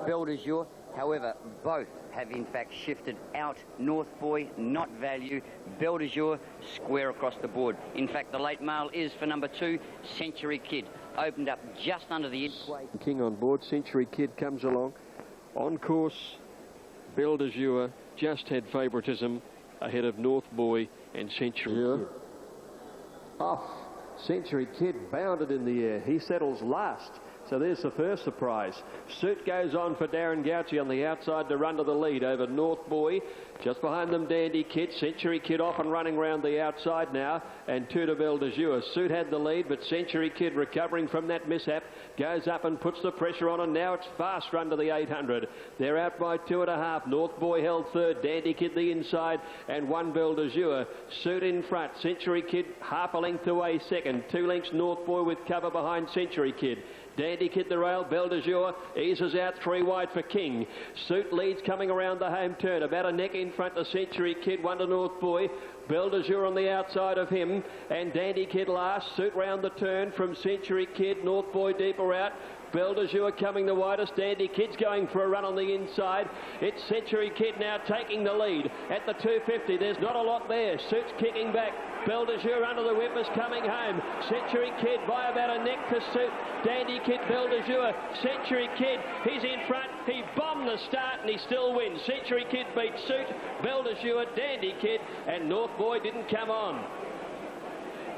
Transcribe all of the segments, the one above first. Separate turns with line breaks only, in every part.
Villiers. However, both have in fact shifted out. North Boy, not value. Villiers square across the board. In fact, the late mail is for number 2, Century Kid. Opened up just under the edge.
King on board. Century Kid comes along. On course, Villiers just had favouritism ahead of North Boy and Century Kid. Off. Century Kid bounded in the air. He settles last. So there's the first surprise. Suit goes on for Darren Gouchy on the outside to run to the lead over North Boy. Just behind them, Dandy Kid. Century Kid off and running round the outside now. And 2 to Villiers. Suit had the lead, but Century Kid recovering from that mishap goes up and puts the pressure on, and now it's fast run to the 800. They're out by 2.5. North Boy held third. Dandy Kid the inside, and 1 Villiers. Suit in front. Century Kid half a length away second. 2 lengths North Boy with cover behind Century Kid. Dandy Kid the rail, Villiers eases out 3 wide for King. Suit leads coming around the home turn, about a neck in front to Century Kid, 1 to North Boy. Villiers on the outside of him, and Dandy Kid last. Suit round the turn from Century Kid, North Boy deeper out. Villiers coming the widest. Dandy Kid's going for a run on the inside. It's Century Kid now taking the lead at the 250. There's not a lot there. Suit's kicking back. Villiers under the whip is coming home. Century Kid by about a neck to Suit. Dandy Kid, Villiers. Century Kid, he's in front. He bombed the start and he still wins. Century Kid beats Suit, Villiers, Dandy Kid, and North Boy didn't come on.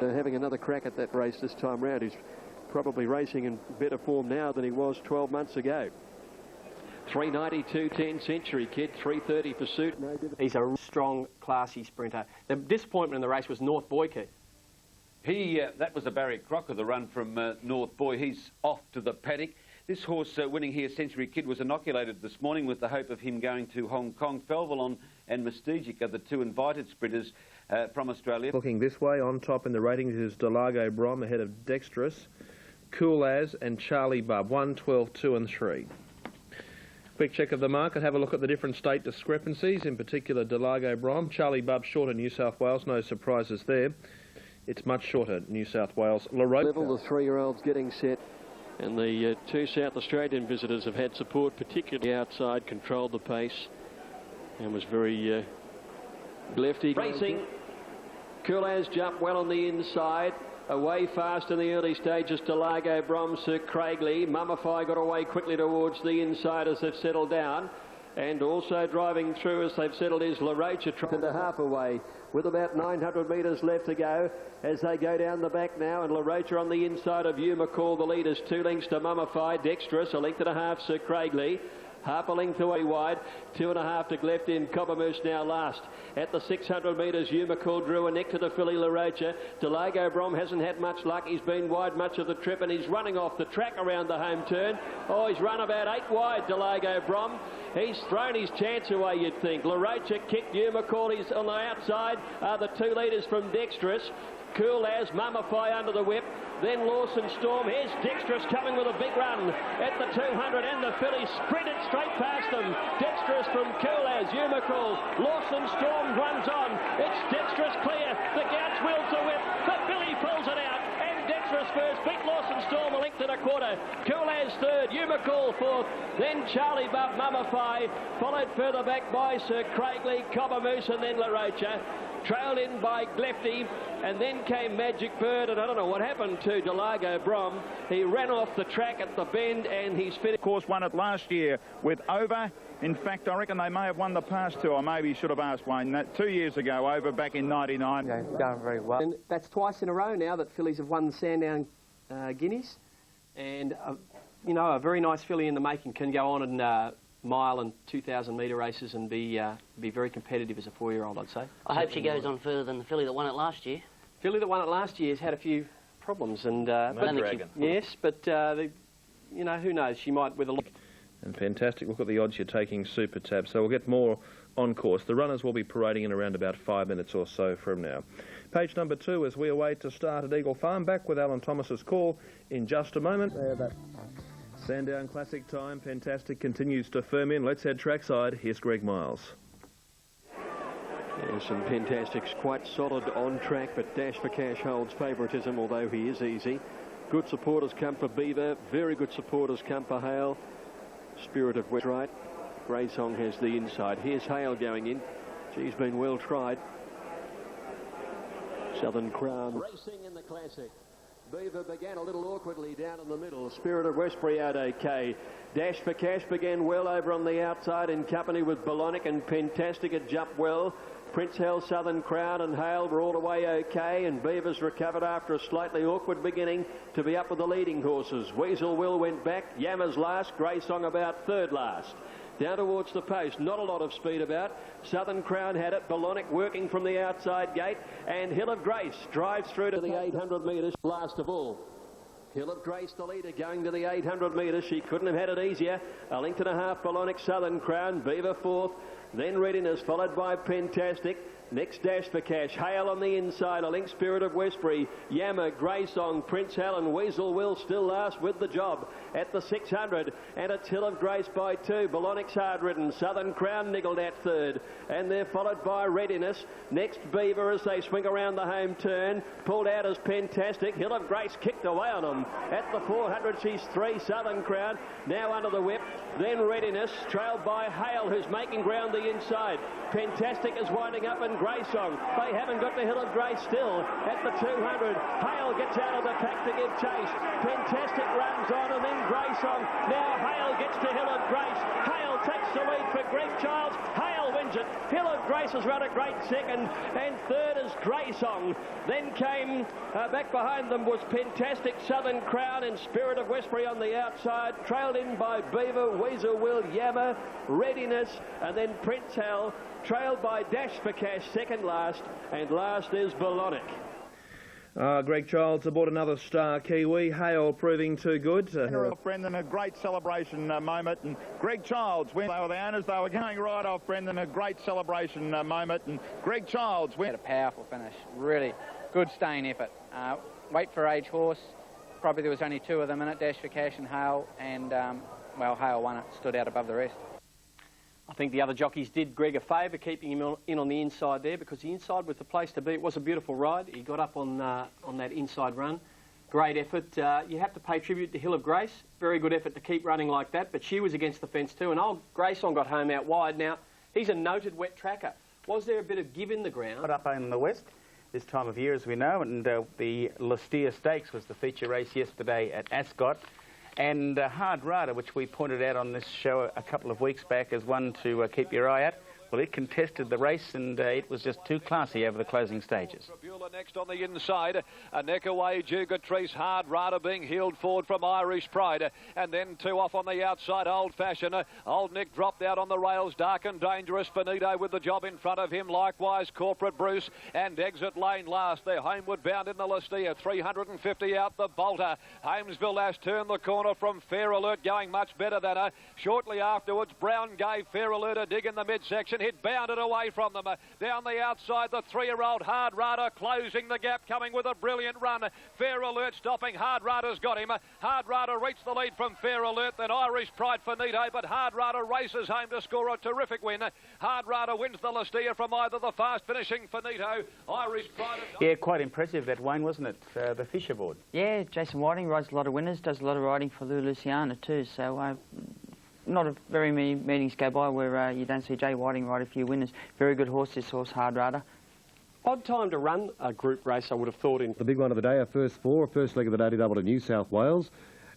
They're having another crack at that race this time round. He's probably racing in better form now than he was 12 months ago. 392.10 Century Kid, 330 for Suit.
He's a strong, classy sprinter. The disappointment in the race was North Boy, Keith.
That was a Barry Crocker, the run from North Boy. He's off to the paddock. This horse winning here, Century Kid, was inoculated this morning with the hope of him going to Hong Kong. Felvalon and Mystigic are the 2 invited sprinters from Australia.
Looking this way, on top in the ratings is Delago Brom ahead of Dexterous, Cool As and Charlie Bub, 1, 12, 2 and 3. Quick check of the market, have a look at the different state discrepancies, in particular Delago Brom. Charlie Bub shorter New South Wales, no surprises there. It's much shorter New South Wales.
Level, the 3-year-olds getting set, and the 2 South Australian visitors have had support, particularly outside, controlled the pace and was very lefty. Racing, Cool As jumped well on the inside. Away fast in the early stages, Delago Brom, Sir Craigley. Mummify got away quickly towards the inside as they've settled down. And also driving through as they've settled is La Rocha, and a half away with about 900 metres left to go as they go down the back now, and La Rocha on the inside of Hugh McCall. The leaders 2 lengths to Mummify. Dexterous, a length and a half, Sir Craigley. Half a length away wide, 2.5 to left in. Coppermoose now last. At the 600 metres, Hugh McCall drew a neck to the filly La Rocha. Delago Brom hasn't had much luck. He's been wide much of the trip and he's running off the track around the home turn. Oh, he's run about 8 wide, Delago Brom. He's thrown his chance away, you'd think. La Rocha kicked Hugh McCall. He's on the outside. Are the 2 leaders from Dexterous. Cool As, Mummify under the whip. Then Lawson Storm. Here's Dexterous coming with a big run at the 200, and the fillies sprinted straight past them. Dexterous from Cool As, Hugh McCall. Lawson Storm runs on. It's Dexterous clear. The Gouch wheels the whip. The filly pulls it out, and Dexterous first. Beat Lawson Storm a length and a quarter. Cool As third. Hugh McCall fourth. Then Charlie Bub, Mummify, followed further back by Sir Craigley, Coppermoose, and then La Rocha. Trailed in by Glefty, and then came Magic Bird, and I don't know what happened to Delago Brom. He ran off the track at the bend, and he's finished.
Of course, won it last year with Over. In fact, I reckon they may have won the past 2. I maybe should have asked Wayne that 2 years ago, Over back in '99.
Yeah, going very well. And that's twice in a row now that fillies have won the Sandown Guineas, and you know, a very nice filly in the making can go on and mile and 2,000 metre races and be very competitive as a 4-year-old, I'd say.
I hope she goes on further than the filly that won it last year.
Filly that won it last year has had a few problems, and yes, but you know, who knows? She might with a look.
And fantastic. Look at the odds you're taking, Super Tab. So we'll get more on course. The runners will be parading in around about 5 minutes or so from now. Page number 2 as we await to start at Eagle Farm. Back with Alan Thomas's call in just a moment. Sandown Classic time, fantastic, continues to firm in. Let's head trackside. Here's Greg Miles.
There's some fantastics, quite solid on track, but Dash for Cash holds favouritism, although he is easy. Good supporters come for Beaver, very good supporters come for Hale. Spirit of West right. Grey Song has the inside. Here's Hale going in. She's been well tried. Southern Crown racing in the Classic. Beaver began a little awkwardly down in the middle. Spirit of Westbury out okay. Dash for Cash began well over on the outside in company with Balonic, and Pentastic had jumped well. Prince Hell, Southern Crown and Hale were all the way okay, and Beavers recovered after a slightly awkward beginning to be up with the leading horses. Weasel Will went back, Yammer's last, Grey Song about third last. Down towards the post, not a lot of speed about. Southern Crown had it, Balonic working from the outside gate, and Hill of Grace drives through to the 800 metres last of all. Hill of Grace, the leader, going to the 800 metres. She couldn't have had it easier. A length and a half, Balonic, Southern Crown, Beaver fourth, then Readiness, followed by Pentastic. Next Dash for Cash, Hale on the inside, a link Spirit of Westbury, Yammer, Grey Song, Prince Helen, Weasel Will still last with the job at the 600, and it's Hill of Grace by two. Balonic's hard ridden, Southern Crown niggled at third, and they're followed by Readiness. Next Beaver as they swing around the home turn, pulled out as Pentastic. Hill of Grace kicked away on them. At the 400 she's three, Southern Crown now under the whip, then Readiness, trailed by Hale who's making ground the inside. Pentastic is winding up, and Grey Song. They haven't got the Hill of Grace still. At the 200, Hale gets out of the pack to give chase. Pentastic runs on, and then Grey Song. Now Hale gets to Hill of Grace. Hale takes the lead for Greg Childs. Hale wins it. Hill of Grace has run a great second, and third is Grey Song. Then came back behind them was Pentastic, Southern Crown, and Spirit of Westbury on the outside, trailed in by Beaver, Weasel Will, Yammer, Readiness, and then Prince Hell, trailed by Dash for Cash, second last, and last is Balonic.
Greg Childs aboard another star Kiwi. Hale proving too good.
Brendan, a great celebration moment, and Greg Childs went. They were the owners. They were going right off, Brendan. A great celebration moment, and Greg Childs went.
A powerful finish. Really good staying effort. Weight for age horse. Probably there was only two of them in it, Dash for Cash and Hale, and well, Hale won it, stood out above the rest.
I think the other jockeys did Greg a favour, keeping him in on the inside there, because the inside was the place to be. It was a beautiful ride. He got up on that inside run. Great effort. You have to pay tribute to Hill of Grace. Very good effort to keep running like that, but she was against the fence too, and old Grey Song got home out wide. Now, he's a noted wet tracker. Was there a bit of give in the ground?
Up in the west this time of year, as we know, and the Villiers Stakes was the feature race yesterday at Ascot. And Hard Rider, which we pointed out on this show a couple of weeks back as one to keep your eye at, well, it contested the race, and it was just too classy over the closing stages.
Next on the inside, a neck away, Jugatrice, Hard Rider being heeled forward from Irish Pride, and then two off on the outside, Old Fashion. Old Nick dropped out on the rails, Dark and Dangerous, Finito with the job in front of him, likewise Corporate Bruce, and Exit Lane last. They're homeward bound in the Listia, 350 out the Bolter. Hamesville Lass turned the corner from Fair Alert, going much better than her. Shortly afterwards, Brown gave Fair Alert a dig in the midsection, hit bounded away from them. Down the outside, the three-year-old Hard Rider closing the gap, coming with a brilliant run. Fair Alert stopping. Hard Rider's got him. Hard Rider reached the lead from Fair Alert, then Irish Pride Finito, but Hard Rider races home to score a terrific win. Hard Rider wins the Listia from either the fast-finishing Finito, Irish Pride...
Yeah, quite impressive that, Wayne, wasn't it? The Fisher board.
Yeah, Jason Whiting rides a lot of winners, does a lot of riding for Lou Luciana too, so... not very many meetings go by where you don't see Jay Whiting ride a few winners. Very good horse, this horse, Hard Rider.
Odd time to run a group race, I would have thought. In
the big one of the day, our first leg of the day, double to New South Wales,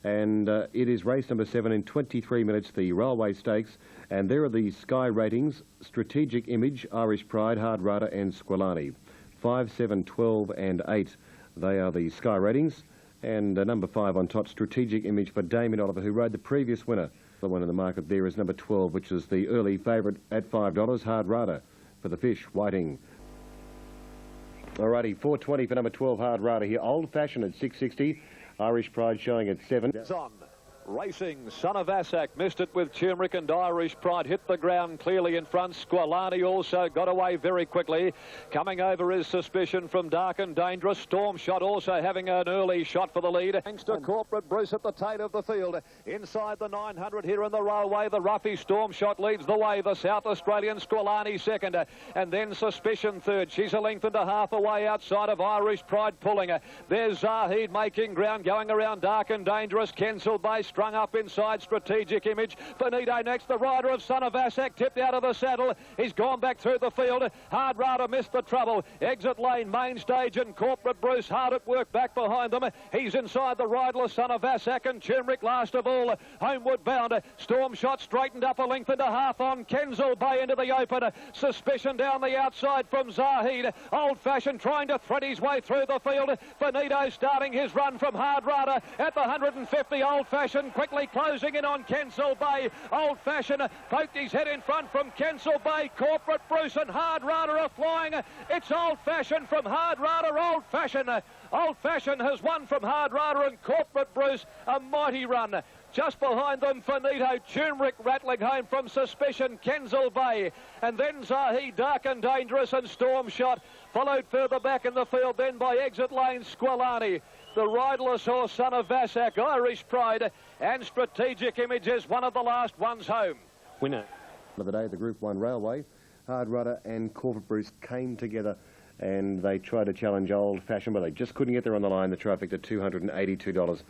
and it is race number 7 in 23 minutes, the Railway Stakes, and there are the Sky ratings: Strategic Image, Irish Pride, Hard Rider and Squilani. 5, 7, 12 and 8, they are the Sky ratings, and number 5 on top, Strategic Image for Damien Oliver, who rode the previous winner. The one in the market there is number 12, which is the early favourite at $5, Hard Rider for the Fish, Whiting. Alrighty, 4.20 for number 12, Hard Rider here. Old Fashioned at 6.60, Irish Pride showing at 7.
It's on. Racing, Son of Assac missed it with Turmeric, and Irish Pride hit the ground clearly in front. Squilani also got away very quickly. Coming over is Suspicion from Dark and Dangerous. Storm Shot also having an early shot for the lead. Thanks to Corporate Bruce at the tail of the field. Inside the 900 here in the Railway, the Ruffy Storm Shot leads the way. The South Australian Squilani second, and then Suspicion third. She's a length and a half away outside of Irish Pride pulling. There's Zahid making ground, going around Dark and Dangerous. Kensal Bay strung up inside Strategic Image. Finito next, the rider of Son of Ascot, tipped out of the saddle. He's gone back through the field. Hard Rada missed the trouble. Exit Lane, Main Stage and Corporate Bruce hard at work back behind them. He's inside the riderless Son of Ascot and Turmeric last of all. Homeward bound. Storm Shot straightened up a length and a half on Kensal Bay into the open. Suspicion down the outside from Zahid. Old Fashioned trying to thread his way through the field. Finito starting his run from Hard Rada at the 150. Old Fashioned quickly closing in on Kensal Bay. Old Fashioned poked his head in front from Kensal Bay. Corporate Bruce and Hard Rada are flying. It's Old Fashioned from Hard Rada. Old Fashioned. Old Fashioned has won from Hard Rada and Corporate Bruce. A mighty run. Just behind them, Finito, Turmeric rattling home from Suspicion, Kensal Bay. And then Zahid, Dark and Dangerous and Storm Shot. Followed further back in the field then by Exit Lane, Squalani. The riderless horse, Son of Vassac, Irish Pride, and Strategic Image is one of the last ones home.
Winner of the day, the Group 1 Railway, Hard Rudder and Corporate Bruce came together and they tried to challenge Old Fashioned, but they just couldn't get there on the line. The trifecta $282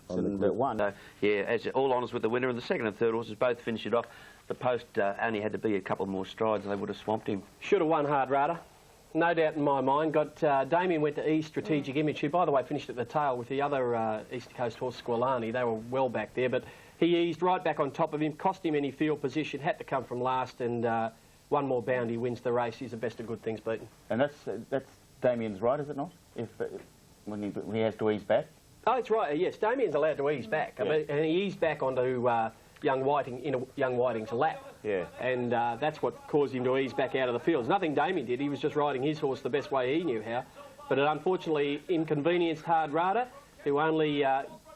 on the
one. Yeah, as all honours with the winner, and the second and third horses both finished it off. The post only had to be a couple more strides and they would have swamped him.
Should have won Hard Rada. No doubt in my mind. Damien went to East Strategic Image, who, by the way, finished at the tail with the other East Coast horse, Squalani. They were well back there, but he eased right back on top of him, cost him any field position, had to come from last, and one more bound, he wins the race. He's the best of good things beaten.
And that's Damien's right, is it not? If when he has to ease back?
Oh, it's right. Yes, Damien's allowed to ease back.
Yeah.
I mean, and he eased back onto Young Whiting's lap.
Yeah.
And that's what caused him to ease back out of the fields. Nothing Damien did. He was just riding his horse the best way he knew how. But it unfortunately inconvenienced Hard Rada, who only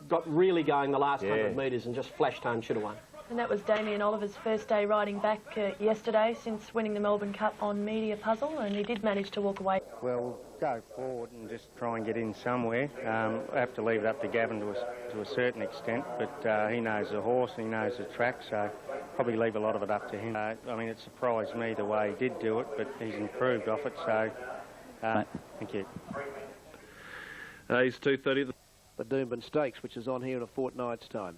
got really going the last 100 metres and just flashed home, should have won.
And that was Damien Oliver's first day riding back yesterday since winning the Melbourne Cup on Media Puzzle, and he did manage to walk away.
Well, go forward and just try and get in somewhere. I have to leave it up to Gavin to a certain extent, but he knows the horse and he knows the track, so probably leave a lot of it up to him. I mean, it surprised me the way he did do it, but he's improved off it, so thank you.
He's 2:30.
The Doomben Stakes, which is on here in a fortnight's time.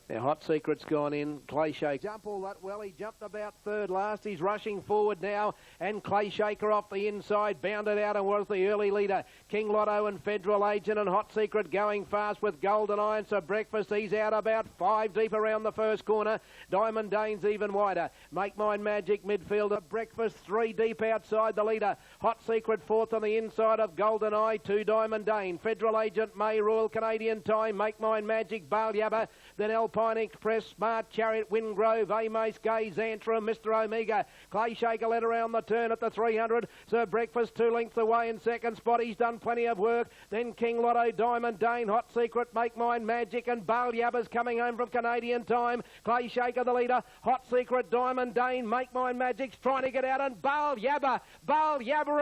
Now, Hot Secret's gone in. Clay Shaker. Jump all that well. He jumped about third last. He's rushing forward now. And Clay Shaker off the inside. Bounded out and was the early leader. King Lotto and Federal Agent and Hot Secret going fast with Golden Iron. So Breakfast, he's out about 5 deep around the first corner. Diamond Dane's even wider. Make Mine Magic midfielder. Breakfast 3 deep outside the leader. Hot Secret fourth on the inside of Golden Eye. 2 Diamond Dane. Federal Agent, May Royal Canadian Time. Make Mine Magic, Bale Yabba. Then Alpine Express, Smart Chariot, Wingrove, Amos, Gay, Xantra, Mr. Omega. Clay Shaker led around the turn at the 300. Sir Breakfast 2 lengths away in second spot. He's done plenty of work. Then King Lotto, Diamond Dane, Hot Secret, Make Mine Magic, and Bale Yabba's coming home from Canadian Time. Clay Shaker the leader. Hot Secret, Diamond Dane, Make Mine Magic's trying to get out, and Bale Yabba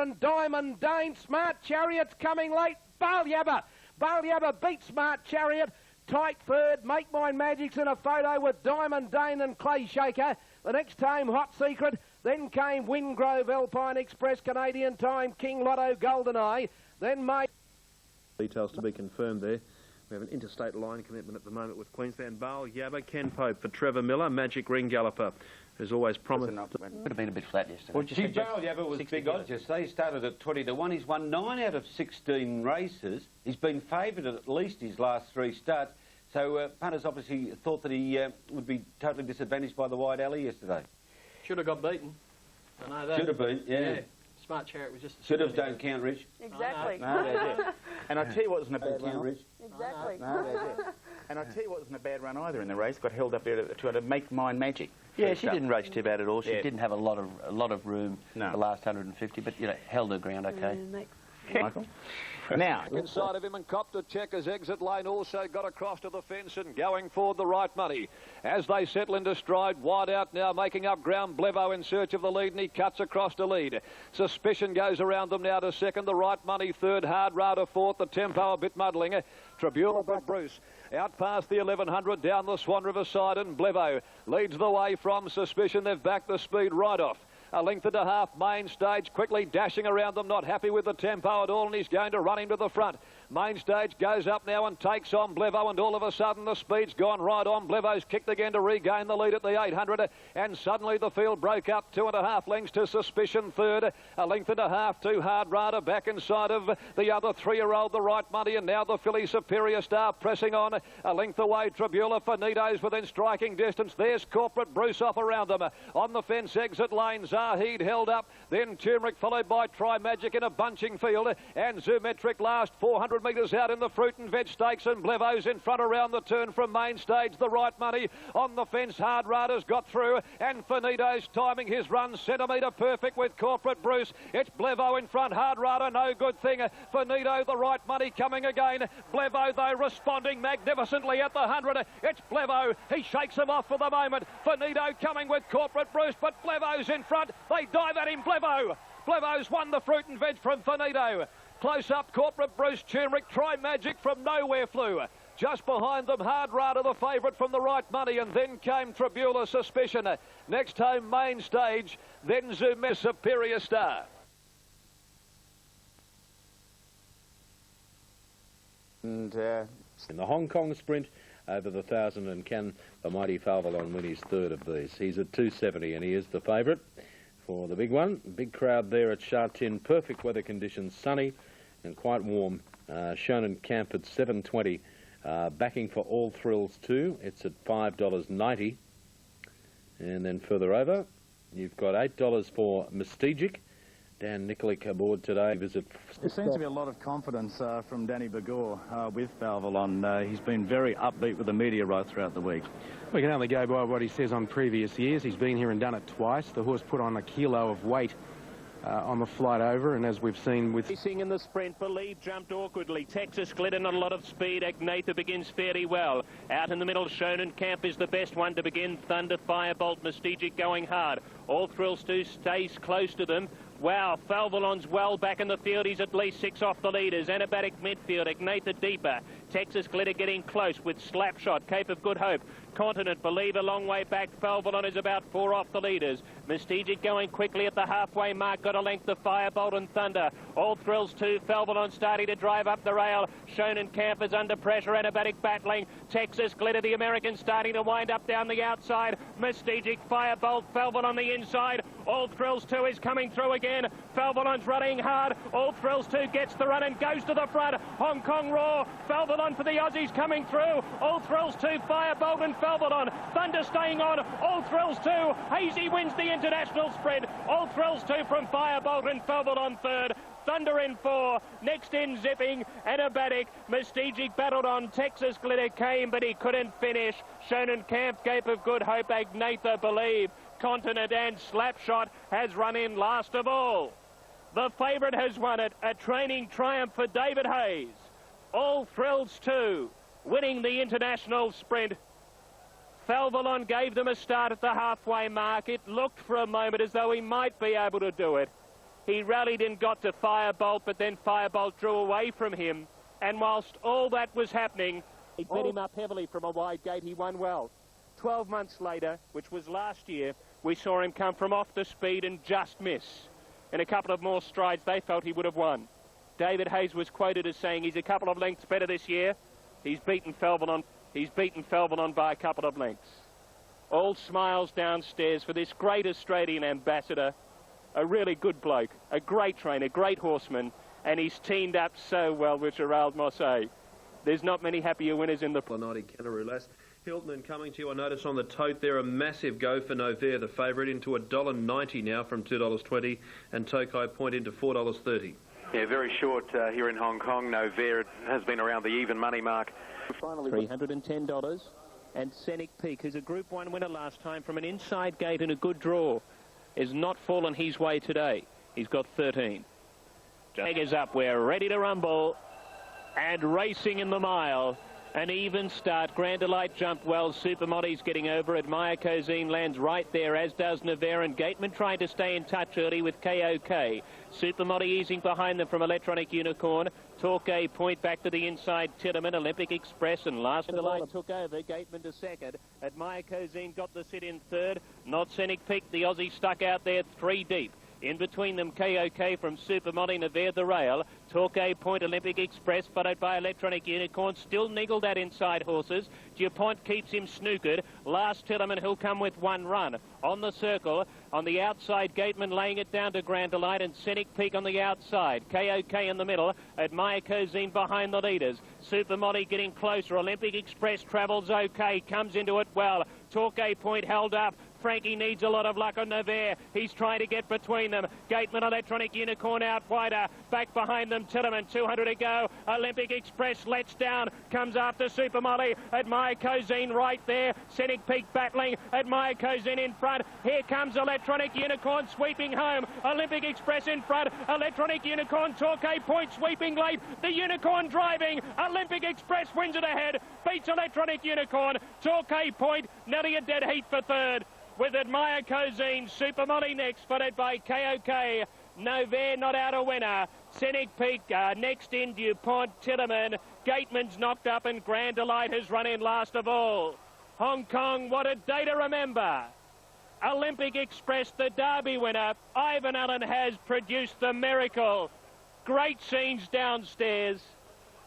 and Diamond Dane. Smart Chariot's coming late. Bale Yabba beat Smart Chariot. Tight third, Make Mine Magic's in a photo with Diamond Dane and Clay Shaker. The next came Hot Secret, then came Wingrove, Alpine Express, Canadian Time, King Lotto, Golden Eye, then
Details to be confirmed there. We have an interstate line commitment at the moment with Queensland. Bale Yabba, Ken Pope for Trevor Miller, Magic Ring Galloper, who's always promised.
Could have been a bit flat yesterday.
Well, see, Bale Yabba was big odds yesterday. He started at 20-1. He's won 9 out of 16 races. He's been favoured at least his last 3 starts. So punters obviously thought that he would be totally disadvantaged by the wide alley yesterday.
Should have got beaten. I know that.
Should have been, yeah.
Smart Chariot was just...
Should have, don't count, Rich.
Exactly.
No, that's it. And I tell you what wasn't a bad run.
Rich.
Exactly.
No, that's it. And I tell you what wasn't a bad run either in the race. Got held up there to Make Mine Magic.
Yeah, she didn't race too bad at all. She didn't have a lot of room the last 150, but held her ground okay.
Michael? Now,
inside of him and copped a check as Exit Lane also got across to the fence and going forward the right money. As they settle into stride, wide out now, making up ground. Blevo in search of the lead, and he cuts across to lead. Suspicion goes around them now to second. The right money third. Hard Rada fourth. The tempo a bit muddling. Tribunal for Bruce. Out past the 1100 down the Swan River side, and Blevo leads the way from Suspicion. They've backed the speed right off. A length and a half, Main Stage quickly dashing around them, not happy with the tempo at all, and he's going to run him to the front. Main Stage goes up now and takes on Blevo, and all of a sudden the speed's gone right on. Blevo's kicked again to regain the lead at the 800, and suddenly the field broke up 2.5 lengths to Suspicion third, a length and a half to Hard Rider back inside of the other 3-year-old, the Right Money, and now the filly Superior Star pressing on a length away. Tribula, Finito's within striking distance. There's Corporate Bruce off around them. On the fence exit lane, Zahid held up, then Turmeric followed by Try Magic in a bunching field, and Zoometric last 400 metres out in the Fruit and Veg Stakes, and Blevo's in front around the turn from Main Stage. The Right Money on the fence, Hard Rider's got through, and Finito's timing his run centimetre perfect with Corporate Bruce. It's Blevo in front, Hard Rider no good thing. Finito, the Right Money coming again. Blevo though responding magnificently at the 100. It's Blevo, he shakes him off for the moment. Finito coming with Corporate Bruce, but Blevo's in front. They dive at him, Blevo. Blevo's won the Fruit and Veg from Finito. Close up, Corporate Bruce, Turmeric, Try Magic from Nowhere flew. Just behind them, Hard Rider, the favourite from the Right Money, and then came Tribula, Suspicion. Next home, Main Stage, then Zoom, Superior Star.
And in the Hong Kong sprint over the 1,000, and can the mighty Falvalon win his third of these? He's at 270 and he is the favourite for the big one. Big crowd there at Sha Tin, perfect weather conditions, sunny and quite warm. Shonen Camp at 7.20. Backing for All Thrills too. It's at $5.90. And then further over, you've got $8 for Mystigic. Dan Nikolic aboard today. There
seems to be a lot of confidence from Danny Bagor with Falvalon. He's been very upbeat with the media right throughout the week.
We can only go by what he says on previous years. He's been here and done it twice. The horse put on a kilo of weight on the flight over, and as we've seen with...
Racing in the sprint, Believe jumped awkwardly. Texas Glitter not a lot of speed. Agnatha begins fairly well. Out in the middle, Shonen Camp is the best one to begin. Thunder, Firebolt, Mystigic going hard. All Thrills 2 stays close to them. Wow, Falvalon's well back in the field. He's at least 6 off the leaders. Anabatic midfield, Agnatha deeper. Texas Glitter getting close with Slapshot, Cape of Good Hope. Continent, Believe a long way back. Falvalon is about 4 off the leaders. Mystigic going quickly at the halfway mark. Got a length of Firebolt and Thunder. All Thrills 2. Falvalon starting to drive up the rail. Shonen Camp is under pressure. Anabatic battling. Texas Glitter, the American, starting to wind up down the outside. Mystigic, Firebolt, Falvalon on the inside. All Thrills 2 is coming through again. Falvalon's running hard. All Thrills 2 gets the run and goes to the front. Hong Kong Roar. Falvalon for the Aussies coming through. All Thrills 2, Firebolt and Falvalon. Thunder staying on. All Thrills 2. Hazy wins the international spread. All Thrills 2 from Firebolt and Falvalon third. Thunder in 4. Next in Zipping. Anabatic. Mystigic battled on. Texas Glitter came, but he couldn't finish. Shonen Camp, Cape of Good Hope, Agnatha, Believe. Continent and Slapshot has run in last of all. The favourite has won it. A training triumph for David Hayes. All Thrills 2, winning the international sprint. Falvalon gave them a start at the halfway mark. It looked for a moment as though he might be able to do it. He rallied and got to Firebolt, but then Firebolt drew away from him. And whilst all that was happening, he bet him up heavily from a wide gate. He won well. 12 months later, which was last year, we saw him come from off the speed and just miss. In a couple of more strides, they felt he would have won. David Hayes was quoted as saying he's a couple of lengths better this year. He's beaten Falvalon by a couple of lengths. All smiles downstairs for this great Australian ambassador. A really good bloke, a great trainer, great horseman, and he's teamed up so well with Gerald Mosse. There's not many happier winners in the...
Planoti Canterbury Lass. Hilton coming to you, I notice on the tote there, a massive go for Novair, the favourite, into $1.90 now from $2.20, and Tokai Point into $4.30.
Yeah, very short here in Hong Kong. Novair has been around the even money mark.
$310. And Scenic Peak, who's a Group 1 winner last time from an inside gate and a good draw, has not fallen his way today. He's got 13. Jaggers up, we're ready to rumble. And racing in the mile. An even start. Grand Delight jumped well. Supermoddy's getting over. Admire Cozine lands right there, as does Navarre, and Gateman trying to stay in touch early with KOK. Supermoddy easing behind them from Electronic Unicorn. Torquay Point back to the inside. Tillerman, Olympic Express, and Last Delight took over. Gateman to second. Admire Cozine got the sit in third. Not Scenic Peak. The Aussie stuck out there 3 deep. In between them, KOK from Super Monty Nevere the rail. Torquay Point Olympic Express, followed by Electronic Unicorn. Still niggled at inside horses. DuPont keeps him snookered. Last Tillerman, he'll come with one run. On the circle, on the outside, Gateman laying it down to Grand Delight and Scenic Peak on the outside. KOK in the middle. Admire Cozine behind the leaders. Super Monty getting closer. Olympic Express travels okay. Comes into it well. Torquay Point held up. Frankie needs a lot of luck on Nevere. He's trying to get between them. Gateman Electronic Unicorn out wider. Back behind them, Tillerman. 200 to go. Olympic Express lets down. Comes after Super Molly. Admire Cozine right there. Scenic Peak battling. Admire Cozine in front. Here comes Electronic Unicorn sweeping home. Olympic Express in front. Electronic Unicorn. Torquay Point sweeping late. The Unicorn driving. Olympic Express wins it ahead. Beats Electronic Unicorn. Torquay Point nearly a dead heat for third. With Admire Cozine, Super Molly next, followed by KOK. Nevere not out a winner. Scenic Peak next in DuPont, Tillerman. Gateman's knocked up and Grand Delight has run in last of all. Hong Kong, what a day to remember. Olympic Express, the Derby winner. Ivan Allen has produced the miracle. Great scenes downstairs.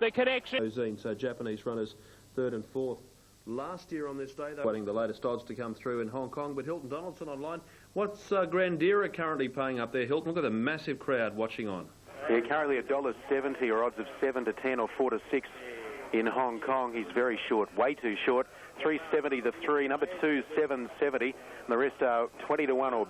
The connection.
Cozine, so Japanese runners third and fourth. Last year on this day, they're waiting the latest odds to come through in Hong Kong. But Hilton Donaldson online. What's Grandira currently paying up there, Hilton? Look at the massive crowd watching on.
Yeah, currently $1.70 or odds of 7 to 10 or 4 to 6 in Hong Kong. He's very short, way too short. 370 the 3, number 2 770, and the rest are 20 to 1 or.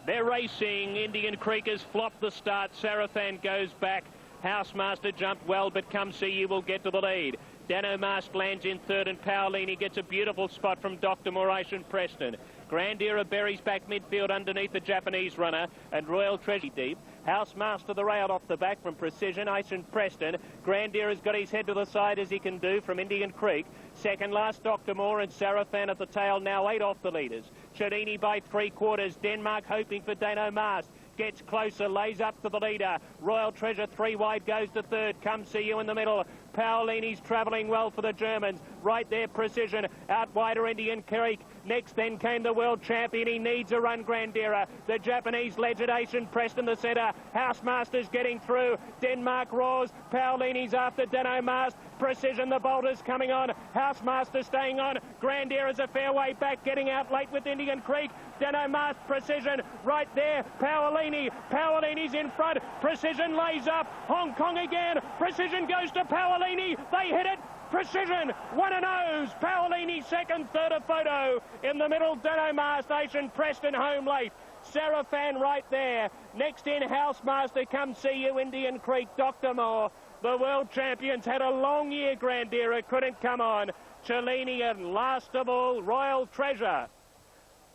They're racing. Indian Creek has flopped the start. Sarafan goes back. Housemaster jumped well, but Come See You will get to the lead. Dano Mask lands in third and Paolini gets a beautiful spot from Dr. Moraes and Preston. Grandira buries back midfield underneath the Japanese runner and Royal Treasure deep. Housemaster the rail off the back from Precision, Ice and Preston. Grandira's got his head to the side as he can do from Indian Creek. Second last Dr. Moore and Sarafan at the tail, now 8 off the leaders. Chadini by 3/4. Denmark hoping for Dano Mask. Gets closer, lays up to the leader. Royal Treasure 3 wide goes to third. Come See You in the middle. Paolini's travelling well for the Germans. Right there, Precision. Out wider, Indian Creek. Next then came the world champion. He needs a run, Grandira. The Japanese legislation pressed in the centre. Housemaster's getting through. Denmark roars. Paolini's after Dano Mast. Precision, the bolters coming on. Housemaster staying on. Grandira's a fair way back, getting out late with Indian Creek. Dano Mast, Precision, right there. Paolini. Paolini's in front. Precision lays up. Hong Kong again. Precision goes to Paolini. They hit it. Precision, 1-0. Paolini second, third a photo. In the middle, Dano Mast, Asian Preston home late. Sarafan right there. Next in, Housemaster, Come See You, Indian Creek, Dr. Moore. The world champions had a long year, Grandira, couldn't come on. Cellini and last of all, Royal Treasure.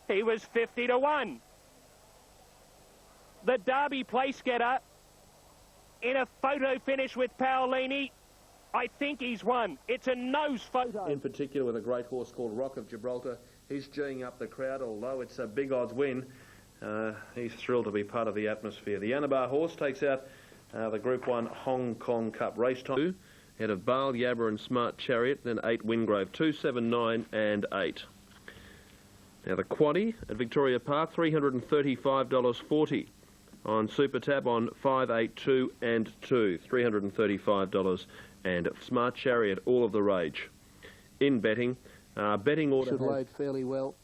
He was 50 to 1. The Derby place getter in a photo finish with Paolini. I think he's won. It's a nose photo.
In particular with a great horse called Rock of Gibraltar. He's geeing up the crowd, although it's a big odds win. He's thrilled to be part of the atmosphere. The Anabar horse takes out the Group 1 Hong Kong Cup race time. Head of Bale, Yabba and Smart Chariot, then 8 Wingrove, 2, 7, 9 and 8. Now the quaddie at Victoria Park, $335.40. On Super Tab on 5, 8, 2 and 2, $335. And Smart Chariot, all of the rage. In betting, betting order
should load fairly well.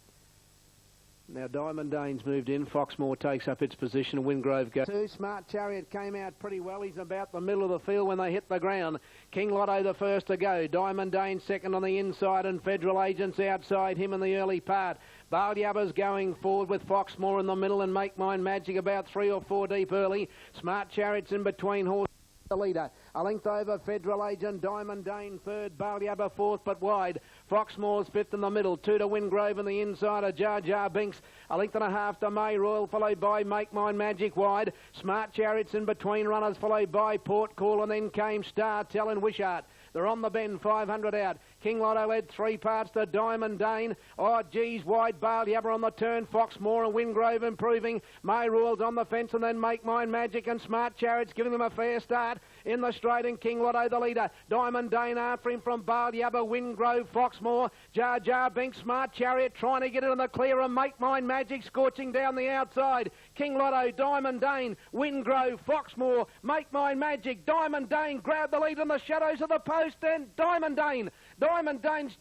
Now Diamond Dane's moved in. Foxmore takes up its position. Wingrove goes. 2 Smart Chariot came out pretty well. He's about the middle of the field when they hit the ground. King Lotto the first to go. Diamond Dane second on the inside and Federal Agents outside him in the early part. Balyabba's going forward with Foxmore in the middle and Make Mine Magic about 3 or 4 deep early. Smart Chariot's in between horses. The leader, a length over Federal Agent, Diamond Dane third, Balyabba fourth but wide. Foxmore's fifth in the middle, 2 to Wingrove on the inside, Jar Jar Binks, a length and a half to May Royal, followed by Make Mine Magic wide. Smart Chariots in between runners, followed by Port Call, and then came Star Tell and Wishart. They're on the bend, 500 out. King Lotto led 3 parts to Diamond Dane. Oh, geez, wide Bale Yabber on the turn. Foxmore and Wingrove improving. May Rules on the fence, and then Make Mine Magic and Smart Chariots giving them a fair start. In the straight, and King Lotto the leader. Diamond Dane after him from Bale Yabber, Wingrove, Foxmore, Jar Jar Binks, Smart Chariot trying to get it in the clear, and Make Mine Magic scorching down the outside. King Lotto, Diamond Dane, Wingrove, Foxmore, Make Mine Magic. Diamond Dane grabbed the lead in the shadows of the post, and Diamond Dane's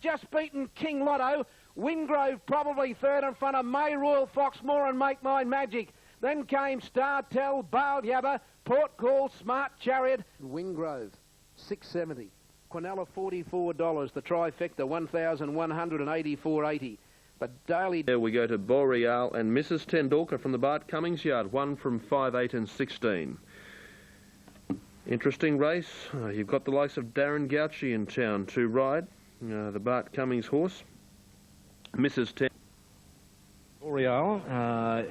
just beaten King Lotto. Wingrove probably third in front of May Royal, Foxmore and Make Mine Magic. Then came Startel, Bale Yabber, Port Call, Smart Chariot. Wingrove, $6.70. Quinella, $44. The trifecta, $1,184.80. But Daily...
There we go to Boreal and Mrs. Tendulkar from the Bart Cummings yard, 1 from 5, 8 and 16. Interesting race. You've got the likes of Darren Gouchy in town to ride. The Bart Cummings horse. Mrs. Tendulkar.
Boreal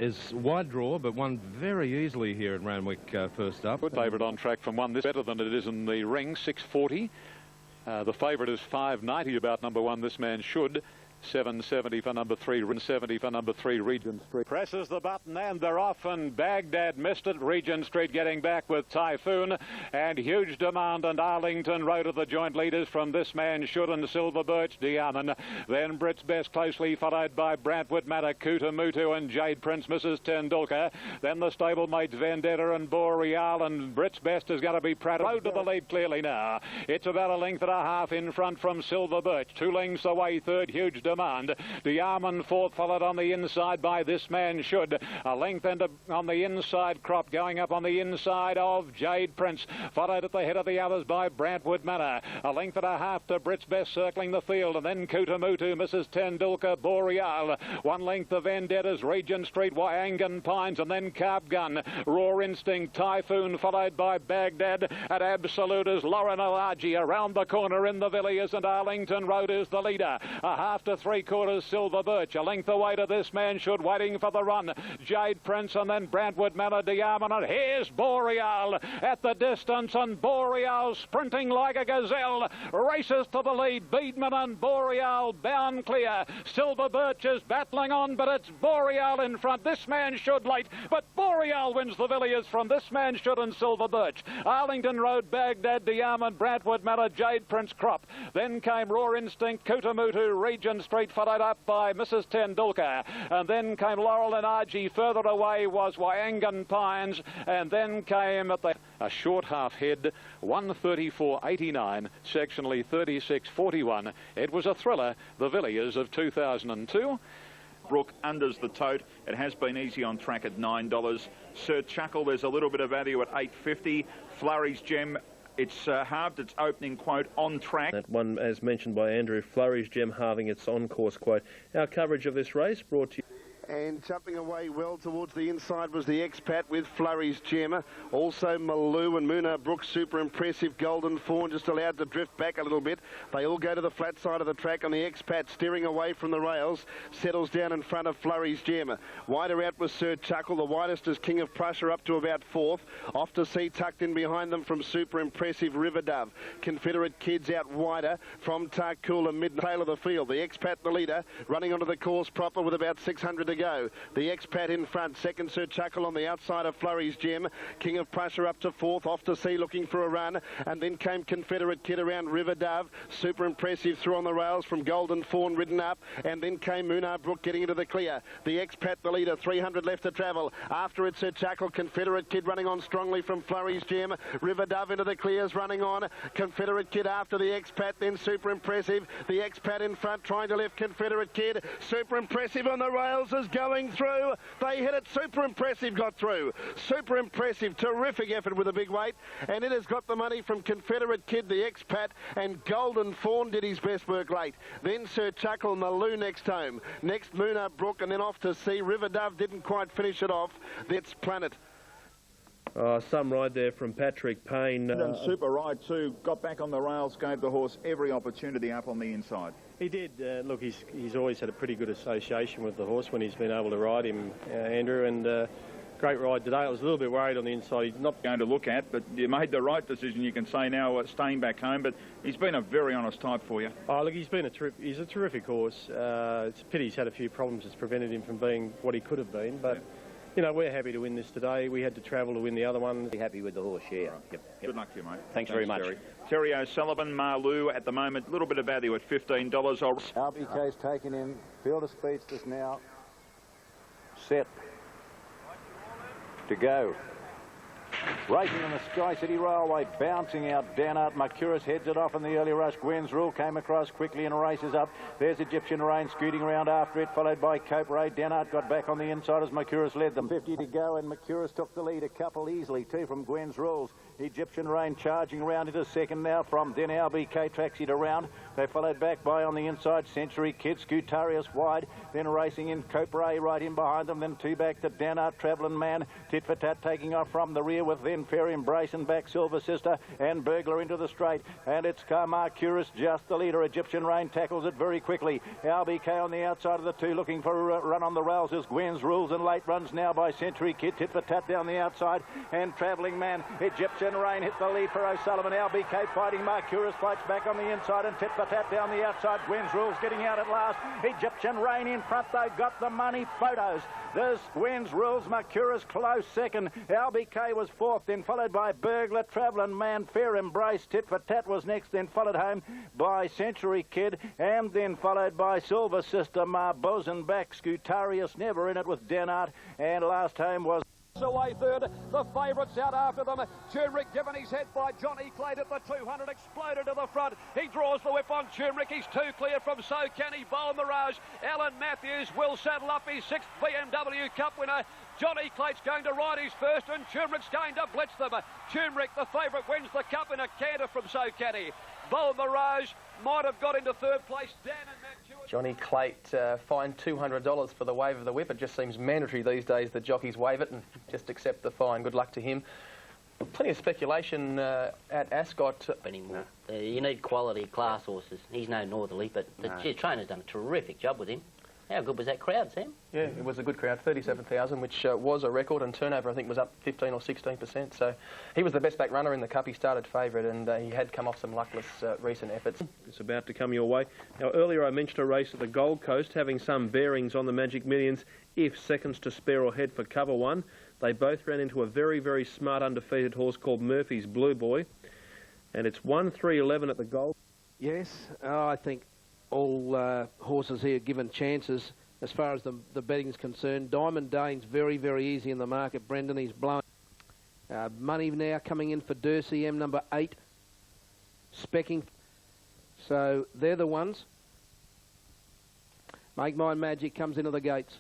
is wide draw, but won very easily here at Randwick first up.
Good favourite on track from one. This better than it is in the ring, 640. The favourite is 590 about number 1. This man should. 770 for number 3, 70 for number 3, Regent Street. Presses the button and they're off, and Baghdad missed it. Regent Street getting back with Typhoon, and Huge Demand and Arlington Road are the joint leaders from This Man Should and Silver Birch Diamond. Then Brits Best closely followed by Brantwood Matter, Kutamutu and Jade Prince, Mrs. Tendulkar. Then the stablemates Vendetta and Boreal, and Brits Best is going to be Pratt. Road to the lead clearly now. It's about a length and a half in front from Silver Birch. 2 lengths away, third Huge Demand. Diamond fourth, followed on the inside by This Man Should. A length and on the inside, Crop going up on the inside of Jade Prince, followed at the head of the others by Brantwood Manor. A length and a half to Brits Best circling the field, and then Kutamutu, Mrs. Tendulkar, Boreal. 1 length of Vendettas, Regent Street, Wyangan Pines, and then Carp Gun, Raw Instinct, Typhoon, followed by Baghdad. At Absolute is Lauren Alaji. Around the corner in the Villiers, and Arlington Road is the leader. A half to 3/4 Silver Birch. A length away to This Man Should, waiting for the run. Jade Prince, and then Brantwood Manor, Diamond, and here's Boreal at the distance, and Boreal sprinting like a gazelle. Races to the lead. Beedman and Boreal bound clear. Silver Birch is battling on, but it's Boreal in front. This Man Should late, but Boreal wins the Villiers from This Man Should and Silver Birch. Arlington Road, Baghdad, Diamond, Brantwood Manor, Jade Prince, Crop. Then came Raw Instinct, Kutamutu, Regent Street, followed up by Mrs. Tendulkar, and then came Laurel and Argy. Further away was Wyangan Pines, and then came at the a short half head, 134.89, sectionally 36.41. It was a thriller, the Villiers of 2002.
Brook unders the tote. It has been easy on track at $9. Sir Chuckle, there's a little bit of value at $8.50. Flurry's Gem, it's halved its opening quote on track.
That one, as mentioned by Andrew, Flurry's Gem halving its on-course quote. Our coverage of this race brought to you.
And jumping away well towards the inside was the Expat with Flurry's Gem. Also Maloo and Moona Brook, super impressive. Golden Fawn just allowed to drift back a little bit. They all go to the flat side of the track, and the Expat steering away from the rails settles down in front of Flurry's Gem. Wider out was Sir Chuckle. The widest is King of Prussia up to about 4th. Off to see tucked in behind them from super impressive River Dove. Confederate Kids out wider from Tarkula mid tail of the field. The Expat the leader, running onto the course proper with about 600 to go. The Expat in front, second Sir Chuckle on the outside of Flurry's Gem. King of Prussia up to 4th, off to sea looking for a run, and then came Confederate Kid around River Dove. Super impressive through on the rails from Golden Fawn ridden up, and then came Moonar Brook getting into the clear. The Expat the leader, 300 left to travel. After it Sir Chuckle, Confederate Kid running on strongly from Flurry's Gem. River Dove into the clears running on. Confederate Kid after the Expat, then super impressive. The Expat in front trying to lift Confederate Kid. Super impressive on the rails is going through. They hit it. Super impressive got through. Super impressive. Terrific effort with a big weight. And it has got the money from Confederate Kid, the Expat, and Golden Fawn did his best work late. Then Sir Chuckle, Maloo next home. Next Moona Brook, and then off to sea. River Dove didn't quite finish it off. That's Planet.
Some ride there from Patrick Payne.
And super ride too. Got back on the rails, gave the horse every opportunity up on the inside.
He did. Look, he's always had a pretty good association with the horse when he's been able to ride him, Andrew, and
Great ride today. I was a little bit worried on the inside. He's not
going to look at, but you made the right decision, you can say now, staying back home. But he's been a very honest type for you.
Oh, look, he's a terrific horse. It's a pity he's had a few problems that's prevented him from being what he could have been. But, you know, we're happy to win this today. We had to travel to win the other one.
Be happy with the horse, yeah. Yep.
Good luck to you, mate.
Thanks very much.
Terry O'Sullivan, Marlou at the moment, a little bit of value at $15.
RBK's taken in. Field of Speedsters now. Set. To go. Racing on the Sky City Railway, bouncing out. Downart Mercurus heads it off in the early rush. Gwen's Rule came across quickly and races up. There's Egyptian Rain scooting around after it, followed by Cope Ray. Downart got back on the inside as Mercurus led them. 50 to go, and Mercurus took the lead. A couple easily, too, from Gwen's Rules. Egyptian Rain charging around into second now from then RBK tracks it around. They followed back by on the inside Century Kid, Scutarius wide, then racing in Cope Ray right in behind them, then two back to Downart Travelling Man, Tit for Tat taking off from the rear with then Fair Embrace and back Silver Sister and Burglar into the straight, and it's Mercurus just the leader. Egyptian Rain tackles it very quickly. RBK on the outside of the two looking for a run on the rails as Gwen's Rules, and late runs now by Century Kid, Tit for Tat down the outside, and Travelling Man. Egyptian Rain hit the lead for O'Sullivan. RBK fighting. Mercurus fights back on the inside, and Tit for Tat down the outside. Gwen's Rules getting out at last. Egyptian Rain in front though, got the money. Photos. There's Gwen's Rules. Mercurus close second. RBK was fourth, then followed by Burglar, Travelling Man, Fair Embrace. Tit for Tat was next, then followed home by Century Kid, and then followed by Silver Sister, Bosun back. Scutarius never in it with Downart, and last home was
away third. The favourites out after them. Turmeric given his head by Johnny Clay at the 200, exploded to the front. He draws the whip on Turmeric. He's two clear from So Can He. Bowl Mirage. Alan Matthews will saddle up his sixth BMW Cup winner. Johnny Clate's going to ride his first, and Turmeric's going to blitz them. Turmeric, the favourite, wins the Cup in a canter from So Can He. Bowl Mirage might have got into third place. Dan and Matt Stewart.
Johnny Clate fined $200 for the wave of the whip. It just seems mandatory these days that jockeys wave it and just accept the fine. Good luck to him. Plenty of speculation at Ascot.
Anymore. You need quality class horses. He's no Northerly, but the trainer's done a terrific job with him. How good was that crowd, Sam?
Yeah, it was a good crowd, 37,000, which was a record, and turnover, I think, was up 15 or 16%. So he was the best back runner in the Cup. He started favourite, and he had come off some luckless recent efforts.
It's about to come your way. Now, earlier I mentioned a race at the Gold Coast, having some bearings on the Magic Millions, if seconds to spare or head for cover one. They both ran into a very, very smart undefeated horse called Murphy's Blue Boy, and it's 1-3-11 at the Gold.
Yes, I think all horses here given chances as far as the betting's concerned. Diamond Dane's very, very easy in the market. Brendan, he's blowing. Money now coming in for Dursey M number 8. Specking. So they're the ones. Make Mine Magic comes into the gates.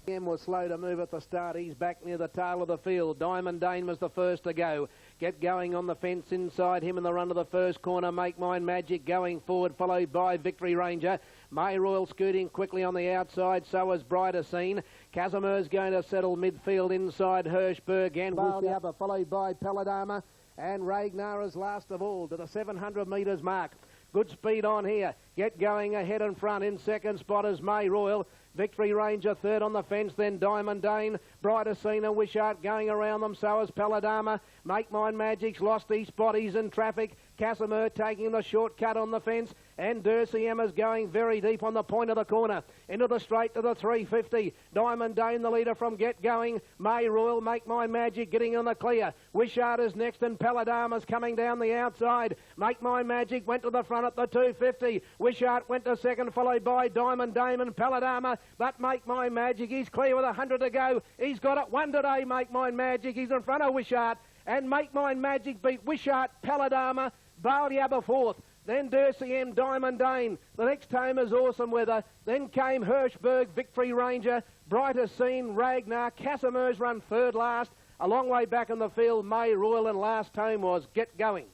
M was slow to move at the start. He's back near the tail of the field. Diamond Dane was the first to go. Get going on the fence inside him in the run to the first corner. Make Mine Magic going forward, followed by Victory Ranger. May Royal scooting quickly on the outside. So is Brighter Scene. Casimir's going to settle midfield inside Hirschberg and Williaba, followed by Paladama. And Ragnar is last of all to the 700 metres mark. Good speed on here. Get going ahead and front. In second spot is May Royal. Victory Ranger third on the fence, then Diamond Dane. Brighter Scene and Wishart going around them, so is Paladama. Make Mine Magic's lost his spot, he's in traffic. Casimir taking the shortcut on the fence, and Dursey Emma's going very deep on the point of the corner. Into the straight to the 350. Diamond Dane, the leader from Get Going. May Royal, Make Mine Magic getting on the clear. Wishart is next, and Paladama's coming down the outside. Make Mine Magic went to the front at the 250. Wishart went to second, followed by Diamond Dane and Paladama. But Make Mine Magic, he's clear with 100 to go. He's got it one today, Make Mine Magic. He's in front of Wishart. And Make Mine Magic beat Wishart, Paladama, Balyaba fourth. Then Dursey M, Diamond Dane. The next home is Awesome Weather. Then came Hirschberg, Victory Ranger, Brighter Scene, Ragnar. Casimir's run third last. A long way back in the field, May Royal, and last home was Get Going.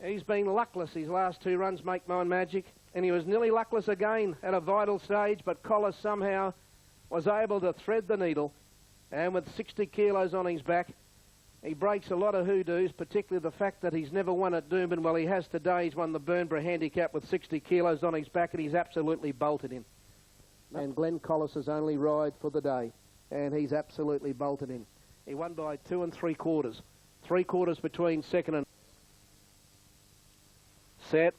He's been luckless his last two runs, Make Mine Magic, and he was nearly luckless again at a vital stage, but Collis somehow was able to thread the needle, and with 60 kilos on his back, he breaks a lot of hoodoos, particularly the fact that he's never won at Doomben. Well, he has today. He's won the Bernborough Handicap with 60 kilos on his back, and he's absolutely bolted in. And Glenn Collis's only ride for the day. and he's absolutely bolted in. He won by 2 3/4. 3/4 between second and... Set.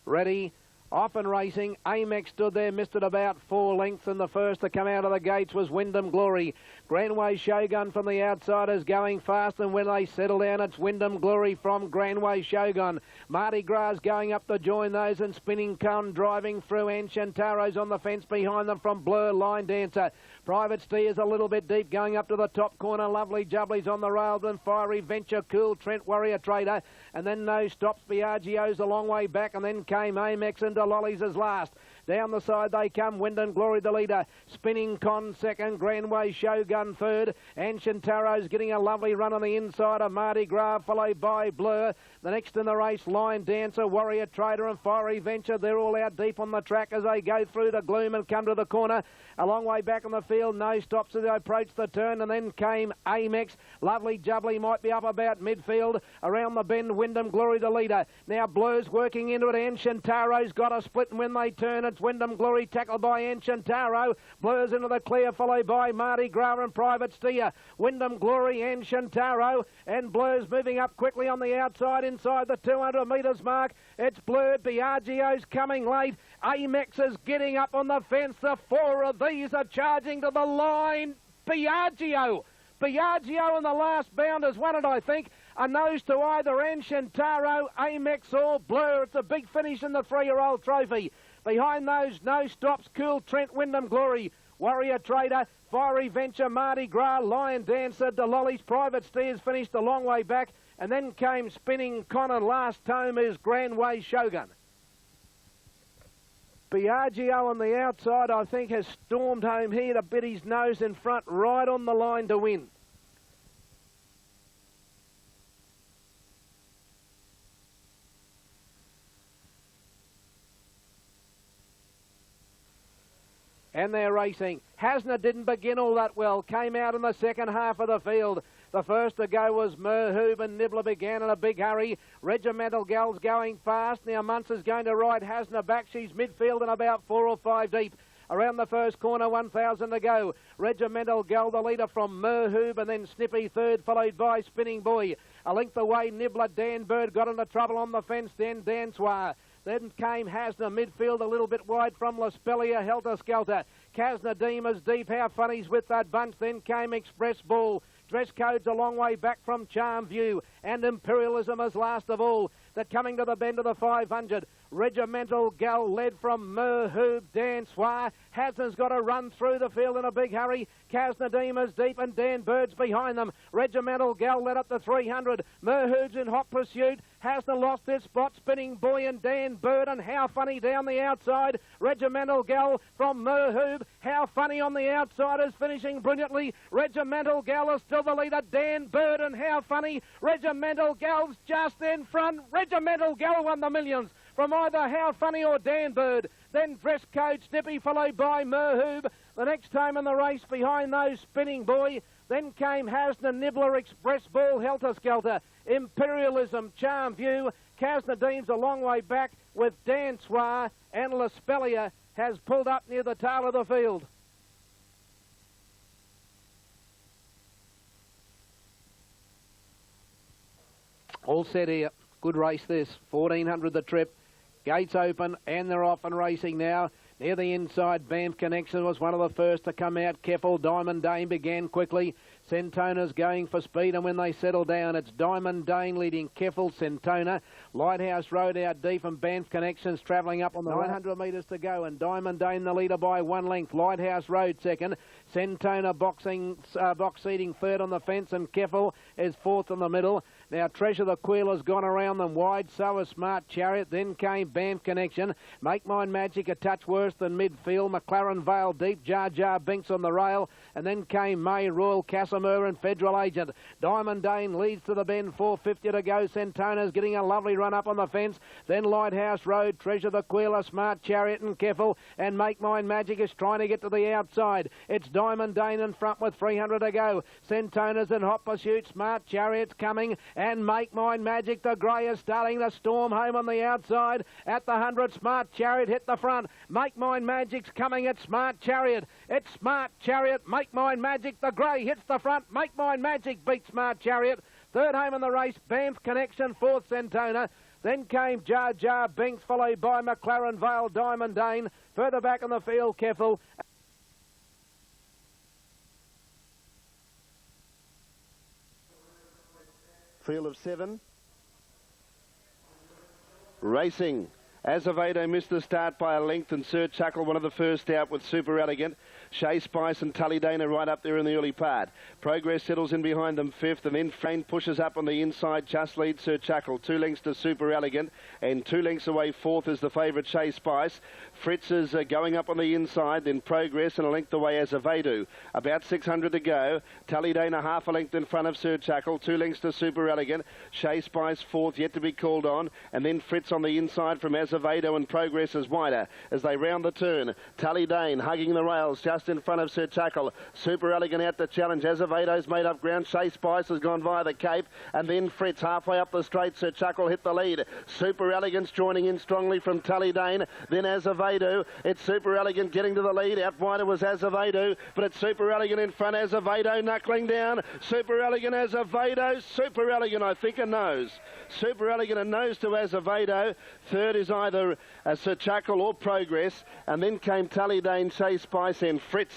Ready. Off and racing. Amex stood there, missed it about 4 lengths, and the first to come out of the gates was Wyndham Glory. Grandway Shogun from the outsiders going fast, and when they settle down, it's Wyndham Glory from Grandway Shogun. Mardi Gras going up to join those, and Spinning Con driving through. Enchantaro's on the fence behind them from Blur Line Dancer. Private Steers a little bit deep going up to the top corner. Lovely Jubblies on the rails, and Fiery Venture, Cool Trent, Warrior Trader, and then No Stops. Biagio's a long way back, and then came Amex and Lollies as last. Down the side they come. Wyndham Glory the leader. Spinning Con second. Grandway Shogun third. Enchantaro's getting a lovely run on the inside of Mardi Gras, followed by Blur. The next in the race, Line Dancer, Warrior Trader and Fiery Venture. They're all out deep on the track as they go through the gloom and come to the corner. A long way back on the field. No Stops as they approach the turn, and then came Amex. Lovely Jubbly might be up about midfield. Around the bend, Wyndham Glory the leader. Now Blur's working into it. Enchantaro's got a split, and when they turn, it's Wyndham Glory tackled by Enchantaro. Blur's into the clear, followed by Mardi Gras and Private Steer. Wyndham Glory, Enchantaro, and Blur's moving up quickly on the outside inside the 200 metres mark. It's Blur. Biagio's coming late. Amex is getting up on the fence. The 4 of these are charging to the line. Biagio in the last bound has won it, I think. A nose to either Enchantaro, Amex or Blur. It's a big finish in the 3-year-old trophy. Behind those, No Stops, Cool Trent, Wyndham Glory, Warrior Trader, Fiery Venture, Mardi Gras, Lion Dancer, DeLolly's. Private Steers finished a long way back, and then came Spinning Con, and last home is Grandway Shogun. Biagio on the outside, I think, has stormed home here to bit his nose in front, right on the line to win. And they're racing. Hasner didn't begin all that well. Came out in the second half of the field. The first to go was Merhoob, and Nibbler began in a big hurry. Regimental Gal's going fast. Now Munson's going to ride Hasner back. She's midfield and about 4 or 5 deep. Around the first corner, 1,000 to go. Regimental Gal, the leader from Merhoob, and then Snippy third, followed by Spinning Boy. A length away, Nibbler, Dan Bird got into trouble on the fence, then Dansoir. Then came Hasner, midfield a little bit wide from Laspelia, Helter Skelter. Kasner Deemer's deep, how funny's with that bunch. Then came Express Ball. Dress Code's a long way back from Charm View. And Imperialism is last of all. They're coming to the bend of the 500. Regimental Gal led from Merhoob, Dansoir. Hasner's got to run through the field in a big hurry. Kasnadeema's deep and Dan Bird's behind them. Regimental Gal led up to 300. Merhoob's in hot pursuit. Hasner lost his spot. Spinning Boy and Dan Bird, and How Funny down the outside. Regimental Gal from Merhoob. How Funny on the outside is finishing brilliantly. Regimental Gal is still the leader. Dan Bird and How Funny. Regimental Gal's just in front. Regimental Gal won the millions from either How Funny or Dan Bird. Then Dress Code Snippy, followed by Merhoob. The next time in the race behind those, Spinning Boy. Then came Hasner, Nibbler, Express Ball, Helter Skelter, Imperialism, Charm View. Kasnadeem's a long way back with Dansoir, and Laspelia has pulled up near the tail of the field. All set here. Good race this. 1,400 the trip. Gates open, and they're off and racing now. Near the inside, Banff Connection was one of the first to come out. Keffel, Diamond Dane began quickly. Centona's going for speed, and when they settle down, it's Diamond Dane leading Keffel, Centona. Lighthouse Road out deep, and Banff Connections travelling up on the 900 metres to go, and Diamond Dane the leader by 1 length. Lighthouse Road second. Centona box seating third on the fence, and Keffel is fourth in the middle. Now Treasure the Queel has gone around them wide, so a Smart Chariot. Then came Banff Connection. Make Mine Magic a touch worse than midfield. McLaren Vale deep, Jar Jar Binks on the rail. And then came May, Royal Casimir and Federal Agent. Diamond Dane leads to the bend, 450 to go. Centona's getting a lovely run up on the fence. Then Lighthouse Road, Treasure the Queel, a Smart Chariot and Keffel. And Make Mine Magic is trying to get to the outside. It's Diamond Dane in front with 300 to go. Centona's in hot pursuit. Smart Chariot's coming. And Make Mine Magic, the grey, is starting to storm home on the outside. At the 100, Smart Chariot hit the front. Make Make Mine Magic's coming at Smart Chariot. It's Smart Chariot, Make Mine Magic. The grey hits the front. Make Mine Magic beats Smart Chariot. Third home in the race, Banff Connection. Fourth, Santona. Then came Jar Jar Binks, followed by McLaren Vale, Diamond Dane. Further back in the field, Keffel.
Field of 7. Racing. Azevedo missed the start by a length, and Sir Chuckle one of the first out with Super Elegant. Shea Spice and Tully Dana right up there in the early part. Progress settles in behind them fifth, and then Frame pushes up on the inside, just leads Sir Chuckle. 2 lengths to Super Elegant, and 2 lengths away fourth is the favourite Shea Spice. Fritz is going up on the inside, then Progress, and a length away Azevedo. About 600 to go. Tully Dana half a length in front of Sir Chuckle. 2 lengths to Super Elegant. Shea Spice fourth, yet to be called on, and then Fritz on the inside from Azevedo, and Progress is wider as they round the turn. Tully Dane hugging the rails just in front of Sir Chuckle. Super Elegant out to challenge. Azevedo's made up ground. Shea Spice has gone via the Cape, and then Fritz halfway up the straight. Sir Chuckle hit the lead. Super Elegant's joining in strongly from Tully Dane, then Azevedo. It's Super Elegant getting to the lead. Out wider was Azevedo, but it's Super Elegant in front. Azevedo knuckling down. Super Elegant, Azevedo. Super Elegant, I think, a nose. Super Elegant, a nose to Azevedo. Third is either Sir Chuckle or Progress, and then came Tully Dane, Shea Spice and Fritz.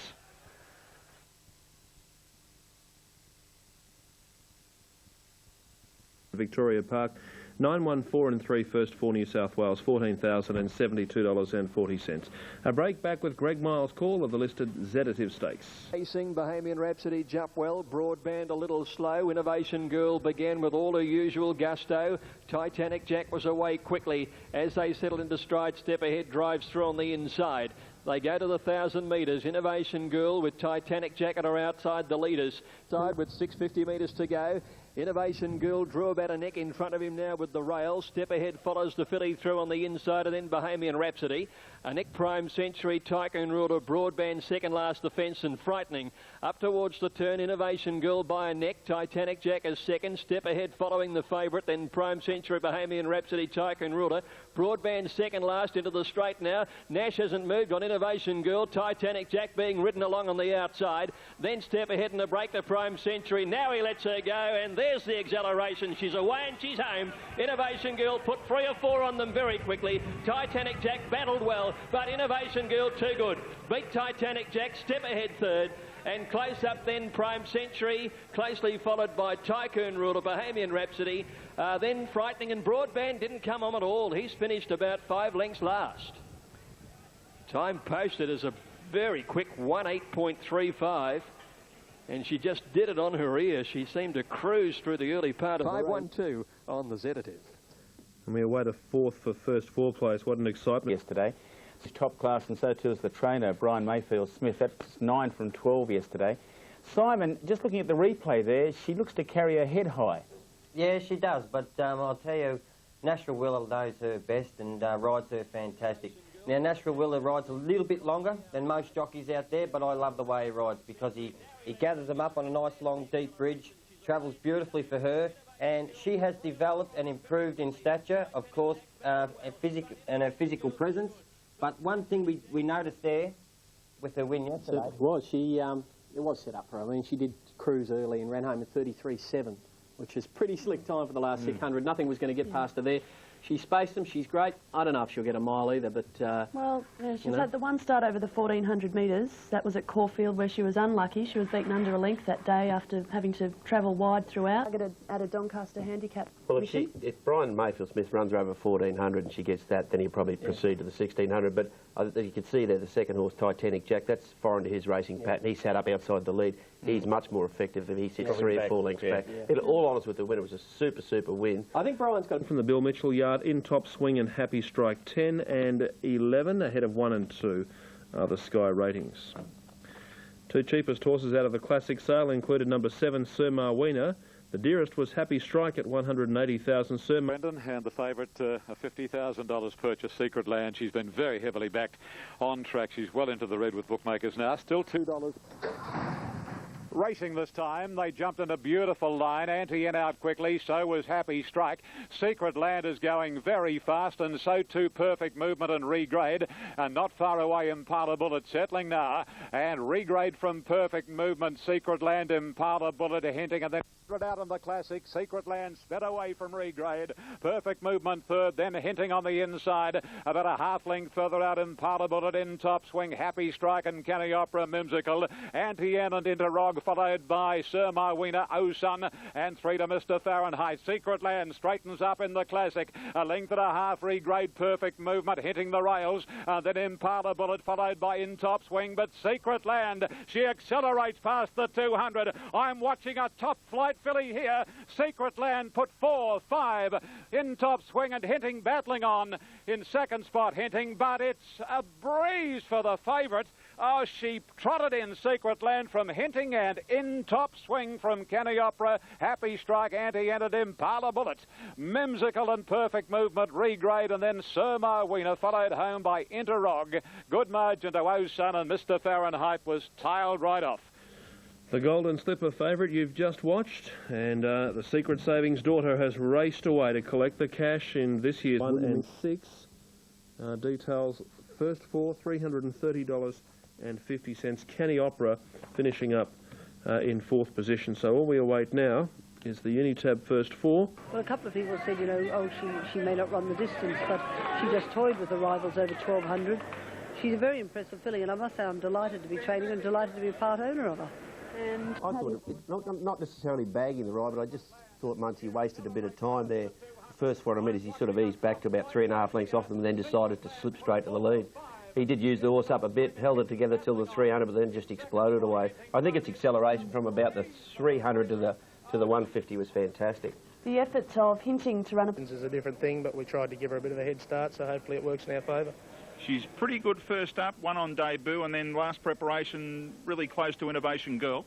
Victoria Park, 914 and 3 first for New South Wales, $14,072.40. A break back with Greg Miles' call of the listed Zetative Stakes.
Racing, Bohemian Rhapsody, jump well, Broadband a little slow, Innovation Girl began with all her usual gusto, Titanic Jack was away quickly as they settled into stride, step ahead, drives through on the inside. They go to the 1,000 metres. Innovation Girl with Titanic Jack are outside the leaders. Side with 650 metres to go. Innovation Girl drew about a neck in front of him now with the rail. Step ahead follows the filly through on the inside, and then Bohemian Rhapsody. A Nick Prime Century, Tycoon Ruler, Broadband second last defence and frightening. Up towards the turn, Innovation Girl by a neck. Titanic Jack is second. Step ahead following the favourite, then Prime Century, Bohemian Rhapsody, Tycoon Ruler. Broadband second last into the straight now. Nash hasn't moved on Innovation Girl. Titanic Jack being ridden along on the outside. Then step ahead in the break to Prime Century. Now he lets her go, and there's the acceleration. She's away and she's home. Innovation Girl put 3 or 4 on them very quickly. Titanic Jack battled well, but Innovation Girl too good. Beat Titanic Jack, step ahead third. And close up then Prime Century, closely followed by Tycoon Ruler, Bohemian Rhapsody. Then Frightening, and Broadband didn't come on at all. He's finished about 5 lengths last. Time posted as a very quick 1:8.35. And she just did it on her ear. She seemed to cruise through the early part of the race. 5-1-2 on the Zetative.
And we await a fourth for first 4 place. What an excitement.
Yesterday. It's top class, and so too is the trainer, Brian Mayfield Smith. That's 9 from 12 yesterday. Simon, just looking at the replay there, she looks to carry her head high.
Yeah, she does, but I'll tell you, Natural Willow knows her best and rides her fantastic. Now, Natural Willow rides a little bit longer than most jockeys out there, but I love the way he rides because he gathers them up on a nice, long, deep bridge, travels beautifully for her, and she has developed and improved in stature, of course, and her physical presence. But one thing we noticed there with her win yesterday...
it was set up for her. I mean, she did cruise early and ran home at 33.7, which is pretty slick time for the last 600. Nothing was going to get past her there. She spaced them. She's great. I don't know if she'll get a mile either, but...
she's had the one start over the 1,400 metres. That was at Caulfield, where she was unlucky. She was beaten under a length that day after having to travel wide throughout. At a Doncaster Handicap.
Well, if Brian Mayfield Smith runs her over 1,400 and she gets that, then he'll probably proceed to the 1,600. But you can see there, the second horse, Titanic Jack, that's foreign to his racing pattern. He sat up outside the lead. He's much more effective if he sits 3 or 4 lengths back. All honours with the winner. It was a super win.
I think Brian's got...
From the Bill Mitchell yard, In Top Swing and Happy Strike 10 and 11, ahead of 1 and 2 are the Sky ratings. 2 cheapest horses out of the Classic sale included number 7, Sir Marwina. The dearest was Happy Strike at $180,000. Sir
Brendan, and the favourite, a $50,000 purchase, Secret Land. She's been very heavily backed on track. She's well into the red with bookmakers now. Still $2. Racing this time, they jumped in a beautiful line. Anti-N out quickly, so was Happy Strike. Secret Land is going very fast, and so too Perfect Movement and Regrade. And not far away, Impala Bullet settling now. And Regrade from Perfect Movement, Secret Land, Impala Bullet hinting, and then out in the Classic. Secret Land sped away from Regrade. Perfect Movement third, then hinting on the inside. About a half length further out, Impala Bullet in top swing. Happy Strike and Canny Opera Mimsical. Anti-N and Interrog, followed by Sir Marwina, O-Sun, and 3 to Mr. Fahrenheit. Secret Land straightens up in the Classic. A length and a half, Regrade, Perfect Movement, hitting the rails. Then Impala Bullet, followed by In Top Swing. But Secret Land, she accelerates past the 200. I'm watching a top flight filly here. Secret Land put 4, 5. In Top Swing and Hinting battling on in second spot, Hinting, but it's a breeze for the favourite. Oh, she trotted in Secret Land from Hinting, and In Top Swing from Canny Opera, Happy Strike, Anti-N and Impala Bullet. Mimsical and Perfect Movement, Regrade, and then Sir Marwina, followed home by Interrog. Good margin to O-Sun, and Mr. Fahrenheit was tailed right off.
The Golden Slipper favourite you've just watched, and the Secret Savings Daughter has raced away to collect the cash in this year's 1 and 6. Details, first 4, $330.50. Canny Opera finishing up in 4th position. So all we await now is the Unitab first 4.
Well, a couple of people said, you know, oh, she may not run the distance, but she just toyed with the rivals over 1,200. She's a very impressive filly, and I must say I'm delighted to be training and delighted to be a part owner of her. And
I thought, not necessarily bagging the ride, but I just thought Muncie wasted a bit of time there. The first one I met is he sort of eased back to about 3.5 lengths off them and then decided to slip straight to the lead. He did use the horse up a bit, held it together till the 300, but then just exploded away. I think its acceleration from about the 300 to the 150 was fantastic.
The efforts of Hinting to run a...
is a different thing, but we tried to give her a bit of a head start, so hopefully it works in our favour.
She's pretty good first up, one on debut, and then last preparation really close to Innovation Girl.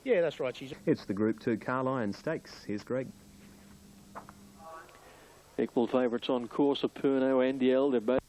Yeah, that's right.
It's the Group 2 Carlyon Stakes. Here's Greg.
Equal favourites on course of Purno and Yell. They're both...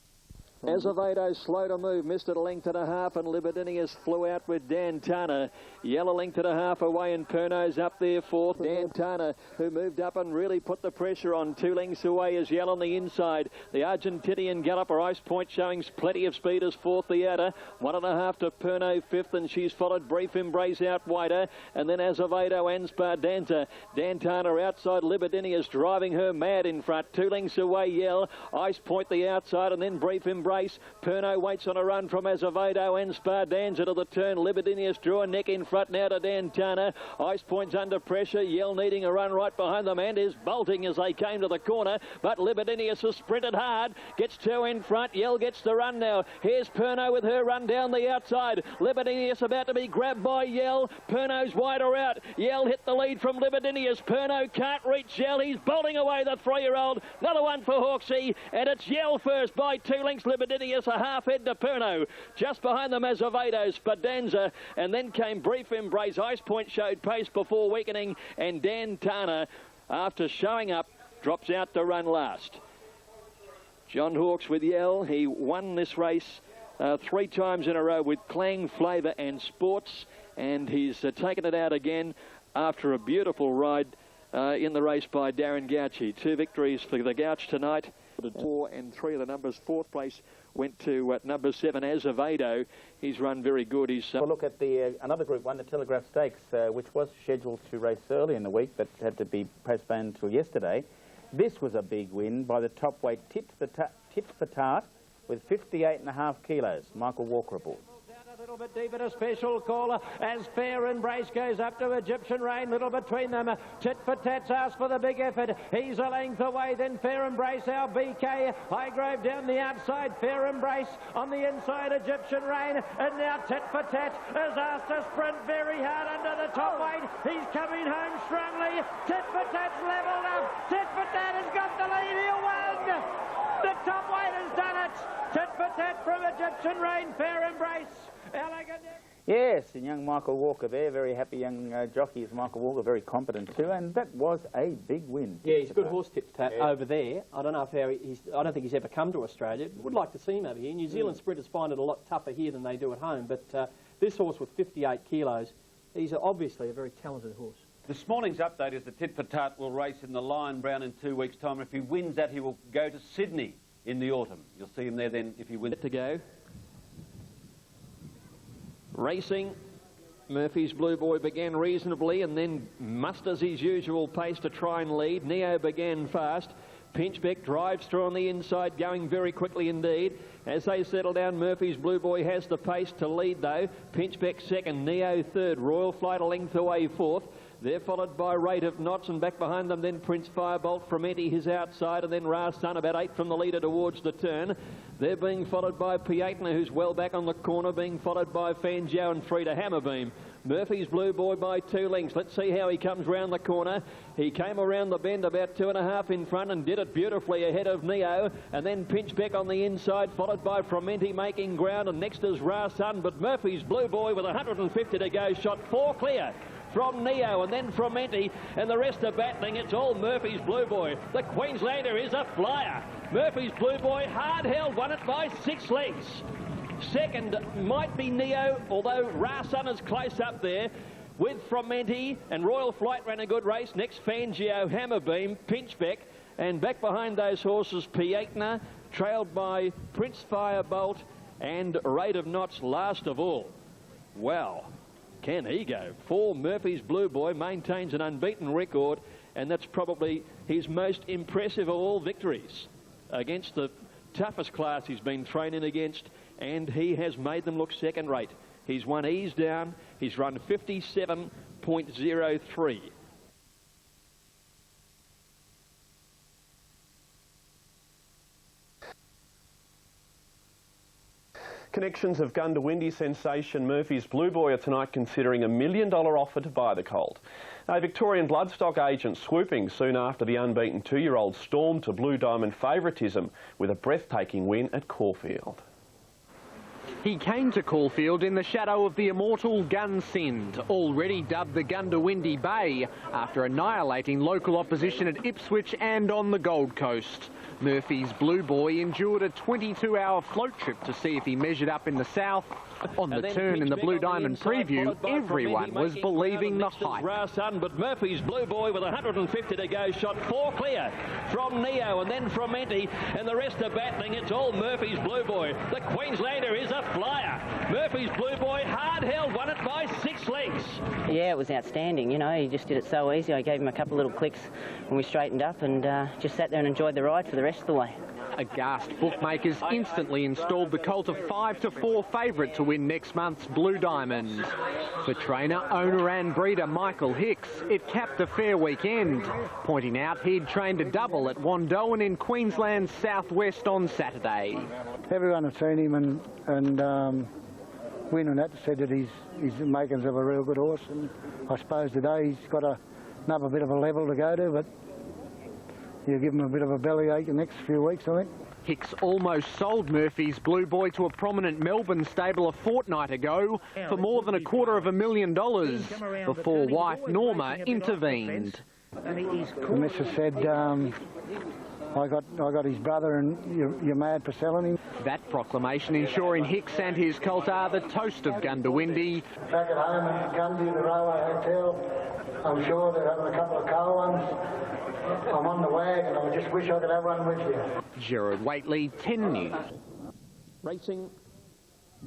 Azevedo slow to move, missed it a length and a half, and Libidinius flew out with Dan Turner. Yell a length and a half away, and Purno's up there 4th. Dan Turner, who moved up and really put the pressure on. 2 lengths away is Yell on the inside. The Argentinian Galloper Ice Point showing plenty of speed as 4th, the outer. 1.5 to Purno 5th, and she's followed Brief Embrace out wider, and then Azevedo and Spardanza. Dan Turner outside, Libidinius driving her mad in front. 2 lengths away, Yell. Ice Point the outside, and then Brief Embrace. Purno waits on a run from Azevedo and Spardanza to the turn. Libidinius drew a neck in front now to Dan Turner. Ice Point's under pressure. Yell needing a run right behind them and is bolting as they came to the corner. But Libidinius has sprinted hard. Gets 2 in front. Yell gets the run now. Here's Purno with her run down the outside. Libidinius about to be grabbed by Yell. Purno's wider out. Yell hit the lead from Libidinius. Purno can't reach Yell. He's bolting away the 3-year-old. Another one for Hawksey. And it's Yell first by 2 lengths. Libidinius a half head to Purno. Just behind them Azevedo, Spardanza, and then came Brief Embrace. Ice Point showed pace before weakening, and Dan Turner, after showing up, drops out to run last. John Hawkes with Yell. He won this race 3 times in a row with Clang, Flavour and Sports, and he's taken it out again after a beautiful ride in the race by Darren Gouchy. 2 victories for the Gouch tonight. 4 and 3 of the numbers. 4th place went to number 7, Azevedo. He's run very good. He's
We'll look at the another Group 1, the Telegraph Stakes, which was scheduled to race early in the week, but had to be postponed until yesterday. This was a big win by the top weight Tit for Tart with 58.5 kilos. Michael Walker aboard.
A little bit deep in a special caller as Fair Embrace goes up to Egyptian Rain. Little between them. Tit for Tat's asked for the big effort. He's a length away. Then Fair Embrace, our BK. Highgrove down the outside. Fair Embrace on the inside. Egyptian Rain. And now Tit for Tat is asked to sprint very hard under the top weight. He's coming home strongly. Tit for Tat's levelled up. Tit for Tat has got the lead. He'll win. The top weight has done it. Tit for Tat from Egyptian Rain. Fair Embrace.
Yes, and young Michael Walker there, very happy young jockey is Michael Walker, very competent too, and that was a big win.
Yeah, he's a good horse, Tit for Tat, over there. I don't know if I don't think he's ever come to Australia. Would like to see him over here. New Zealand sprinters find it a lot tougher here than they do at home, but this horse with 58 kilos
He's obviously a very talented horse.
This morning's update is that Tit for Tat will race in the Lion Brown in 2 weeks' time. If he wins that, he will go to Sydney in the autumn. You'll see him there then if he wins.
To go. Racing. Murphy's Blue Boy began reasonably and then musters his usual pace to try and lead. Neo began fast. Pinchbeck drives through on the inside, going very quickly indeed. As they settle down, Murphy's Blue Boy has the pace to lead though. Pinchbeck second, Neo third, Royal Flight a length away fourth. They're followed by Rate of Knots, and back behind them then Prince Firebolt from Eddie, his outside, and then Ra Sun about 8 from the leader towards the turn. They're being followed by Piatna, who's well back on the corner, being followed by Fangio and Frida Hammerbeam. Murphy's Blue Boy by 2 lengths. Let's see how he comes round the corner. He came around the bend about 2.5 in front and did it beautifully ahead of Neo, and then Pinchbeck on the inside, followed by Fromenti making ground, and next is Ra Sun, but Murphy's Blue Boy with 150 to go, shot 4 clear from Neo, and then Fromenti, and the rest are battling. It's all Murphy's Blue Boy. The Queenslander is a flyer. Murphy's Blue Boy, hard held, won it by 6 lengths. Second might be Neo, although Ra Sun is close up there with Fromenti, and Royal Flight ran a good race. Next, Fangio, Hammerbeam, Pinchbeck, and back behind those horses, Piatna, trailed by Prince Firebolt and Rate of Knots last of all. Well, can he go? 4 Murphy's Blue Boy maintains an unbeaten record, and that's probably his most impressive of all victories against the toughest class he's been thrown in against, and he has made them look second rate. He's won ease down. He's run 57.03.
Connections of Gundawindi sensation Murphy's Blue Boy are tonight considering a $1 million offer to buy the colt. A Victorian bloodstock agent swooping soon after the unbeaten 2-year-old stormed to Blue Diamond favouritism with a breathtaking win at Caulfield.
He came to Caulfield in the shadow of the immortal Gunsynd, already dubbed the Gundawindi Bay, after annihilating local opposition at Ipswich and on the Gold Coast. Murphy's Blue Boy endured a 22-hour float trip to see if he measured up in the south. On the turn in the Blue Diamond preview, everyone was believing the hype.
But Murphy's Blue Boy with 150 to go, shot 4 clear from Neo, and then from Fromenti, and the rest are battling. It's all Murphy's Blue Boy. The Queenslander is a flyer. Murphy's Blue Boy, hard held, won it by 6 lengths.
Yeah, it was outstanding. You know, he just did it so easy. I gave him a couple little clicks when we straightened up, and just sat there and enjoyed the ride for the rest of the way.
Aghast bookmakers instantly installed the colt a 5-4 favourite to win next month's Blue Diamond. For trainer, owner and breeder Michael Hicks, it capped a fair weekend, pointing out he'd trained a double at Wandoan in Queensland's southwest on Saturday.
Everyone had seen him and Win and that said that he's the makings of a real good horse, and I suppose today he's got another bit of a level to go to, but you'll give him a bit of a bellyache the next few weeks, I think.
Hicks almost sold Murphy's Blue Boy to a prominent Melbourne stable a fortnight ago for more than $250,000 before wife Norma intervened.
The missus said, I got his brother and you're mad for selling him.
That proclamation ensuring Hicks and his colt are the toast of Gundawindi.
Back at home in Gundy, the Railway Hotel, I'm sure they're having a couple of cold ones. I'm on the wagon. I just wish I could have one with you.
Gerard Waitley, 10 News.
Racing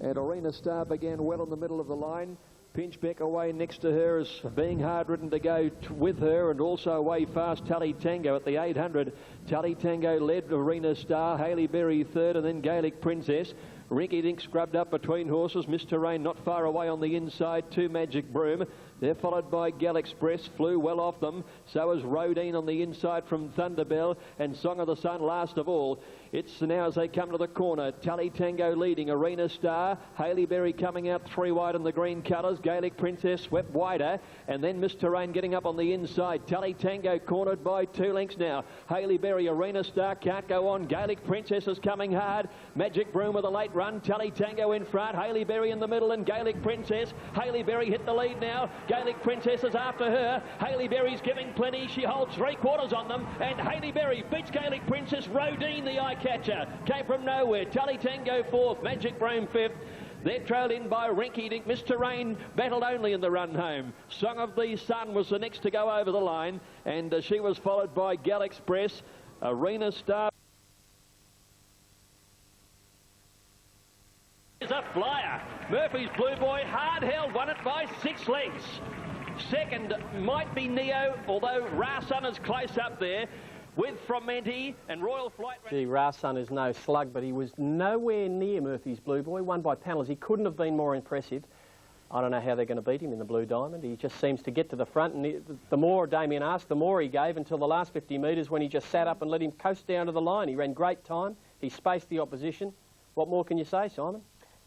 at Arena Star began well in the middle of the line. Pinchbeck away next to her is being hard-ridden to go with her, and also away fast Tally Tango at the 800. Tally Tango led Arena Star, Hailey Berry third, and then Gaelic Princess. Rinky Dink scrubbed up between horses. Mr. Rain not far away on the inside, 2 Magic Broom. They're followed by Gal Express, flew well off them. So is Rodine on the inside from Thunderbell, and Song of the Sun last of all. It's now as they come to the corner. Tally Tango leading, Arena Star. Hailey Berry coming out 3 wide in the green colours. Gaelic Princess swept wider, and then Mr. Rain getting up on the inside. Tally Tango cornered by 2 lengths now. Hailey Berry, Arena Star can't go on. Gaelic Princess is coming hard. Magic Broom with a late run. Tally Tango in front. Hailey Berry in the middle, and Gaelic Princess. Hailey Berry hit the lead now. Gaelic Princess is after her. Hailey Berry's giving plenty. She holds 3/4 on them, and Hailey Berry beats Gaelic Princess. Rodine, the eye catcher, came from nowhere. Tally Tango 4th, Magic Broom 5th. They're trailed in by Rinky Dink. Mr. Rain battled only in the run home. Song of the Sun was the next to go over the line, and she was followed by Gal Express, Arena Star. Is a flyer. Murphy's Blue Boy, hard held, won it by 6 lengths. Second might be Neo, although Rasun is close up there with Fromenti and Royal Flight.
Gee, Rasun is no slug, but he was nowhere near Murphy's Blue Boy, won by panels. He couldn't have been more impressive. I don't know how they're going to beat him in the Blue Diamond. He just seems to get to the front, and the more Damien asked, the more he gave until the last 50 metres when he just sat up and let him coast down to the line. He ran great time. He spaced the opposition. What more can you say, Simon?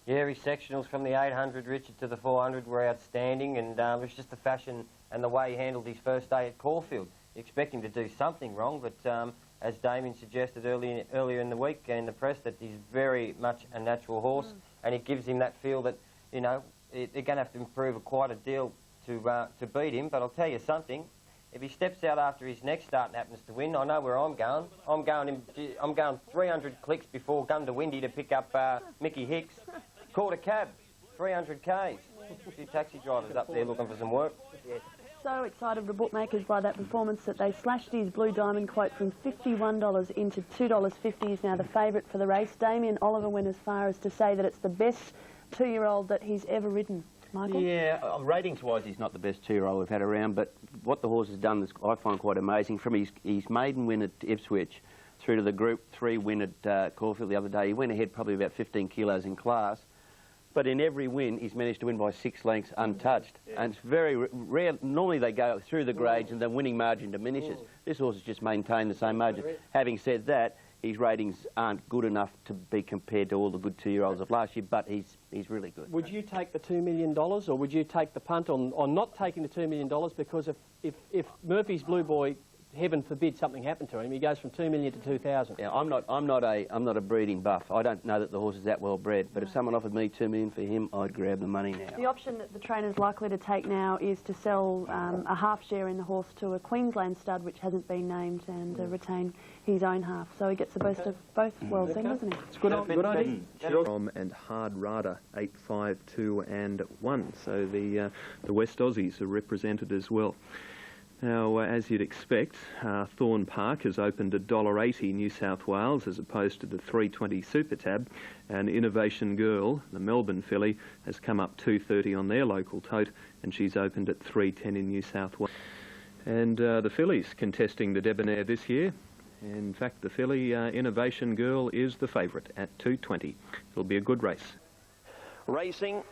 Yeah, his sectionals from the 800, Richard, to the 400 were outstanding, and it was just the fashion and the way he handled his first day at Caulfield. You expect him to do something wrong, but as Damien suggested earlier in the week in the press, that he's very much a natural horse, and it gives him that feel that, you know, they're going to have to improve quite a deal to beat him. But I'll tell you something, if he steps out after his next start and happens to win, I know where I'm going. I'm going 300 clicks before Gundawindi to pick up Mickey Hicks. Called a cab, 300 Ks. A few taxi drivers up there looking for some work.
So excited the bookmakers by that performance that they slashed his Blue Diamond quote from $51 into $2.50. He's now the favourite for the race. Damien Oliver went as far as to say that it's the best 2-year-old that he's ever ridden. Michael?
Yeah, ratings-wise, he's not the best 2-year-old we've had around, but what the horse has done is, I find, quite amazing. From his maiden win at Ipswich through to the Group 3 win at Caulfield the other day, he went ahead probably about 15 kilos in class. But in every win, he's managed to win by 6 lengths untouched. And it's very rare. Normally they go through the grades and the winning margin diminishes. This horse has just maintained the same margin. Having said that, his ratings aren't good enough to be compared to all the good 2-year-olds of last year, but he's really good.
Would you take the $2 million, or would you take the punt on not taking the $2 million? Because if Murphy's Blue Boy, heaven forbid something happened to him, he goes from 2 million to 2,000.
Yeah, I'm not a breeding buff. I don't know that the horse is that well bred. But if someone offered me $2 million for him, I'd grab the money now.
The option that the trainer's likely to take now is to sell a half share in the horse to a Queensland stud, which hasn't been named, and retain his own half. So he gets the best of both worlds then, doesn't he?
It's good idea.
And Hard Rada 8, 5, 2 and 1. So the West Aussies are represented as well. Now, as you'd expect, Thorn Park has opened at $1.80 New South Wales as opposed to the $3.20 Super Tab, and Innovation Girl, the Melbourne filly, has come up $2.30 on their local tote, and she's opened at $3.10 in New South Wales. And the fillies contesting the Debonair this year. In fact, the filly Innovation Girl is the favourite at $2.20. It'll be a good race.
Racing.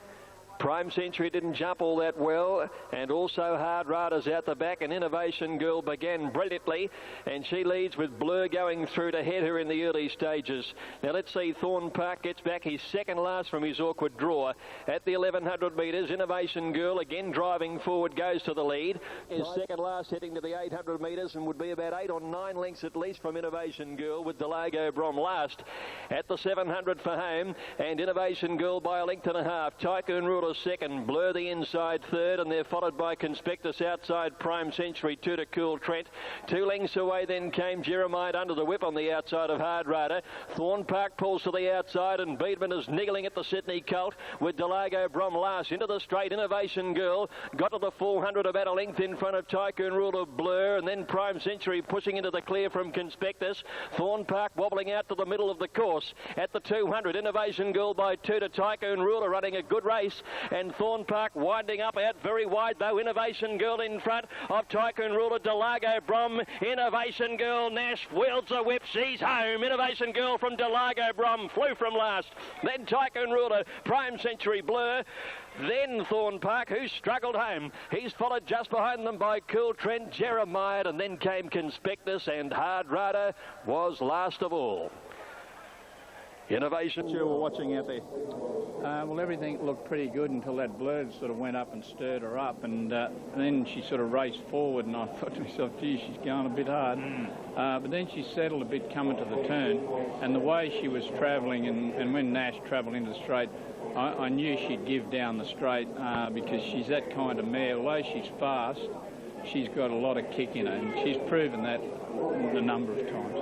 Prime Century didn't jump all that well, and also Hard Rada's out the back, and Innovation Girl began brilliantly, and she leads with Blur going through to head her in the early stages. Now let's see, Thorn Park gets back his second last from his awkward draw. At the 1100 metres, Innovation Girl again driving forward goes to the lead. His second last heading to the 800 metres and would be about 8 or 9 lengths at least from Innovation Girl, with Delago Brom last. At the 700 for home, and Innovation Girl by a length and a half. Tycoon Ruler second, Blur the inside third, and they're followed by Conspectus outside Prime Century, 2 to Cool Trent. 2 lengths away then came Jeremiah under the whip on the outside of Hard Rada. Thorn Park pulls to the outside, and Beedman is niggling at the Sydney Colt with Delago Brom last. Into the straight, Innovation Girl got to the 400 about a length in front of Tycoon Ruler, Blur, and then Prime Century pushing into the clear from Conspectus. Thorn Park wobbling out to the middle of the course. At the 200, Innovation Girl by 2 to Tycoon Ruler, running a good race, and Thorn Park winding up out very wide though. Innovation Girl in front of Tycoon Ruler, Delago Brom. Innovation Girl, Nash wields the whip, she's home. Innovation Girl from Delago Brom flew from last. Then Tycoon Ruler, Prime Century, Blur. Then Thorn Park, who struggled home. He's followed just behind them by Cool Trent, Jeremiah, and then came Conspectus, and Hard Rada was last of all. Innovation.
You were watching out there. Well, everything looked pretty good until that Blur sort of went up and stirred her up, and then she sort of raced forward, and I thought to myself, gee, she's going a bit hard. But then she settled a bit coming to the turn, and the way she was travelling, and when Nash travelled into the straight, I knew she'd give down the straight because she's that kind of mare. Although she's fast, she's got a lot of kick in her, and she's proven that a number of times.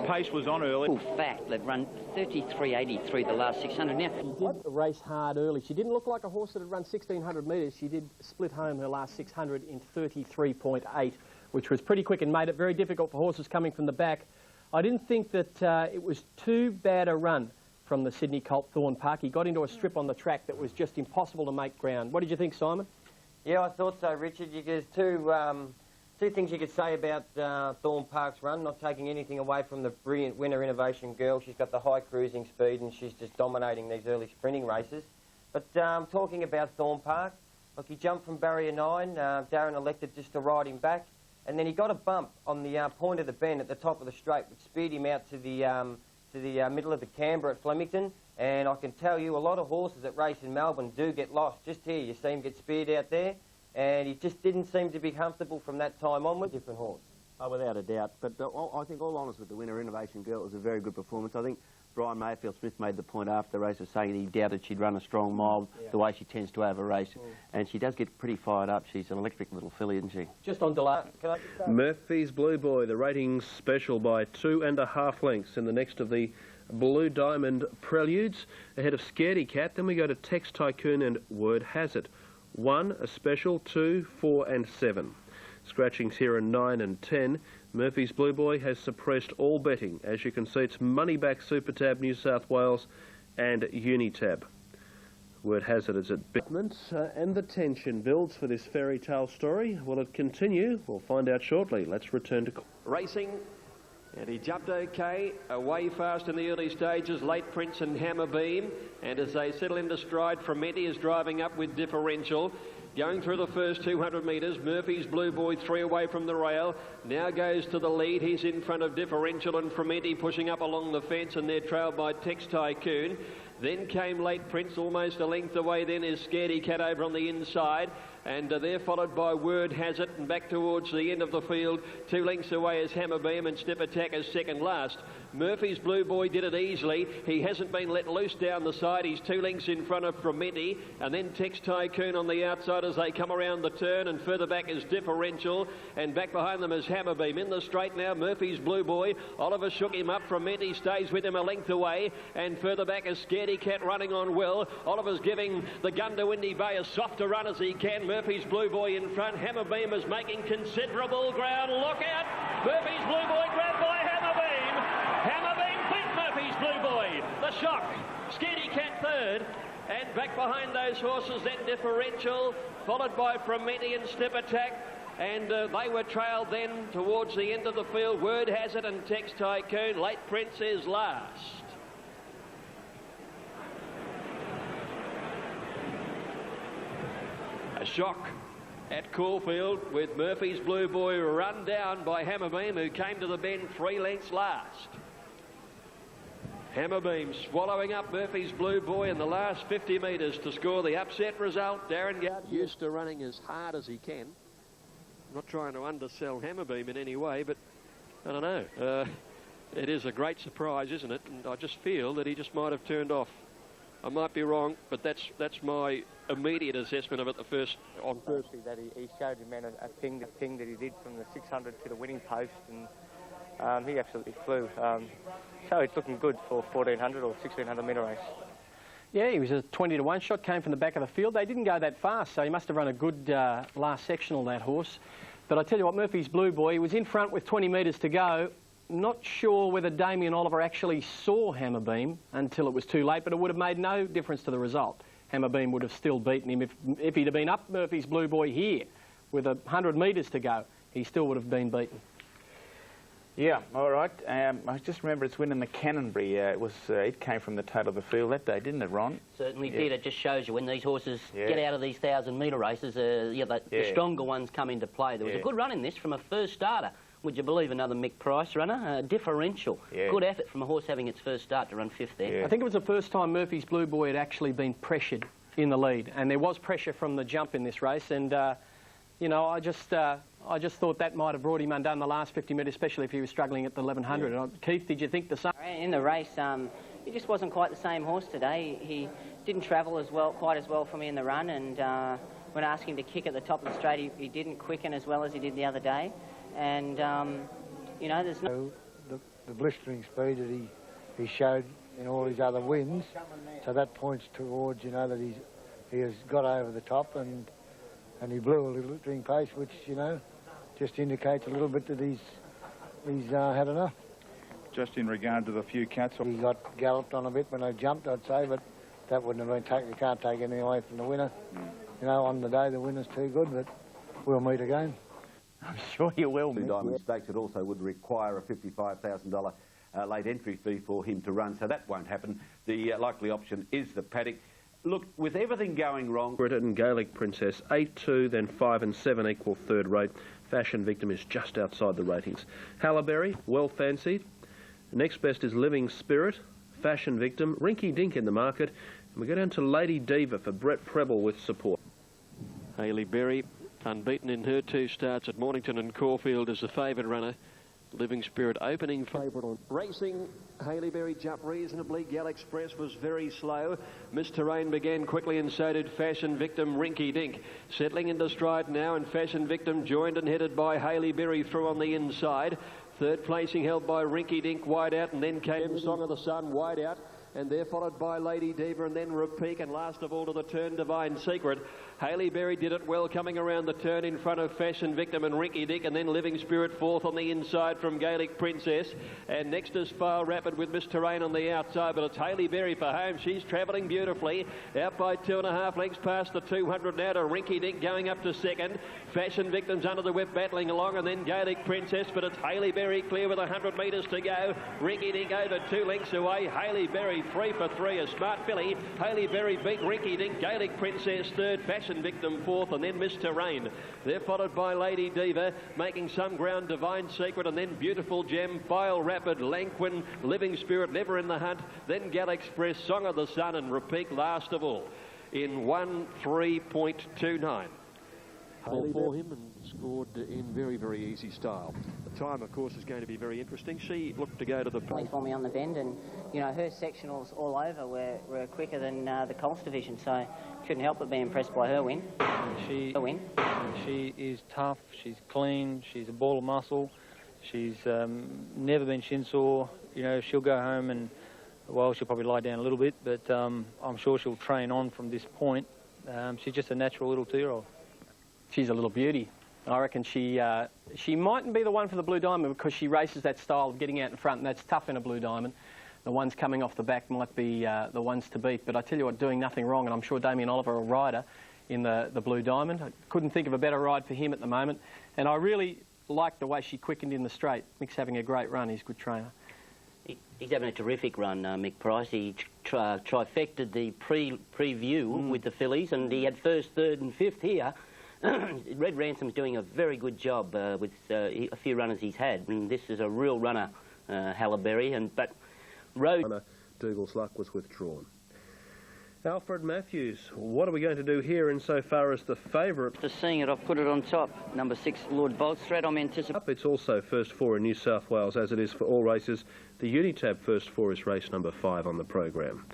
Pace was on early.
In fact, they've run 33.83 the last 600. Now,
She did race hard early. She didn't look like a horse that had run 1,600 metres. She did split home her last 600 in 33.8, which was pretty quick and made it very difficult for horses coming from the back. I didn't think that it was too bad a run from the Sydney colt Thorn Park. He got into a strip on the track that was just impossible to make ground. What did you think, Simon?
Yeah, I thought so, Richard. There's two things you could say about Thorn Park's run, not taking anything away from the brilliant winner Innovation Girl. She's got the high cruising speed and she's just dominating these early sprinting races. But talking about Thorn Park, look, he jumped from barrier 9. Darren elected just to ride him back. And then he got a bump on the point of the bend at the top of the straight, which speared him out to the middle of the camber at Flemington. And I can tell you, a lot of horses that race in Melbourne do get lost. Just here, you see him get speared out there. And he just didn't seem to be comfortable from that time onward. Different horse.
Oh, without a doubt. But I think, all honest with the winner, Innovation Girl, it was a very good performance. I think Brian Mayfield-Smith made the point after the race of saying he doubted she'd run a strong mile the way she tends to over race. And she does get pretty fired up. She's an electric little filly, isn't she?
Just on delay.
Murphy's Blue Boy, the rating's special by 2.5 lengths in the next of the Blue Diamond Preludes, ahead of Scaredy Cat. Then we go to Tex Tycoon and Word Has It. 1, a special, 2, 4 and 7. Scratchings here are 9 and 10. Murphy's Blue Boy has suppressed all betting. As you can see, it's Moneyback, Supertab, New South Wales and Unitab. Word has it as it and the tension builds for this fairy tale story. Will it continue? We'll find out shortly. Let's return to
racing. And he jumped okay, away fast in the early stages, Late Prince and Hammer Beam. And as they settle into stride, Frometti is driving up with differential. Going through the first 200 metres, Murphy's Blue Boy 3 away from the rail. Now goes to the lead. He's in front of differential and Frometti pushing up along the fence, and they're trailed by Tex Tycoon. Then came Late Prince, almost a length away. Then is Scaredy Cat over on the inside. And they're followed by Word Has It, and back towards the end of the field. 2 lengths away is Hammer Beam, and Step Attack is second last. Murphy's Blue Boy did it easily. He hasn't been let loose down the side. He's 2 lengths in front of Frometti, and then Tex Tycoon on the outside as they come around the turn, and further back is Differential, and back behind them is Hammer Beam. In the straight now, Murphy's Blue Boy. Oliver shook him up. Frometti stays with him a length away, and further back is Scaredy Cat running on well. Oliver's giving the Gundawindi Bay as soft a run as he can. Murphy's Blue Boy in front. Hammer Beam is making considerable ground. Look out! Murphy's Blue Boy grabbed by Hammer Beam. Hammer Beam beat Murphy's Blue Boy. The shock. Scaredy Cat third. And back behind those horses, then Differential, followed by Frometti and Step Attack. And they were trailed then towards the end of the field. Word Has It and Tex Tycoon. Late Prince is last. A shock at Caulfield with Murphy's Blue Boy run down by Hammer Beam, who came to the bend 3 lengths last. Hammer Beam swallowing up Murphy's Blue Boy in the last 50 metres to score the upset result. Darren Gard used to running as hard as he can. Not trying to undersell Hammer Beam in any way, but I don't know. It is a great surprise, isn't it? And I just feel that he just might have turned off. I might be wrong, but that's my immediate assessment of it.
Firstly, that he showed him a ping that he did from the 600 to the winning post, and he absolutely flew. So it's looking good for 1400 or 1600 metre race.
Yeah, he was a 20-to-1 shot, came from the back of the field. They didn't go that fast, so he must have run a good last sectional, that horse. But I tell you what, Murphy's Blue Boy, he was in front with 20 metres to go. Not sure whether Damien Oliver actually saw Hammer Beam until it was too late, but it would have made no difference to the result. Hammer Beam would have still beaten him. If he'd have been up Murphy's Blue Boy here with 100 metres to go, he still would have been beaten.
Yeah, all right. I just remember its win in the Cannonbury. It came from the tail of the field that day, didn't it, Ron?
Certainly did. It just shows you when these horses get out of these 1,000-metre races, the stronger ones come into play. There was a good run in this from a first starter. Would you believe another Mick Price runner? Differential. Good effort from a horse having its first start to run 5th there.
I think it was the first time Murphy's Blue Boy had actually been pressured in the lead, and there was pressure from the jump in this race, and you know, I just thought that might have brought him undone the last 50 metres, especially if he was struggling at the 1100. Keith, did you think the same?
In the race, he just wasn't quite the same horse today. He didn't travel quite as well for me in the run, and when I asked him to kick at the top of the straight, he didn't quicken as well as he did the other day. And, you know, there's no...
The
the blistering speed that he showed in all his other wins. So that points towards, you know, that he has got over the top and he blew a little blistering pace, which, you know, just indicates a little bit that he's had enough.
Just in regard to the few cats,
he got galloped on a bit when I jumped, I'd say, but that wouldn't have been taken. You can't take anything away from the winner. You know, on the day the winner's too good, but we'll meet again.
I'm sure you will.
The Diamond Stakes, it also would require a $55,000 late entry fee for him to run, so that won't happen. The likely option is the paddock. Look, with everything going wrong...
Britain and Gaelic Princess, 8-2, then 5 and 7 equal third rate. Fashion Victim is just outside the ratings. Hallaberry, well fancied. Next best is Living Spirit, Fashion Victim, Rinky Dink in the market. And we go down to Lady Diva for Brett Preble with support.
Hailey Berry, unbeaten in her 2 starts at Mornington and Caulfield, is the favourite runner. Living Spirit opening favourite on racing. Hailey Berry jumped reasonably. Gal Express was very slow. Miss Terrain began quickly and so did Fashion Victim, Rinky Dink. Settling into stride now, and Fashion Victim joined and headed by Hailey Berry through on the inside. Third placing held by Rinky Dink wide out, and then came Song of the Sun wide out. And they're followed by Lady Diva and then Repeat, and last of all to the turn, Divine Secret. Hailey Berry did it well coming around the turn in front of Fashion Victim and Rinky Dink, and then Living Spirit fourth on the inside from Gaelic Princess. And next is File Rapid with Miss Terrain on the outside, but it's Hailey Berry for home. She's travelling beautifully. Out by 2.5 lengths past the 200 now to Rinky Dink going up to second. Fashion Victim's under the whip battling along, and then Gaelic Princess, but it's Hailey Berry clear with 100 metres to go. Rinky Dink over 2 lengths away. Hailey Berry 3 for 3, a smart filly. Hailey Berry beat Rinky Dink. Gaelic Princess third, Fashion Victim fourth, and then Miss Terrain. They're followed by Lady Diva, making some ground, Divine Secret, and then Beautiful Gem, File Rapid, Lanquin, Living Spirit, Never in the Hunt, then Gal Express, Song of the Sun, and Repeat last of all in 1:3.29. For him and scored in very, very easy style. The time, of course, is going to be very interesting. She looked to go to the...
For me on the bend, and, you know, her sectionals all over were quicker than the Colts division, so couldn't help but be impressed by her win.
She is tough, she's clean, she's a ball of muscle, she's never been shin sore. You know, she'll go home and, well, she'll probably lie down a little bit, but I'm sure she'll train on from this point. She's just a natural little 2-year-old.
She's a little beauty. I reckon she mightn't be the one for the Blue Diamond because she races that style of getting out in front, and that's tough in a Blue Diamond. The ones coming off the back might be the ones to beat. But I tell you what, doing nothing wrong, and I'm sure Damien Oliver will ride her in the Blue Diamond. I couldn't think of a better ride for him at the moment. And I really like the way she quickened in the straight. Mick's having a great run. He's a good trainer.
He's having a terrific run, Mick Price. He trifected the preview with the fillies, and he had first, third and fifth here. Red Ransom's doing a very good job with a few runners he's had, and this is a real runner, Hallaberry, but Road...
Dougal's luck was withdrawn. Alfred Matthews, what are we going to do here insofar as the favourite?
Just seeing it, I've put it on top. Number 6, Lord Boltstrat, I'm anticipating...
It's also first 4 in New South Wales, as it is for all races. The Unitab first 4 is race number 5 on the program.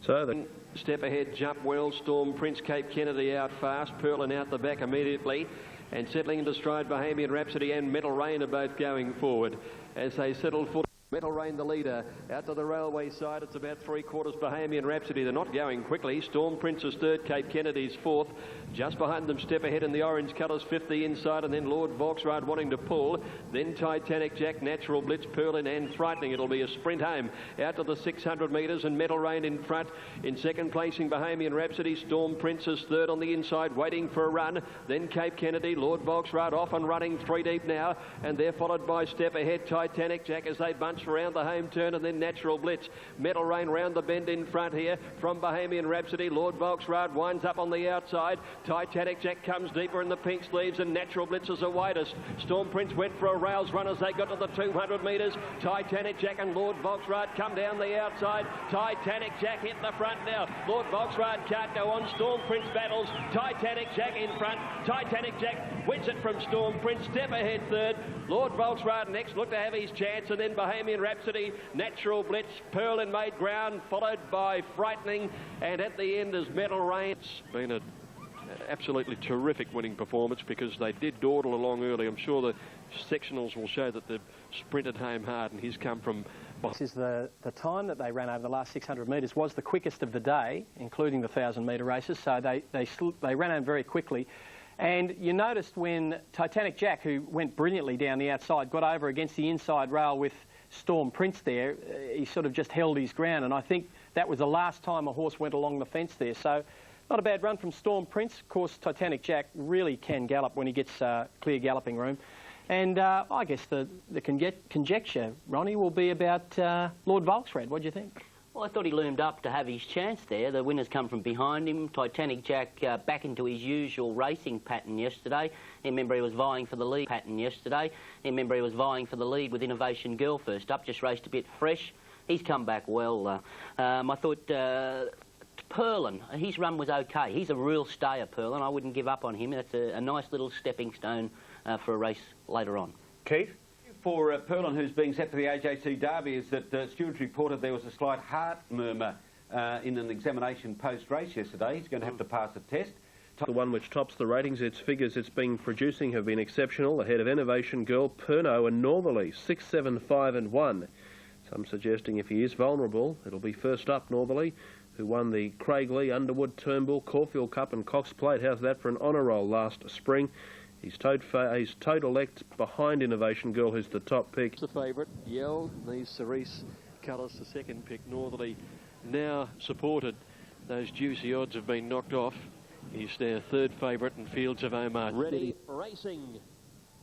So the
step ahead, jump well, Storm Prince, Cape Kennedy out fast, Perlin out the back immediately, and settling into stride, Bohemian Rhapsody and Metal Rain are both going forward as they settle for... Metal Rain the leader, out to the railway side, it's about 3/4 Bohemian Rhapsody. They're not going quickly. Storm Prince is third, Cape Kennedy's fourth. Just behind them, step ahead in the orange colours, 50 inside, and then Lord Volksride wanting to pull. Then Titanic Jack, Natural Blitz, Perlin and Frightening. It'll be a sprint home out to the 600 metres, and Metal Rain in front. In second placing, Bohemian Rhapsody. Storm Prince is third on the inside, waiting for a run. Then Cape Kennedy, Lord Volksride off and running 3 deep now, and they're followed by step ahead, Titanic Jack as they bunch around the home turn, and then Natural Blitz. Metal Rain round the bend in front here from Bohemian Rhapsody. Lord Volksride winds up on the outside. Titanic Jack comes deeper in the pink sleeves, and Natural Blitz is the widest. Storm Prince went for a rails run as they got to the 200 metres. Titanic Jack and Lord Volksride come down the outside. Titanic Jack hit the front now. Lord Volksride can't go on. Storm Prince battles. Titanic Jack in front. Titanic Jack wins it from Storm Prince. Step ahead third. Lord Volksride next. Look to have his chance, and then Bohemian Rhapsody, Natural Blitz, Perlin made ground, followed by Frightening, and at the end is Metal Rain. It's been a absolutely terrific winning performance because they did dawdle along early. I'm sure the sectionals will show that they've sprinted home hard, and he's come from...
This is the time that they ran over the last 600 metres was the quickest of the day, including the 1,000-metre races, so they ran home very quickly. And you noticed when Titanic Jack, who went brilliantly down the outside, got over against the inside rail with Storm Prince there, he sort of just held his ground, and I think that was the last time a horse went along the fence there. So not a bad run from Storm Prince. Of course, Titanic Jack really can gallop when he gets clear galloping room. And I guess the conjecture, Ronnie, will be about Lord Volksred. What do you think?
Well, I thought he loomed up to have his chance there. The winners come from behind him. Titanic Jack back into his usual racing pattern yesterday. Remember, he was vying for the lead Remember, he was vying for the lead with Innovation Girl first up. Just raced a bit fresh. He's come back well. I thought Perlin, his run was okay. He's a real stayer, Perlin. I wouldn't give up on him. That's a nice little stepping stone for a race later on.
Keith?
For Perlin, who's being set for the AJC Derby, is that stewards reported there was a slight heart murmur in an examination post-race yesterday. He's going to have to pass a test.
The one which tops the ratings, its figures it's been producing have been exceptional, ahead of Innovation Girl, Perno and Northerly, 6, 7, 5 and 1. Some suggesting if he is vulnerable, it'll be first up Northerly, who won the Craig Lee, Underwood, Turnbull, Caulfield Cup and Cox Plate. How's that for an honour roll last spring? He's towed elect behind Innovation Girl, who's the top pick.
The favourite, Yell, these cerise colours, the second pick, Northerly, now supported. Those juicy odds have been knocked off. He's their third favourite, and Fields of Omar. Ready, racing.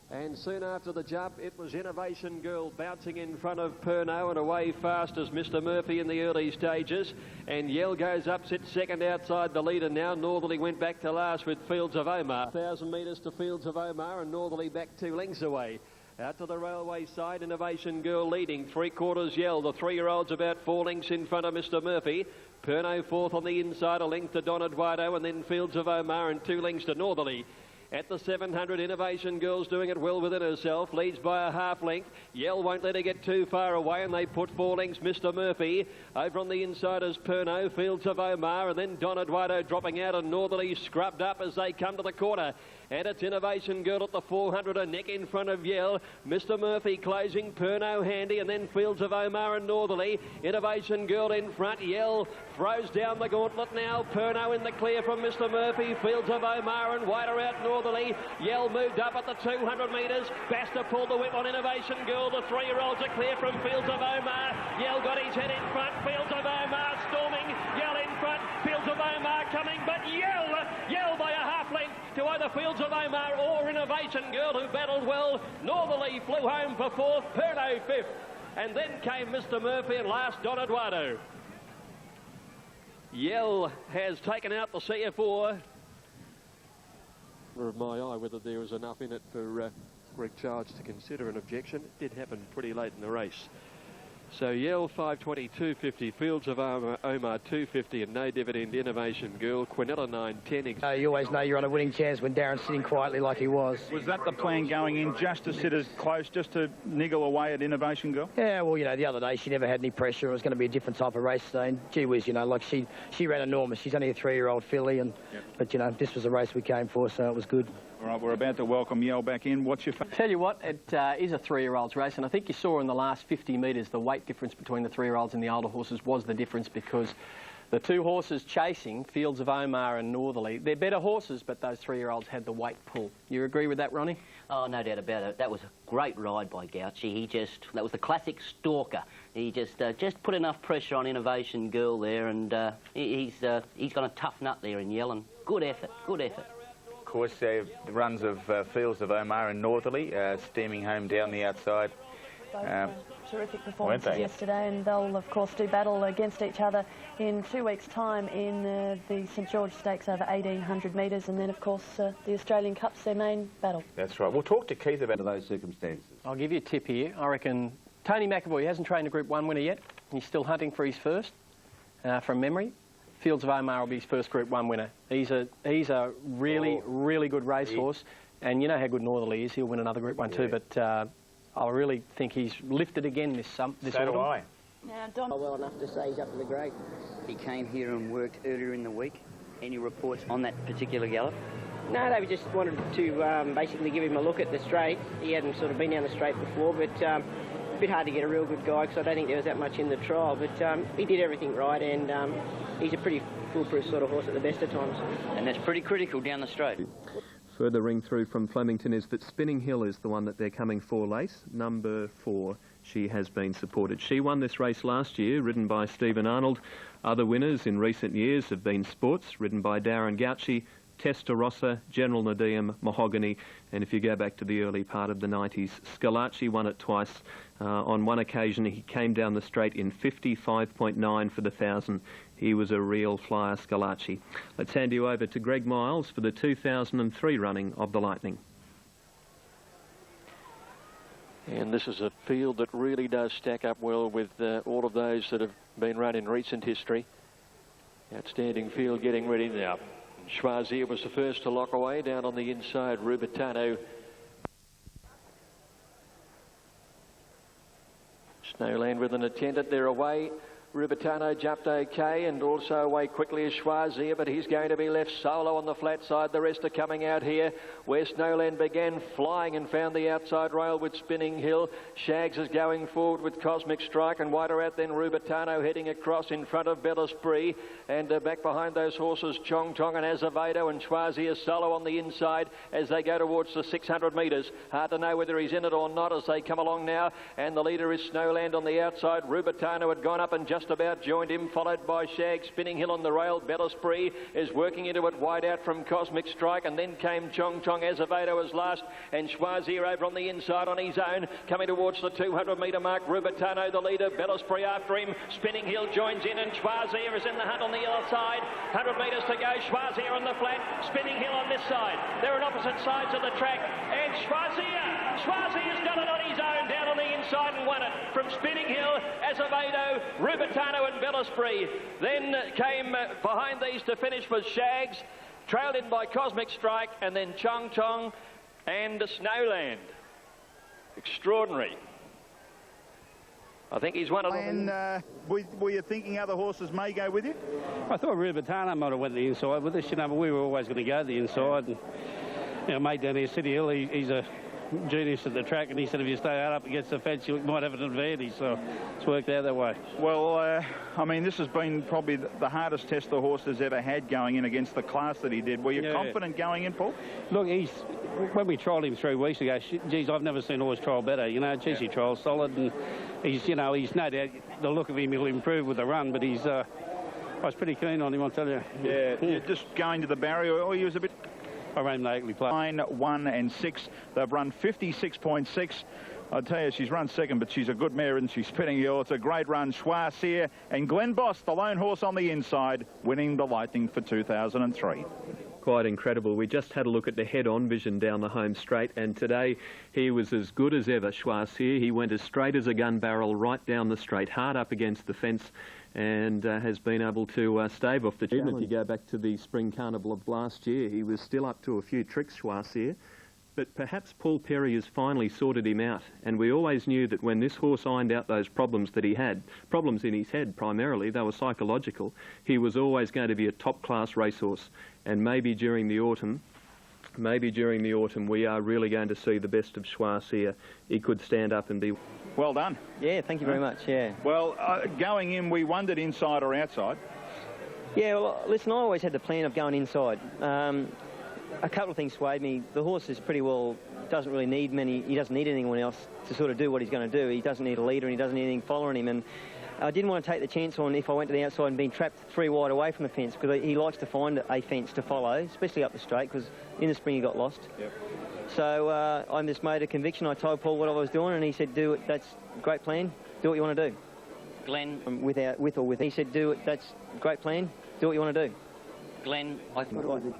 And soon after the jump, it was Innovation Girl bouncing in front of Perno and away fast as Mr. Murphy in the early stages. And Yell goes up, sits second outside the leader now. Northerly went back to last with Fields of Omar. 1,000 metres to Fields of Omar, and Northerly back 2 lengths away. Out to the railway side, Innovation Girl leading. 3/4 Yell. The 3-year-old's about 4 lengths in front of Mr. Murphy. Perno fourth on the inside, a length to Don Eduardo, and then Fields of Omar and 2 lengths to Northerly. At the 700, Innovation Girl's doing it well within herself, leads by a half length. Yell won't let her get too far away, and they put 4 lengths Mr. Murphy. Over on the inside is Perno, Fields of Omar, and then Don Eduardo dropping out, and Northerly scrubbed up as they come to the quarter. And it's Innovation Girl at the 400, a neck in front of Yell. Mr. Murphy closing, Perno handy, and then Fields of Omar and Northerly. Innovation Girl in front, Yell throws down the gauntlet now. Perno in the clear from Mr. Murphy, Fields of Omar and wider out Northerly. Yell moved up at the 200 metres. Basta pulled the whip on Innovation Girl. The 3-year-olds are clear from Fields of Omar. Yell got his head in front. Fields of Omar storming. Yell in front. Fields of Omar coming, but Yell by a half length to either Fields of Omar or Innovation Girl, who battled well. Northerly flew home for 4th, Perno 5th. And then came Mr. Murphy and last Don Eduardo. Yell has taken out the CF4. Of my eye whether there was enough in it for Greg Charles to consider an objection. It did happen pretty late in the race. So Yell 520, 250, Fields of Omar 250, and no dividend Innovation Girl, Quinella 910.
You always know you're on a winning chance when Darren's sitting quietly like he was.
Was that the plan going in, just to sit as close, just to niggle away at Innovation Girl?
Yeah, well, you know, the other day she never had any pressure. It was going to be a different type of race today. And gee whiz, you know, like she ran enormous. She's only a 3-year-old filly, and but you know, this was a race we came for, so it was good.
All right, we're about to welcome Yell back in. What's your...
Tell you what, it is a 3-year-olds race, and I think you saw in the last 50 metres the weight difference between the 3-year-olds and the older horses was the difference, because the 2 horses chasing, Fields of Omar and Northerly, they're better horses, but those 3-year-olds had the weight pull. You agree with that, Ronnie?
Oh, no doubt about it. That was a great ride by Gauchi. That was the classic stalker. He just put enough pressure on Innovation Girl there, and he's got a tough nut there in Yell, and good effort, good effort.
Of course, the runs of Fields of Omar and Northerly steaming home down the outside.
Terrific performances yesterday, and they'll of course do battle against each other in 2 weeks' time in the St George Stakes over 1,800 metres, and then of course the Australian Cup's their main battle.
That's right. We'll talk to Keith about
those circumstances.
I'll give you a tip here. I reckon Tony McAvoy hasn't trained a Group 1 winner yet. He's still hunting for his first, from memory. Fields of Omar will be his first Group 1 winner. He's a really good racehorse, and you know how good Northerly is. He'll win another Group 1 too, but I really think he's lifted again this autumn.
So do I.
Now, Don...
Well enough to say he's up to the grade. He came here and worked earlier in the week.
Any reports on that particular gallop?
No, they just wanted to basically give him a look at the straight. He hadn't sort of been down the straight before, but a bit hard to get a real good guy because I don't think there was that much in the trial. But he did everything right, and he's a pretty foolproof sort of horse at the best of times.
And that's pretty critical down the straight.
Further ring through from Flemington is that Spinning Hill is the one that they're coming for late. Number 4, she has been supported. She won this race last year, ridden by Stephen Arnold. Other winners in recent years have been Sports, ridden by Darren Gauci, Testarossa, General Nadeem, Mahogany, and if you go back to the early part of the 90s, Scalacci won it twice. On one occasion, he came down the straight in 55.9 for the 1,000. He was a real flyer, Scalacci. Let's hand you over to Greg Miles for the 2003 running of the Lightning.
And this is a field that really does stack up well with all of those that have been run in recent history. Outstanding field getting ready now. Schwazier was the first to lock away down on the inside. Rubitano. Snowland with an attendant. They're away. Rubitano jumped okay and also away quickly as Schwazier, but he's going to be left solo on the flat side. The rest are coming out here where Snowland began flying and found the outside rail with Spinning Hill. Shags is going forward with Cosmic Strike, and wider out then Rubitano heading across in front of Bellispree, and back behind those horses Chong Chong and Azevedo, and Schwazier solo on the inside as they go towards the 600 metres. Hard to know whether he's in it or not as they come along now, and the leader is Snowland on the outside. Rubitano had gone up and just about joined him, followed by Shag. Spinning Hill on the rail. Bellispree is working into it wide out from Cosmic Strike, and then came Chong Chong. Azevedo as last, and Schwazier over on the inside on his own, coming towards the 200 metre mark. Rubitano the leader, Bellispree after him. Spinning Hill joins in, and Schwazier is in the hunt on the other side. 100 metres to go. Schwazier on the flat, Spinning Hill on this side. They're on opposite sides of the track, and Schwazier's done it on his own down on the inside and won it from Spinning Hill, Azevedo, Rubitano and Bellispree. Then came behind these to finish was Shags, trailed in by Cosmic Strike, and then Chong Chong and Snowland. Extraordinary. I think he's one of them.
And were you thinking other horses may go with you?
I thought Rubitano might have went the inside with us, but we were always going to go the inside. And mate down here, City Hill, he's a genius at the track, and he said if you stay up against the fence you might have an advantage, so it's worked out that way.
Well, I mean, this has been probably the hardest test the horse has ever had going in against the class that he did. Were you confident going in, Paul?
Look, when we trialled him 3 weeks ago, geez, I've never seen a horse trial better, geez, he trials solid, and he's no doubt, the look of him will improve with the run, but I was pretty keen on him, I'll tell you.
Yeah, just going to the barrier, or he was a bit...
I ran the Oakley Plate.
9, 1 and 6. They've run 56.6. I tell you, she's run second, but she's a good mare, and she's Spinning Hill. It's a great run. Schwazier and Glenn Boss, the lone horse on the inside, winning the Lightning for 2003.
Quite incredible. We just had a look at the head-on vision down the home straight, and today he was as good as ever, Schwazier. He went as straight as a gun barrel right down the straight, hard up against the fence, and has been able to stave off the challenge. If you go back to the Spring Carnival of last year, he was still up to a few tricks, Schwazier. But perhaps Paul Perry has finally sorted him out, and we always knew that when this horse ironed out those problems that he had, problems in his head primarily, they were psychological, he was always going to be a top-class racehorse. And maybe during the autumn, we are really going to see the best of Schwazier. He could stand up and be...
Well done.
Yeah, thank you very much, yeah.
Well, going in, we wondered inside or outside.
Yeah, well, listen, I always had the plan of going inside. A couple of things swayed me. The horse is pretty well, doesn't really need he doesn't need anyone else to sort of do what he's going to do. He doesn't need a leader and he doesn't need anything following him. And I didn't want to take the chance on if I went to the outside and been trapped 3 wide away from the fence, because he likes to find a fence to follow, especially up the straight, because in the spring he got lost.
Yep.
So I just made a conviction. I told Paul what I was doing, and he said, do it, that's a great plan, do what you want to do.
Glenn?
With or without. He said, do it, that's a great plan, do what you want to do.
Glenn,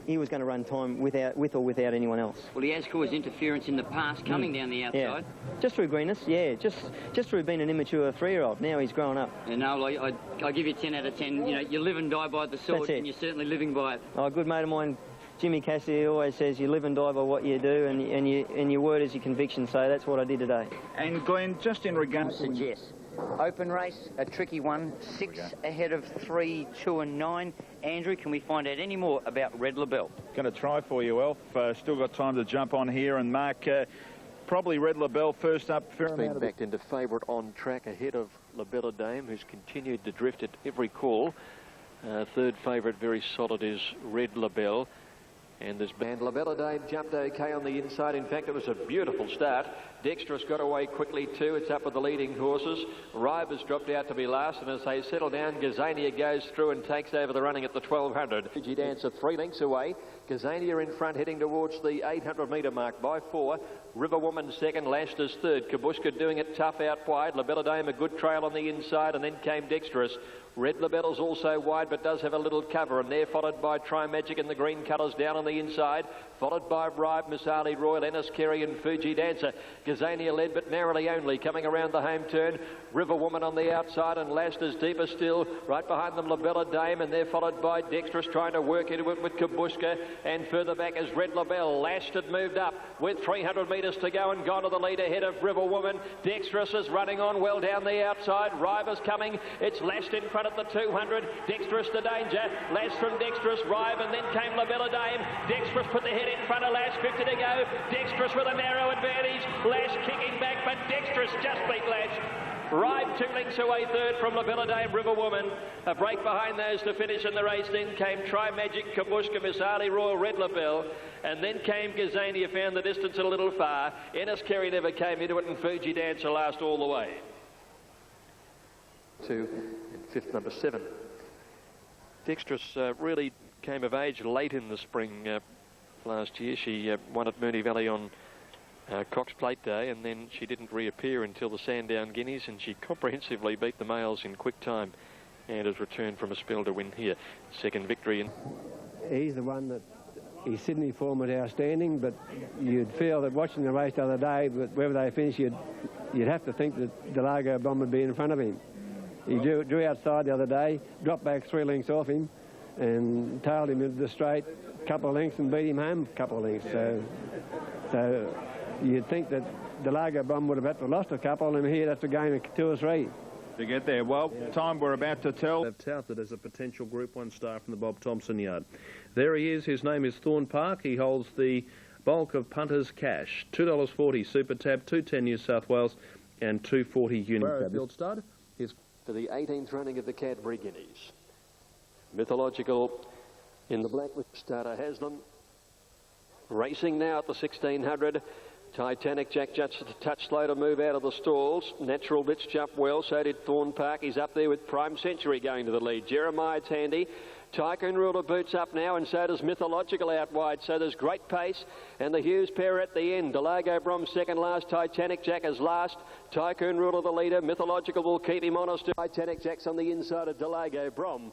he was going to run time with or without anyone else.
Well, he has caused interference in the past coming down the outside.
Yeah. Just through Guineas, yeah. Just through being an immature 3-year-old. Now he's grown up.
And no, I give you 10 out of 10. You live and die by the sword, and you're certainly living by it.
Oh, a good mate of mine, Jimmy Cassidy, always says you live and die by what you do, and your word is your conviction. So that's what I did today.
And Glenn, just in regards
to yes.
Open race, a tricky one. 6 ahead of 3, 2 and 9. Andrew, can we find out any more about Red Labelle?
Going to try for you, Elf. Still got time to jump on here and mark probably Red Labelle first up.
Been backed into favourite on track ahead of Labella Dame, who's continued to drift at every call. Third favourite, very solid, is Red Labelle. And there's been Labella Dame jumped okay on the inside. In fact, it was a beautiful start. Dexterous got away quickly too. It's up with the leading horses. Ribe has dropped out to be last, and as they settle down, Gazania goes through and takes over the running at the 1200. Fiji Dancer 3 lengths away. Gazania in front, heading towards the 800-metre mark by 4. River Woman second, Lashter's third. Kabushka doing it tough out wide. Labella Dame a good trail on the inside, and then came Dexterous. Red Labelle's also wide, but does have a little cover, and they're followed by Tri-Magic in the green colours down on the inside, followed by Ribe, Miss Ali Royal, Ennis Kerry and Fuji Dancer. Gazania led, but narrowly only, coming around the home turn. River Woman on the outside, and Lashter's deeper still. Right behind them, Labella Dame, and they're followed by Dexterous, trying to work into it with Kabushka, and further back is Red Labelle. Lashter moved up with 300 metres to go and gone to the lead ahead of River Woman. Dexterous is running on well down the outside. Ribe is coming. It's lashed in front at the 200. Dexterous to danger. Lash from Dexterous, Ribe, and then came Labella Dame. Dexterous put the head in front of Lash, 50 to go. Dexterous with a narrow advantage. Lash kicking back, but Dexterous just beat Lash. Ribe 2 lengths away third from Labella Dame, River Woman. A break behind those to finish in the race. Then came Tri-Magic, Kabushka, Miss Ali Royal, Red Labelle. And then came Gazania, found the distance a little far. Ennis Kerry never came into it, and Fuji Dancer last all the way. 2 and fifth, number 7. Dexterous really came of age late in the spring last year. She won at Moonee Valley on Cox Plate Day, and then she didn't reappear until the Sandown Guineas, and she comprehensively beat the males in quick time and has returned from a spell to win here. Second victory.
He's the one that his Sydney form was outstanding, but you'd feel that watching the race the other day, but wherever they finish, you'd have to think that Delago Bomb would be in front of him. He drew outside the other day, dropped back 3 lengths off him, and tailed him into the straight a couple of lengths and beat him home a couple of lengths. So you'd think that Delago Bomb would have had to lost a couple, and here that's a game of 2 or 3.
To get there. Well, time we're about to tell.
They've touted as a potential Group 1 star from the Bob Thompson yard. There he is. His name is Thorne Park. He holds the bulk of punters' cash. $2.40 Super Tab, $2.10 New South Wales, and $2.40 Union. Field stud is
for the 18th running of the Cadbury Guineas. Mythological in the black with starter Haslam. Racing now at the 1600. Titanic Jack just a touch slow to move out of the stalls. Natural Blitz jumped well, so did Thorne Park. He's up there with Prime Century going to the lead. Jeremiah's handy. Tycoon Ruler boots up now, and so does Mythological out wide. So there's great pace, and the Hughes pair at the end. Delago Brom second last, Titanic Jack is last. Tycoon Ruler the leader. Mythological will keep him honest. Titanic Jack's on the inside of Delago Brom.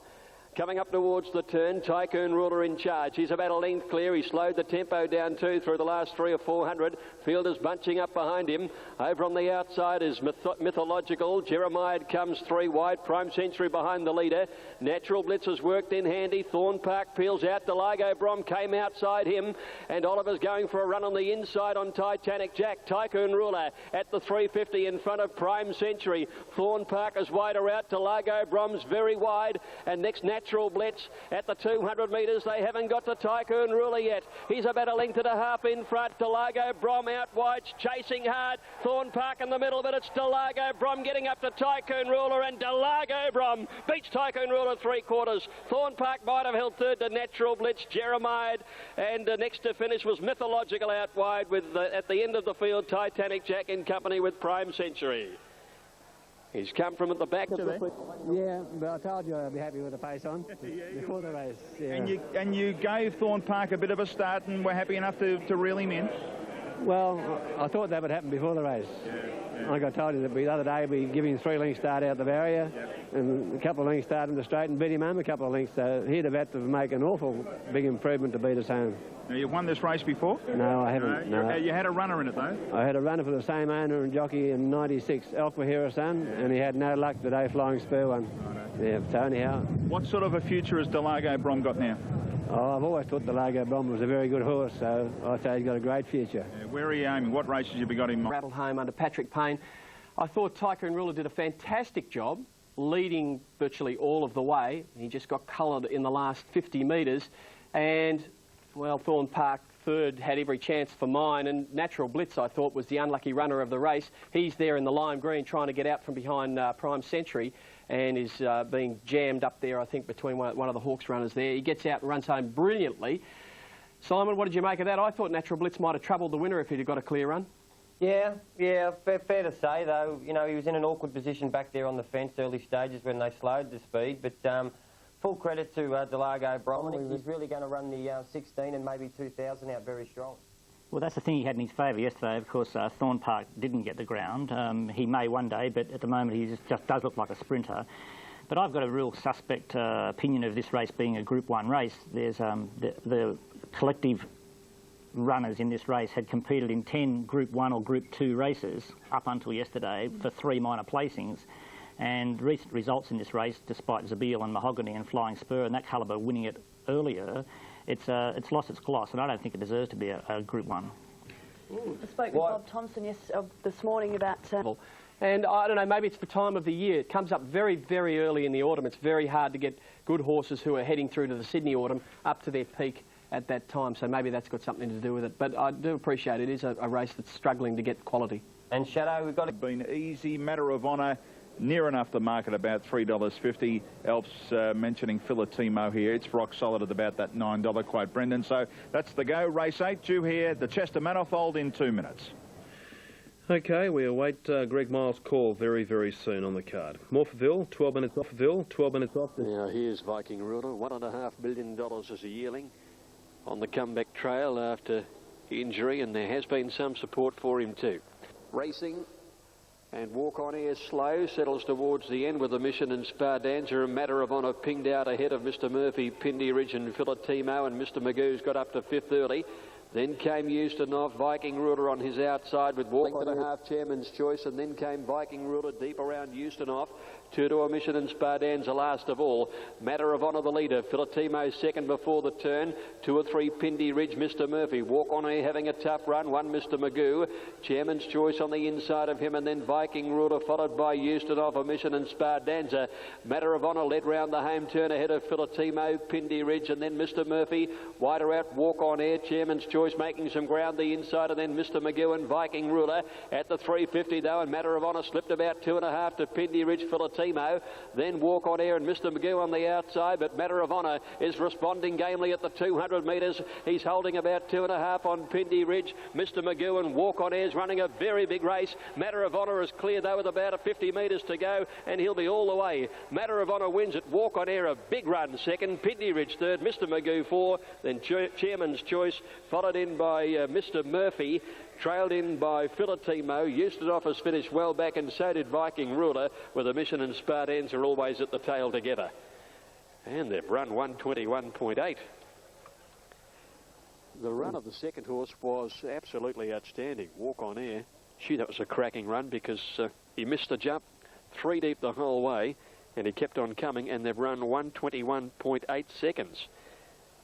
Coming up towards the turn, Tycoon Ruler in charge. He's about a length clear. He slowed the tempo down too through the last 300 or 400. Fielders bunching up behind him. Over on the outside is Mythological. Jeremiah comes 3 wide. Prime Century behind the leader. Natural Blitz has worked in handy. Thorne Park peels out. Delago Brom came outside him. And Oliver's going for a run on the inside on Titanic Jack. Tycoon Ruler at the 350 in front of Prime Century. Thorne Park is wider out. Delago Brom's very wide. And next Natural Blitz at the 200 metres. They haven't got to Tycoon Ruler yet. He's about a length and a half in front. Delago Brom out wide, chasing hard. Thorne Park in the middle, but it's Delago Brom getting up to Tycoon Ruler, and Delago Brom beats Tycoon Ruler 3/4. Thorne Park might have held third to Natural Blitz, Jeremiah, and next to finish was Mythological out wide with at the end of the field Titanic Jack in company with Prime Century. He's come from at the back.
Yeah, but I told you I'd be happy with the pace on before the race. Yeah.
And you gave Thorne Park a bit of a start and were happy enough to reel him in?
Well, I thought that would happen before the race. Like I told you, that the other day we'd give him 3 lengths start out the barrier and a couple of lengths start in the straight and beat him home a couple of lengths. So he'd have had to make an awful big improvement to beat us home.
Now, you won this race before?
No, I haven't. No.
You had a runner in it, though?
I had a runner for the same owner and jockey in '96, Alpha son, and he had no luck today, Flying Spur one. Yeah, so anyhow.
What sort of a future has Delago Brom got now?
Oh, I've always thought Delago Brom was a very good horse, so I'd say he's got a great future.
Yeah, where are you aiming? What races have you got him?
Rattled home under Patrick Payne. I thought Tycoon Ruler did a fantastic job, leading virtually all of the way. He just got coloured in the last 50 metres. And, well, Thorne Park third had every chance for mine, and Natural Blitz, I thought, was the unlucky runner of the race. He's there in the lime green trying to get out from behind Prime Century, and is being jammed up there, I think, between one of the Hawks runners there. He gets out and runs home brilliantly. Simon, what did you make of that? I thought Natural Blitz might have troubled the winner if he'd have got a clear run.
Yeah, fair to say, though. You know, he was in an awkward position back there on the fence early stages when they slowed the speed, but full credit to Delago Bromley. He's really going to run the 16 and maybe 2,000 out very strong.
Well, that's the thing he had in his favour yesterday. Of course, Thorne Park didn't get the ground. He may one day, but at the moment he just does look like a sprinter. But I've got a real suspect opinion of this race being a Group 1 race. There's the collective runners in this race had competed in 10 Group 1 or Group 2 races up until yesterday for 3 minor placings. And recent results in this race, despite Zabeel and Mahogany and Flying Spur and that calibre winning it earlier, it's lost its gloss, and I don't think it deserves to be a Group 1.
I spoke with Bob Thompson this morning about...
And I don't know, maybe it's the time of the year. It comes up very, very early in the autumn. It's very hard to get good horses who are heading through to the Sydney autumn up to their peak at that time, so maybe that's got something to do with it. But I do appreciate it is a race that's struggling to get quality.
And Shadow, we've got it.
Been easy, Matter of Honour, near enough the market, about $3.50. Alp's mentioning Filatimo here. It's rock solid at about that $9 quote, Brendan. So that's the go. Race 8 due here, the Chester Manifold in 2 minutes.
Okay, we await Greg Miles' call very, very soon on the card. Morpheville, 12 minutes off Ville, 12 minutes off.
Now here's Viking Ruler, $1.5 million as a yearling on the comeback trail after injury, and there has been some support for him too. Racing, and Walk On Air slow, settles towards the end with the Mission and Spardanza. A Matter of Honour pinged out ahead of Mr Murphy, Pindy Ridge and Filatimo, and Mr Magoo's got up to 5th early. Then came Eustonov, Viking Ruler on his outside with Walk On Air, Chairman's Choice, and then came Viking Ruler deep around Eustonov. 2 to a Mission and Spardanza last of all. Matter of Honour the leader, Filatimo second before the turn. 2 or 3 Pindy Ridge, Mr Murphy. Walk On Air having a tough run, 1 Mr Magoo. Chairman's Choice on the inside of him, and then Viking Ruler followed by Eustonov, a Mission and Spardanza. Matter of Honour led round the home turn ahead of Filatimo, Pindy Ridge, and then Mr Murphy. Wider out Walk On Air, Chairman's Choice making some ground the inside, and then Mr Magoo and Viking Ruler at the 350 though, and Matter of Honour slipped about 2.5 to Pindy Ridge, Filatimo. Then Walk On Air and Mr Magoo on the outside, but Matter of Honour is responding gamely at the 200 metres. He's holding about 2.5 on Pindy Ridge. Mr Magoo and Walk On Air is running a very big race. Matter of Honour is clear though with about 50 metres to go, and he'll be all the way. Matter of Honour wins it. Walk On Air a big run second, Pindy Ridge third, Mr Magoo 4, then Chairman's Choice followed in by Mr Murphy, trailed in by Filatimo. Eustonov has finished well back, and so did Viking Ruler, with a Mission and Spardanza always at the tail together. And they've run 121.8. The run of the second horse was absolutely outstanding. Walk On Air. Gee, that was a cracking run, because he missed the jump 3 deep the whole way, and he kept on coming, and they've run 121.8 seconds.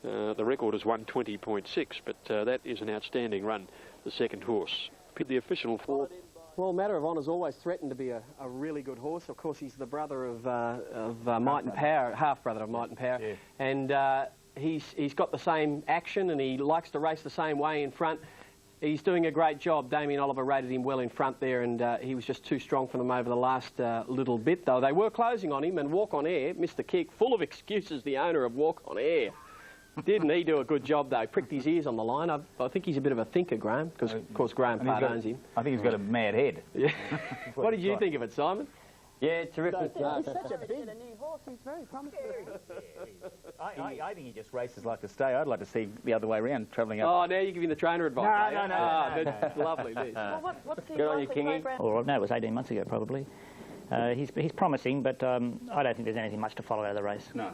The record is 120.6, but that is an outstanding run, the second horse. The official for...
Well, Matter of Honour's always threatened to be a really good horse. Of course, he's the brother of Might and Power, half-brother of Might and Power. Yeah. And he's got the same action, and he likes to race the same way in front. He's doing a great job. Damien Oliver rated him well in front there, and he was just too strong for them over the last little bit, though. They were closing on him, and Walk On Air missed the kick. Full of excuses, the owner of Walk On Air. Didn't he do a good job, though? Pricked his ears on the line. I think he's a bit of a thinker, Graham, because, of course, Graham Part owns him.
I think he's got a mad head.
Yeah. What did you think of it, Simon?
Yeah, terrific.
He's such a new horse. He's very promising.
I think he just races like a stay. I'd like to see the other way around, travelling up.
Oh, now you're giving the trainer advice.
No.
That's lovely, Liz.
Well, what's the
Good on you, Kingy.
Or no, it was 18 months ago probably. He's promising, but I don't think there's anything much to follow out of the race.
No.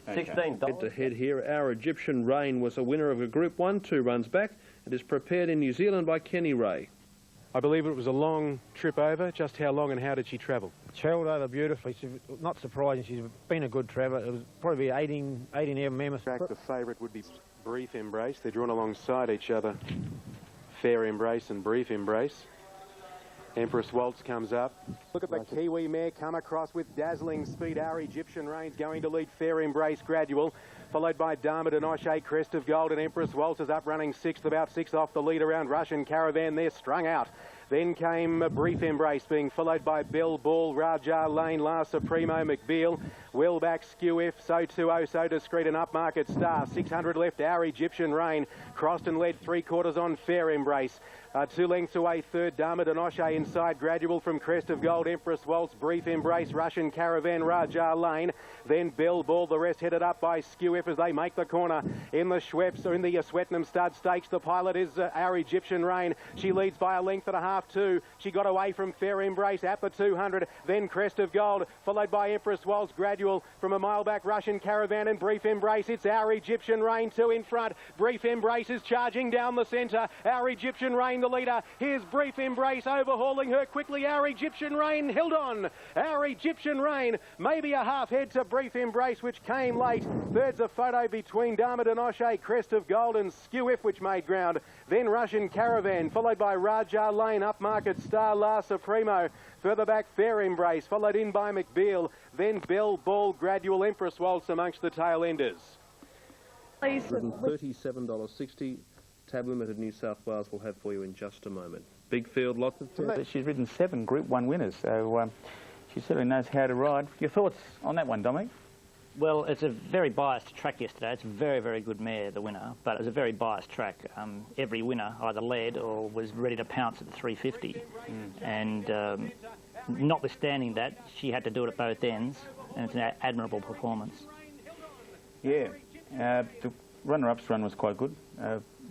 $16.
Head to head here, Our Egyptian Rain was a winner of a Group 1 2 runs back. It is prepared in New Zealand by Kenny Ray.
I believe it was a long trip over. Just how long and how did she travel?
Travelled over beautifully. She's not surprising. She's been a good traveller. It was probably 18 mammoth.
The favourite would be Brief Embrace. They're drawn alongside each other. Fair Embrace and Brief Embrace. Empress Waltz comes up. Look at the Kiwi mare come across with dazzling speed. Our Egyptian Rain's going to lead. Fair Embrace Gradual, followed by Dama Denoche, Crest of Gold, and Empress Waltz is up running 6th, about 6 off the lead around Russian Caravan. They're strung out. Then came Brief Embrace, being followed by Bell Ball, Raja Lane, La Supremo, McBeal, Wellback, Skew If, So 2-0, So Discreet, and Upmarket Star. 600 left, Our Egyptian Rain, crossed and led 3/4 on Fair Embrace. 2 lengths away, third, Dama Denoche inside, Gradual from Crest of Gold, Empress Waltz, Brief Embrace, Russian Caravan, Raja Lane, then Bell Ball, the rest headed up by Skew If as they make the corner in the Schweppes, or in the Swettenham Stud Stakes. The pilot is Our Egyptian Rain. She leads by a length and a half, 2. She got away from Fair Embrace at the 200, then Crest of Gold, followed by Empress Waltz, Gradual from a mile back, Russian Caravan and Brief Embrace. It's Our Egyptian Rain, 2 in front. Brief Embrace is charging down the centre. Our Egyptian Rain, the leader. Here's Brief Embrace overhauling her quickly. Our Egyptian Rain held on. Our Egyptian Rain, maybe a half head to Brief Embrace, which came late. Third's a photo between Dama Denoche, Crest of Gold, and Skew If, which made ground. Then Russian Caravan, followed by Raja Lane, Upmarket Star, La Supremo. Further back, Fair Embrace, followed in by McBeal. Then Bell Ball, Gradual, Empress Waltz amongst the tail enders.
$37.60. Tab Limited New South Wales will have for you in just a moment. Big field, lots of...
She's ridden 7 Group 1 winners, so she certainly knows how to ride. Your thoughts on that one, Dominic?
Well, it's a very biased track yesterday. It's a very, very good mare, the winner, but it's a very biased track. Every winner either led or was ready to pounce at the 350. And notwithstanding that, she had to do it at both ends, and it's an admirable performance.
Yeah. The runner-up's run was quite good.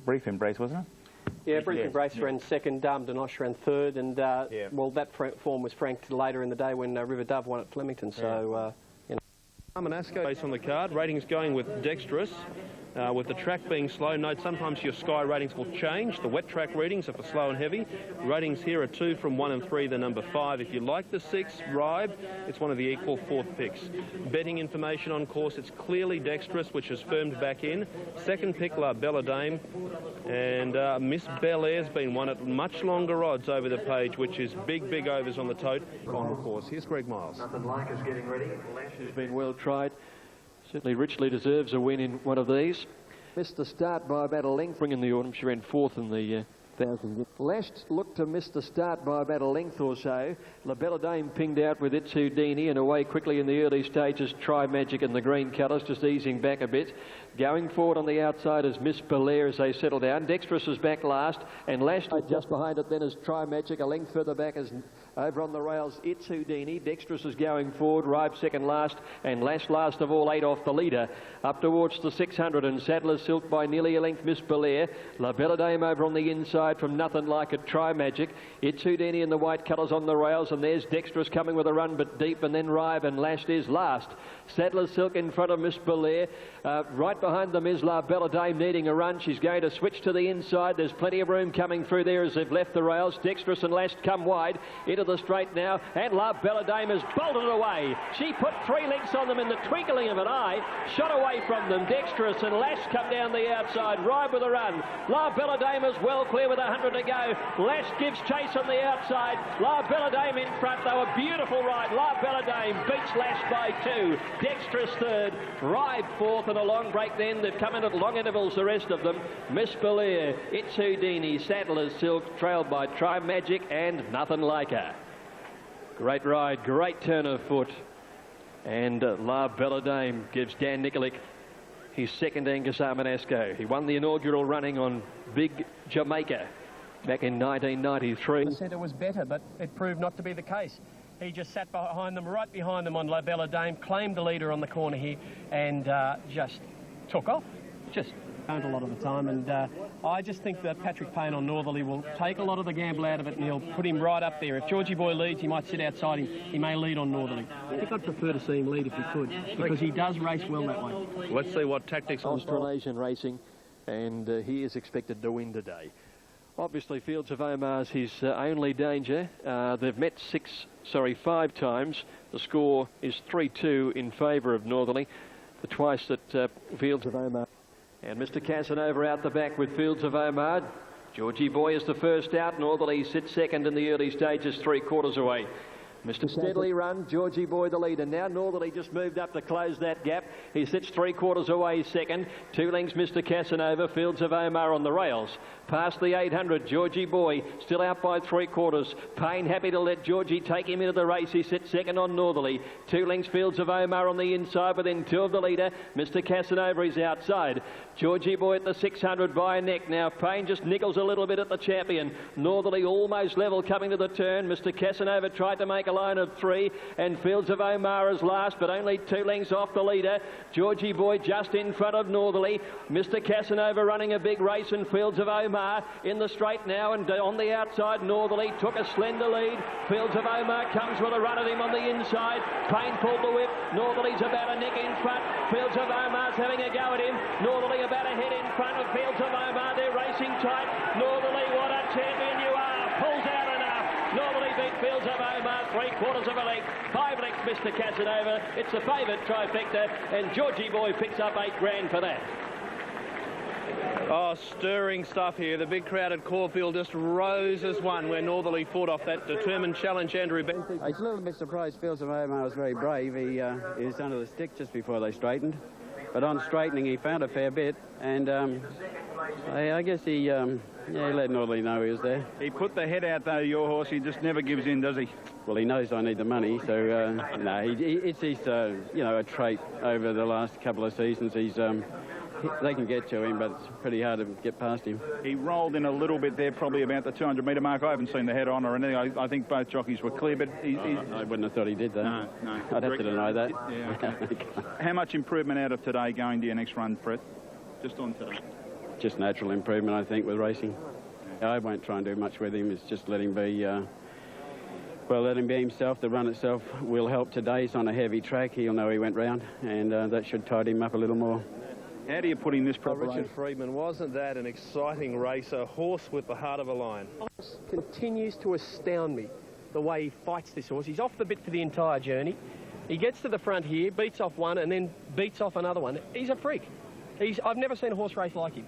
Brief Embrace, wasn't it?
Yeah, Brief Embrace ran second, Dame Denoche ran third, and well, that form was franked later in the day when River Dove won at Flemington. So, you know.
Ascot base on the card. Ratings going with Dexterous. With the track being slow, note sometimes your Sky ratings will change. The wet track readings are for slow and heavy. Ratings here are 2 from 1 and 3, the number 5. If you like the 6, Ribe, it's one of the equal 4th picks. Betting information on course, it's clearly Dexterous, which has firmed back in. Second pick, La Bella Dame. And Miss Bel Air's been won at much longer odds over the page, which is big, big overs on the tote. Final course. Here's Greg Miles.
Nothing like us getting ready. Lash has been well tried. Certainly richly deserves a win in one of these. Missed the start by about a length. Bring in the autumn. She ran 4th in the 1,000. Lash looked to miss the start by about a length or so. La Bella Dame pinged out with Itsudini and away quickly in the early stages. Try Magic in the green colours, just easing back a bit. Going forward on the outside is Miss Belair as they settle down. Dexterous is back last, and Lash just behind it then is Try Magic. A length further back is over on the rails Itsudini. Dexterous is going forward, Ribe second last, and Lash last of all 8 off the leader. Up towards the 600, and Saddler's Silk by nearly a length, Miss Belair. La Bella Dame over on the inside from Nothing Like It, Try Magic. Itsudini in the white colours on the rails, and there's Dexterous coming with a run but deep, and then Ribe, and Lash is last. Saddler's Silk in front of Miss Belair. Right behind them is La Bella Dame needing a run. She's going to switch to the inside. There's plenty of room coming through there as they've left the rails. Dexterous and Lash come wide into the straight now, and La Bella Dame has bolted away. She put 3 lengths on them in the twinkling of an eye, shot away from them. Dexterous and Lash come down the outside. Ribe with a run. La Bella Dame is well clear with 100 to go. Lash gives chase on the outside. La Bella Dame in front, though. A beautiful ride. La Bella Dame beats Lash by 2. Dexterous third. Ribe fourth, and a long break then. They've come in at long intervals, the rest of them. Miss Belair, Itsudini, Saddler's Silk, trailed by Try Magic and Nothing Like Her. Great ride, great turn of foot. And La Bella Dame gives Dan Nikolic his second Angus Armanasco. He won the inaugural running on Big Jamaica back in 1993.
The centre was better, but it proved not to be the case. He just sat behind them, right behind them on La Bella Dame, claimed the leader on the corner here, and just took off. Just don't a lot of the time, and I just think that Patrick Payne on Northerly will take a lot of the gamble out of it, and he'll put him right up there. If Georgie Boy leads, he might sit outside him. He may lead on Northerly. I think I'd prefer to see him lead if he could, because he does race well that way.
Let's see what tactics
Australasian racing, and he is expected to win today. Obviously, Fields of Omar's his only danger. They've met 5 times. The score is 3-2 in favour of Northerly. The twice that Fields of Omar. And Mr. Casanova out the back with Fields of Omar. Georgie Boy is the first out. Northerly sits second in the early stages, 3/4 away. Mr. Steadily Run, Georgie Boy the leader. Now Northerly just moved up to close that gap. He sits 3/4 away second. 2 lengths Mr. Casanova, Fields of Omar on the rails. Past the 800, Georgie Boy still out by 3/4. Payne happy to let Georgie take him into the race. He sits second on Northerly. 2 lengths Fields of Omar on the inside within 2 of the leader. Mr. Casanova is outside. Georgie Boy at the 600 by a neck. Now Payne just nickels a little bit at the champion. Northerly almost level coming to the turn. Mr. Casanova tried to make a line of 3 and Fields of Omar is last but only 2 lengths off the leader. Georgie Boy just in front of Northerly. Mr. Casanova running a big race and Fields of Omar in the straight now, and on the outside Northerly took a slender lead. Fields of Omar comes with a run at him on the inside. Payne pulled the whip. Northerly's about a nick in front. Fields of Omar's having a go at him. Northerly about a head in front of Fields of Omar. They're racing tight. Northerly, what a champion you are. Pulls out enough. Northerly beat Fields of Omar 3/4 of a length. 5 lengths Mr. Casanova. It's a favourite trifecta and Georgie Boy picks up $8 grand for that.
Oh, stirring stuff here. The big crowded Caulfield just rose as one where Northerly fought off that determined challenge. Andrew Bentley.
I was a little bit surprised Fields of Omar was very brave. He was under the stick just before they straightened. But on straightening, he found a fair bit. And I guess he let Northerly know he was there.
He put the head out, though, your horse. He just never gives in, does he?
Well, he knows I need the money. So, no, it's his, a trait over the last couple of seasons. They can get to him, but it's pretty hard to get past him.
He rolled in a little bit there, probably about the 200-metre mark. I haven't seen the head on or anything. I think both jockeys were clear, but
I wouldn't have thought he did that.
No.
I'd have to deny that.
Yeah, okay. How much improvement out of today going to your next run, Fred? Just on today?
Just natural improvement, I think, with racing. I won't try and do much with him. It's just let him be... let him be himself. The run itself will help today. He's on a heavy track. He'll know he went round, and that should tide him up a little more.
How do you put in this preparation?
Richard Freedman, wasn't that an exciting race? A horse with the heart of a lion.
Continues to astound me the way he fights this horse. He's off the bit for the entire journey. He gets to the front here, beats off one, and then beats off another one. He's a freak. I've never seen a horse race like him.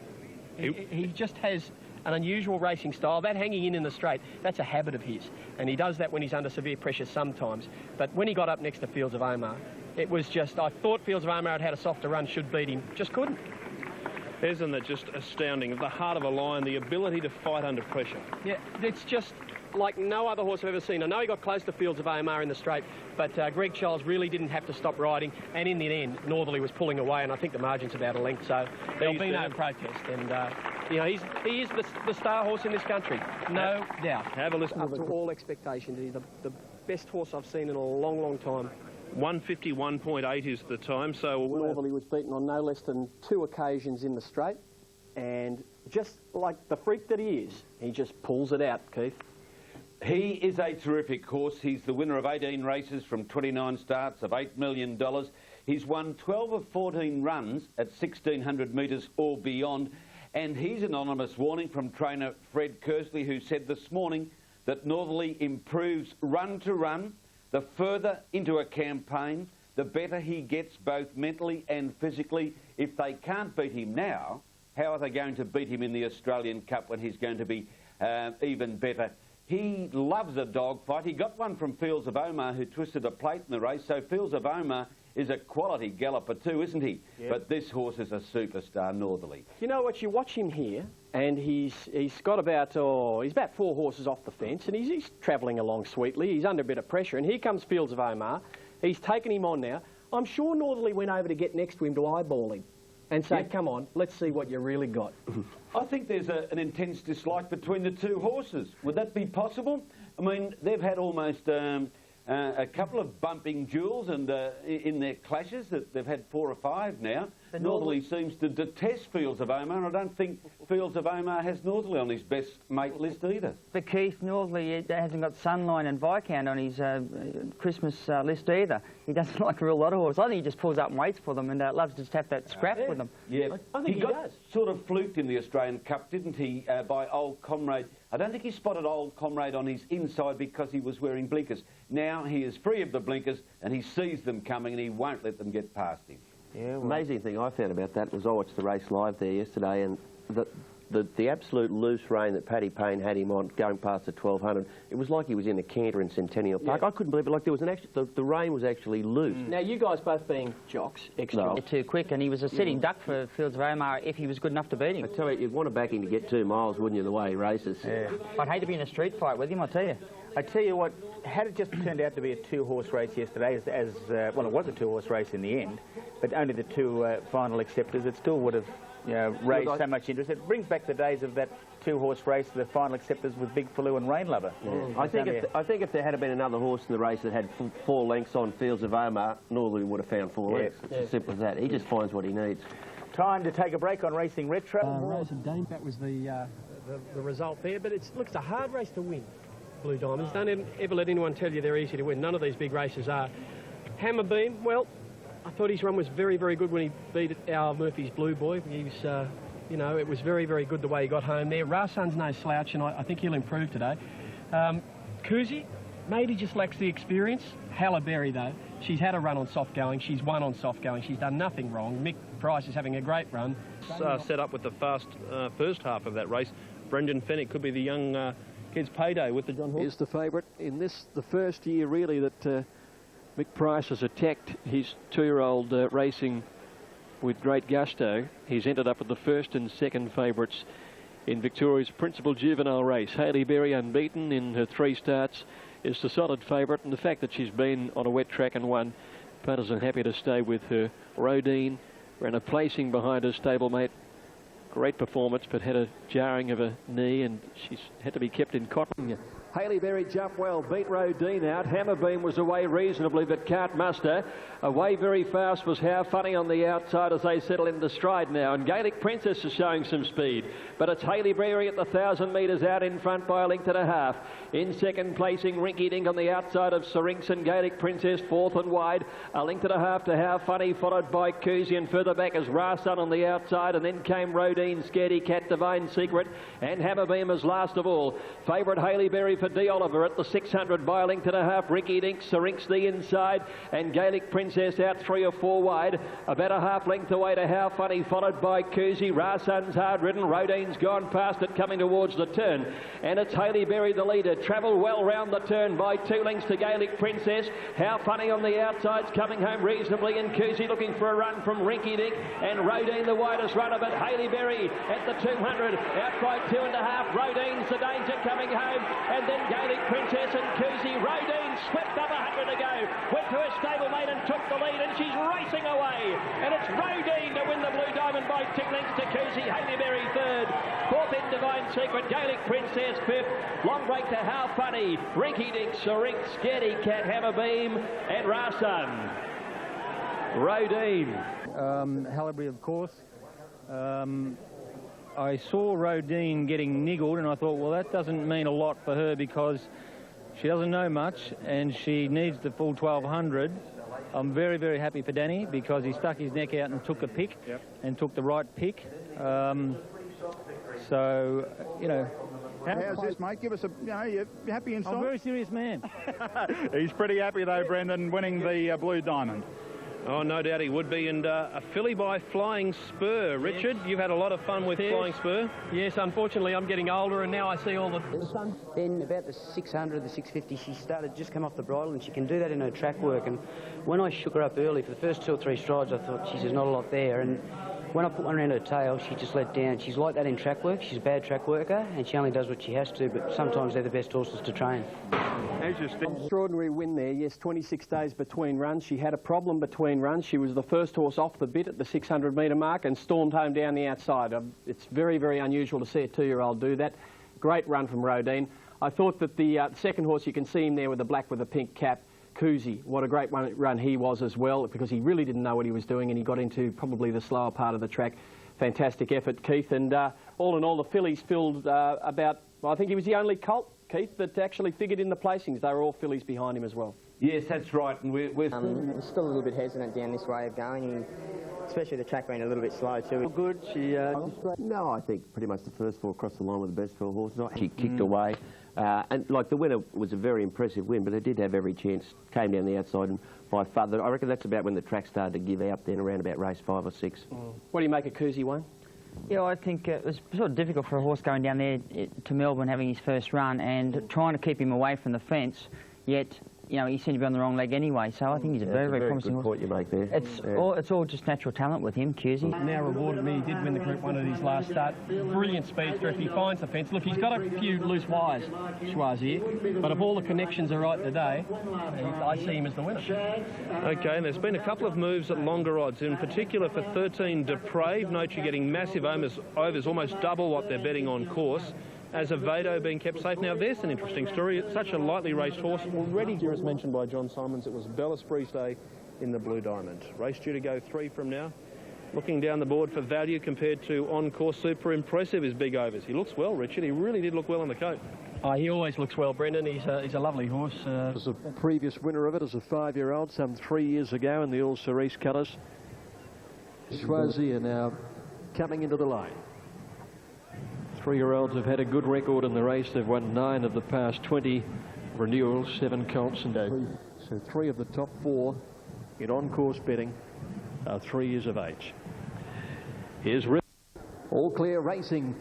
He just has an unusual racing style. That hanging in the straight, that's a habit of his. And he does that when he's under severe pressure sometimes. But when he got up next to Fields of Omar, it was just, I thought Fields of Omar had a softer run, should beat him. Just couldn't.
Isn't it just astounding? The heart of a lion, the ability to fight under pressure.
Yeah, it's just like no other horse I've ever seen. I know he got close to Fields of Omar in the straight, but Greg Charles really didn't have to stop riding. And in the end, Northerly was pulling away, and I think the margin's about a length, so there'll be no protest. And, he is the star horse in this country, no doubt.
Have a listen
up to all expectations. He's the best horse I've seen in a long, long time.
151.8 is the time, so...
Northerly was beaten on no less than 2 occasions in the straight, and just like the freak that he is, he just pulls it out, Keith.
He is a terrific horse. He's the winner of 18 races from 29 starts of $8 million. He's won 12 of 14 runs at 1,600 metres or beyond, and he's an anonymous warning from trainer Fred Kersley, who said this morning that Northerly improves run to run. The further into a campaign, the better he gets both mentally and physically. If they can't beat him now, how are they going to beat him in the Australian Cup when he's going to be even better? He loves a dogfight. He got one from Fields of Omar, who twisted a plate in the race. So Fields of Omar is a quality galloper too, isn't he? Yep. But this horse is a superstar, Northerly.
You know what? You watch him here, and he's got about 4 horses off the fence, and he's travelling along sweetly. He's under a bit of pressure, and here comes Fields of Omar. He's taken him on now. I'm sure Northerly went over to get next to him to eyeball him and say, come on, let's see what you really got.
I think there's an intense dislike between the two horses. Would that be possible? I mean, they've had almost a couple of bumping duels and in their clashes. That they've had 4 or 5 now. Northerly seems to detest Fields of Omar. I don't think Fields of Omar has Northerly on his best mate list either.
But Keith, Northerly hasn't got Sunline and Viscount on his Christmas list either. He doesn't like a real lot of horses. I think he just pulls up and waits for them and loves to just have that scrap with them.
Yeah,
I think he
got sort of fluked in the Australian Cup, didn't he, by Old Comrade. I don't think he spotted Old Comrade on his inside because he was wearing blinkers. Now he is free of the blinkers and he sees them coming and he won't let them get past him.
Yeah, well, amazing thing I found about that was I watched the race live there yesterday, and the absolute loose rein that Paddy Payne had him on going past the 1200, it was like he was in a canter in Centennial Park. I couldn't believe it. Like there was the rein was actually loose.
Now you guys both being jocks, extra.
Too quick, and he was a sitting duck for Fields of Omar if he was good enough to beat him.
I tell you, you'd want to back him to get 2 miles, wouldn't you, the way he races?
Yeah. I'd hate to be in a street fight with him, I tell you.
I tell you what, had it just turned out to be a 2-horse race yesterday, well, it was a 2-horse race in the end, but only the 2 final acceptors, it still would have raised so much interest. It brings back the days of that 2-horse race, the final acceptors with Big Faloo and Rain Lover.
Yeah. I think if there had been another horse in the race that had 4 lengths on Fields of Omar, Northern would have found 4 lengths. It's as simple as that. He just finds what he needs.
Time to take a break on Racing Retro.
Rose and Dane, that was the result there, but it's a hard race to win. Blue Diamonds. Don't ever let anyone tell you they're easy to win. None of these big races are. Hammerbeam, well, I thought his run was very, very good when he beat Al Murphy's Blue Boy. He was, you know, it was very, very good the way he got home there. Rasan's no slouch, and I think he'll improve today. Kuzi maybe just lacks the experience. Halle Berry, though, she's had a run on soft going. She's won on soft going. She's done nothing wrong. Mick Price is having a great run.
Set up with the fast first half of that race. Brendan Fennick could be the young kid's payday with the John Hawke.
Is the favourite in this, the first year really that Mick Price has attacked his 2-year-old racing with great gusto. He's ended up with the first and second favourites in Victoria's principal juvenile race. Hailey Berry, unbeaten in her 3 starts, is the solid favourite, and the fact that she's been on a wet track and won, punters are happy to stay with her. Rodine ran a placing behind her stablemate. Great performance, but had a jarring of a knee, and she's had to be kept in cotton.
Hailey Berry jumped well, beat Rodine out. Hammerbeam was away reasonably, but can't muster. Away very fast was How Funny on the outside as they settle into stride now. And Gaelic Princess is showing some speed. But it's Hailey Berry at the 1,000 metres out in front by a length and a half. In second placing, Rinky Dink on the outside of Syrinx and Gaelic Princess, 4th and wide. A length and a half to How Funny, followed by Kuzi, and further back is Rasun on the outside. And then came Rodine, Scaredy Cat, Divine Secret, and Hammerbeam as last of all. Favourite Hailey Berry for D. Oliver at the 600 by a length and a half. Rinky Dink, Syrinx the inside, and Gaelic Princess out 3 or 4 wide. About a half length away to How Funny, followed by Kuzi. Rasun's hard ridden. Rodine's gone past it, coming towards the turn. And it's Hailey Berry, the leader. Travelled well round the turn by 2 lengths to Gaelic Princess. How Funny on the outside's coming home reasonably, and Kuzi looking for a run from Rinky Dink, and Rodine the widest runner, but Hailey Berry at the 200 out by 2.5. Rodine's the danger coming home, and then Gaelic Princess and Kuzi. Rodine swept up 100 to go, went to her stablemate and took the lead, and she's racing away, and it's Rodine to win the Blue Diamond by 2 lengths to Kuzi. Hailey Berry 3rd, 4th in Divine Secret, Gaelic Princess 5th, long break to How Funny, Rinky Dink, Syrinx, Scaredy Cat, Hammerbeam and Rasun. Rodine.
Halle Berry, of course. I saw Rodine getting niggled, and I thought, well, that doesn't mean a lot for her because she doesn't know much and she needs the full 1,200. I'm very, very happy for Danny because he stuck his neck out and took a pick and took the right pick. So, you know.
How's this, mate? Give us a, you know, you happy inside?
I'm a very serious man.
He's pretty happy, though, Brendan, winning the Blue Diamond.
Oh, no doubt he would be. And a filly by Flying Spur. Richard, you've had a lot of fun with Flying Spur.
Yes, unfortunately, I'm getting older, and now I see all the...
In about the 600, the 650, she started just come off the bridle, and she can do that in her track work. And when I shook her up early, for the first 2 or 3 strides, I thought, geez, there's not a lot there. And when I put one around her tail, she just let down. She's like that in track work. She's a bad track worker, and she only does what she has to, but sometimes they're the best horses to train.
Extraordinary win there, yes, 26 days between runs. She had a problem between runs. She was the first horse off the bit at the 600-metre mark and stormed home down the outside. It's very, very unusual to see a 2-year-old do that. Great run from Rodine. I thought that the second horse, you can see him there with the black with the pink cap, Kuzi, what a great run he was as well, because he really didn't know what he was doing and he got into probably the slower part of the track. Fantastic effort, Keith. And all in all, the fillies filled about, well, I think he was the only colt, Keith, that actually figured in the placings. They were all fillies behind him as well.
Yes, that's right. And we're
still a little bit hesitant down this way of going, and especially the track being a little bit slow too.
Good. No, I think pretty much the first 4 across the line were the best 4 horses. She kicked away. And like the winner was a very impressive win, but they did have every chance. Came down the outside and by far. I reckon that's about when the track started to give out then, around about race 5 or 6.
What do you make of Kuzi, Wayne?
Yeah, I think it was sort of difficult for a horse going down there to Melbourne having his first run and trying to keep him away from the fence, yet, you know, he seemed to be on the wrong leg anyway, so I think he's a very, very promising horse.
Point you make there.
It's all just natural talent with him, Cusey.
Now rewarded me, he did win the Group 1 at his last start. Brilliant speedster if he finds the fence. Look, he's got a few loose wires, Schwazier, but if all the connections are right today, I see him as the winner.
Okay, and there's been a couple of moves at longer odds, in particular for 13 Depraved. Note you're getting massive overs, almost double what they're betting on course. Azevedo being kept safe. Now, there's an interesting story. It's such a lightly raced horse. Already, as mentioned by John Simons, it was Bellispree's day in the Blue Diamond. Race due to go 3 from now. Looking down the board for value compared to on-course, super impressive is Big Overs. He looks well, Richard. He really did look well on the coat.
Oh, he always looks well, Brendan. He's a lovely horse.
Was a previous winner of it as a 5-year-old some 3 years ago in the All Cerise colours. Schwazier now coming into the line. 3-year-olds have had a good record in the race. They've won 9 of the past 20 renewals, 7 colts, and so 3 of the top 4 in on-course betting are 3 years of age. Here's All Clear Racing.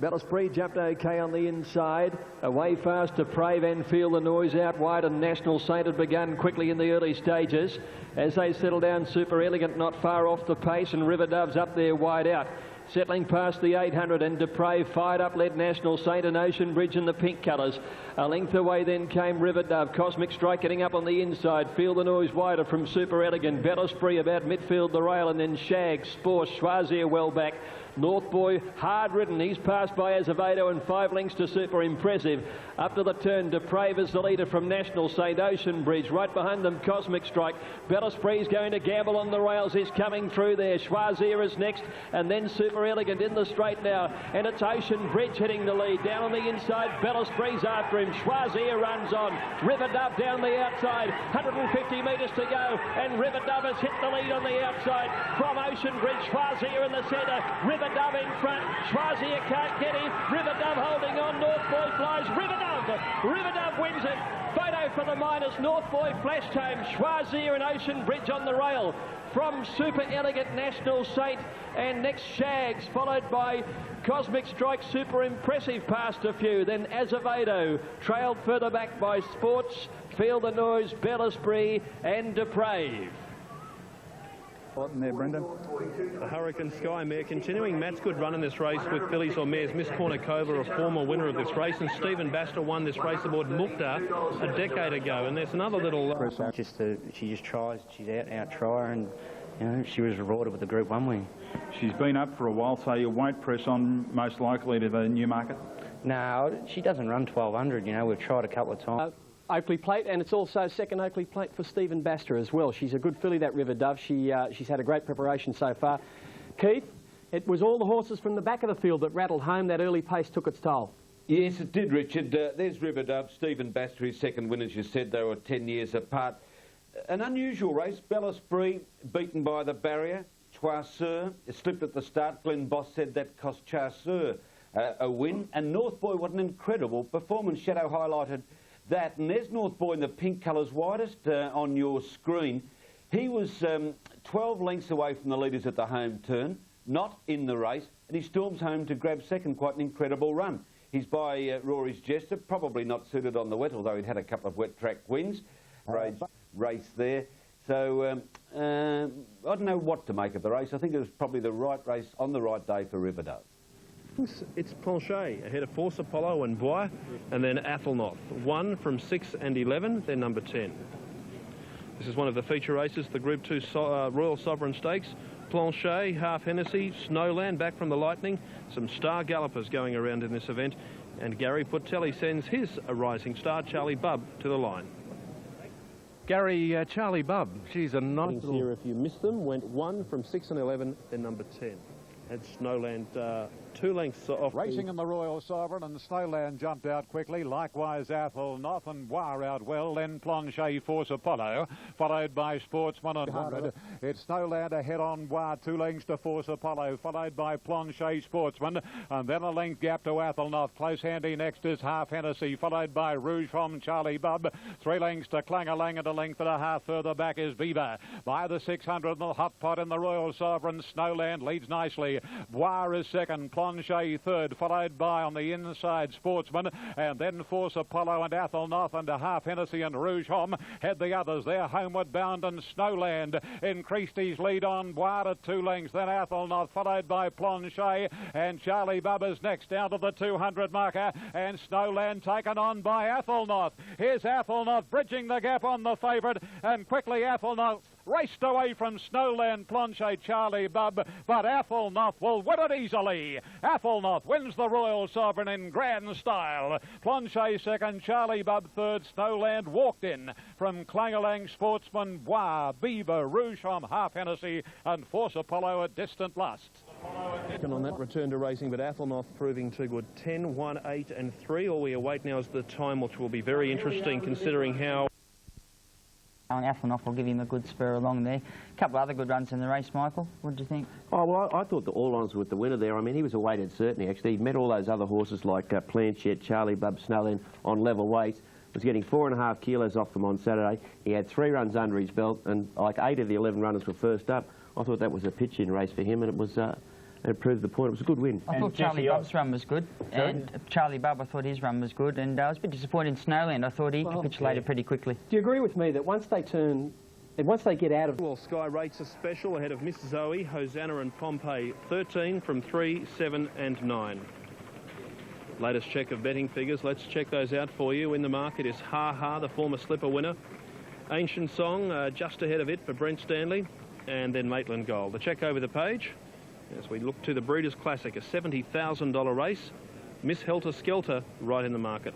Bellispree jumped okay on the inside. Away fast to Depraved and Feel the Noise out wide, and National Saint had begun quickly in the early stages. As they settle down, Super Elegant not far off the pace, and River Dove's up there wide out. Settling past the 800, and Depraved fired up, led National Saint and Ocean Bridge in the pink colours. A length away then came River Dove. Cosmic Strike getting up on the inside. Feel the Noise wider from Super Elegant. Bellispree about midfield the rail, and then Shag, Spore, Schwazier well back. North Boy hard ridden. He's passed by Azevedo and 5 lengths to Super Impressive. Up to the turn, Depraved is the leader from National Saint. Ocean Bridge right behind them, Cosmic Strike. Bellispree's going to gamble on the rails. He's coming through there. Schwazier is next, and then Super Elegant in the straight now, and it's Ocean Bridge hitting the lead. Down on the inside, Bellispree's after him. Schwazier runs on. River Dove down the outside. 150 metres to go, and River Dove has hit the lead on the outside from Ocean Bridge. Schwazier in the centre. River Dove in front. Schwazier can't get him. River Dove holding on. North Boy flies. River Dove wins it. Photo for the minors. North Boy flashed home. Schwazier and Ocean Bridge on the rail from Super Elegant, National Saint, and next Shags, followed by Cosmic Strike. Super Impressive past a few. Then Azevedo trailed further back by Sports, Feel the Noise, Bellispree and Depraved.
In there, Brendan.
The Hurricane Sky mare continuing Matt's good run in this race with fillies or mares. Miss Kornikova, a former winner of this race, and Stephen Baster won this race aboard Mukhtar a decade ago. And there's another little...
She just tries. She's out try, and you know she was rewarded with the Group 1 win.
She's been up for a while, so you won't press on most likely to the Newmarket?
No, she doesn't run 1200. You know, we've tried a couple of times.
Oakley Plate, and it's also second Oakley Plate for Stephen Baster as well. She's a good filly, that River Dove. She's had a great preparation so far. Keith, it was all the horses from the back of the field that rattled home. That early pace took its toll.
Yes, it did, Richard. There's River Dove, Stephen Baster, his second win, as you said. They were 10 years apart. An unusual race. Bellispree beaten by the barrier. Choiseul slipped at the start. Glenn Boss said that cost Choiseul a win. And North Boy, what an incredible performance. Shadow highlighted that, and there's North Boy in the pink colours, widest on your screen. He was 12 lengths away from the leaders at the home turn, not in the race, and he storms home to grab second. Quite an incredible run. He's by Rory's Jester, probably not suited on the wet, although he'd had a couple of wet track wins. Race there. So I don't know what to make of the race. I think it was probably the right race on the right day for River Dove.
It's Planchet ahead of Force Apollo and Bois, and then Athelnoth. 1 from 6 and 11, then number 10. This is one of the feature races, the Group 2 Royal Sovereign Stakes. Planchet, Half Hennessy, Snowland back from the Lightning, some star gallopers going around in this event, and Gary Putelli sends his a rising star, Charlie Bubb, to the line. Gary, Charlie Bubb, she's a nice here if you missed them, went 1 from 6 and 11, then number 10. Had Snowland 2 lengths off.
Racing in the Royal Sovereign, and Snowland jumped out quickly. Likewise, Athelnoth and War out well. Then Planchet Force Apollo, followed by Sportsman and 100. It's Snowland ahead on War, 2 lengths to Force Apollo, followed by Planchet Sportsman, and then a length gap to Athelnoth. Close handy next is Half Hennessy, followed by Rouge from Charlie Bub. 3 lengths to Clang-a-Lang, and a length and a half further back is Beaver. By the 600 in the hot pot in the Royal Sovereign, Snowland leads nicely. Bois is second, Planchet third, followed by on the inside Sportsman, and then Force Apollo and Athelnoth, and Half Hennessy and Rouge Hom head the others. They're homeward bound, and Snowland increased his lead on Bois to 2 lengths, then Athelnoth, followed by Planchet, and Charlie Bubba's next down to the 200 marker, and Snowland taken on by Athelnoth. Here's Athelnoth bridging the gap on the favourite, and quickly Athelnoth raced away from Snowland, Planchet, Charlie Bub, but Athelnoth will win it easily. Athelnoth wins the Royal Sovereign in grand style. Planchet second, Charlie Bub third. Snowland walked in from Clang-a-Lang, Sportsman, Bois, Beaver, Rouge from Half Hennessy, and Force Apollo at distant last.
On that return to racing, but Athelnoth proving too good. 10, 1, 8 and 3. All we await now is the time, which will be very interesting considering how...
Athelnoth will give him a good spur along there. A couple of other good runs in the race, Michael. What do you think?
Oh, well, I thought the all-ons with the winner there. I mean, he was a weighted certainty, actually. He met all those other horses like Planchet, Charlie Bub, Snowland on level weights. Was getting 4.5 kilos off them on Saturday. He had 3 runs under his belt, and like 8 of the 11 runners were first up. I thought that was a pitch-in race for him, and it was... it proved the point. It was a good win.
I thought Charlie Bub's run was good. And Charlie Bub, I thought his run was good. And I was a bit disappointed in Snowland. I thought he capitulated pretty quickly.
Do you agree with me that once they get out of...
Well, Sky rates a special ahead of Miss Zoe, Hosanna and Pompeii. 13 from 3, 7 and 9. Latest check of betting figures. Let's check those out for you. In the market is Ha Ha, the former slipper winner. Ancient Song, just ahead of it for Brent Stanley. And then Maitland Gold. The check over the page. As we look to the Breeders' Classic, a $70,000 race. Miss Helter Skelter right in the market.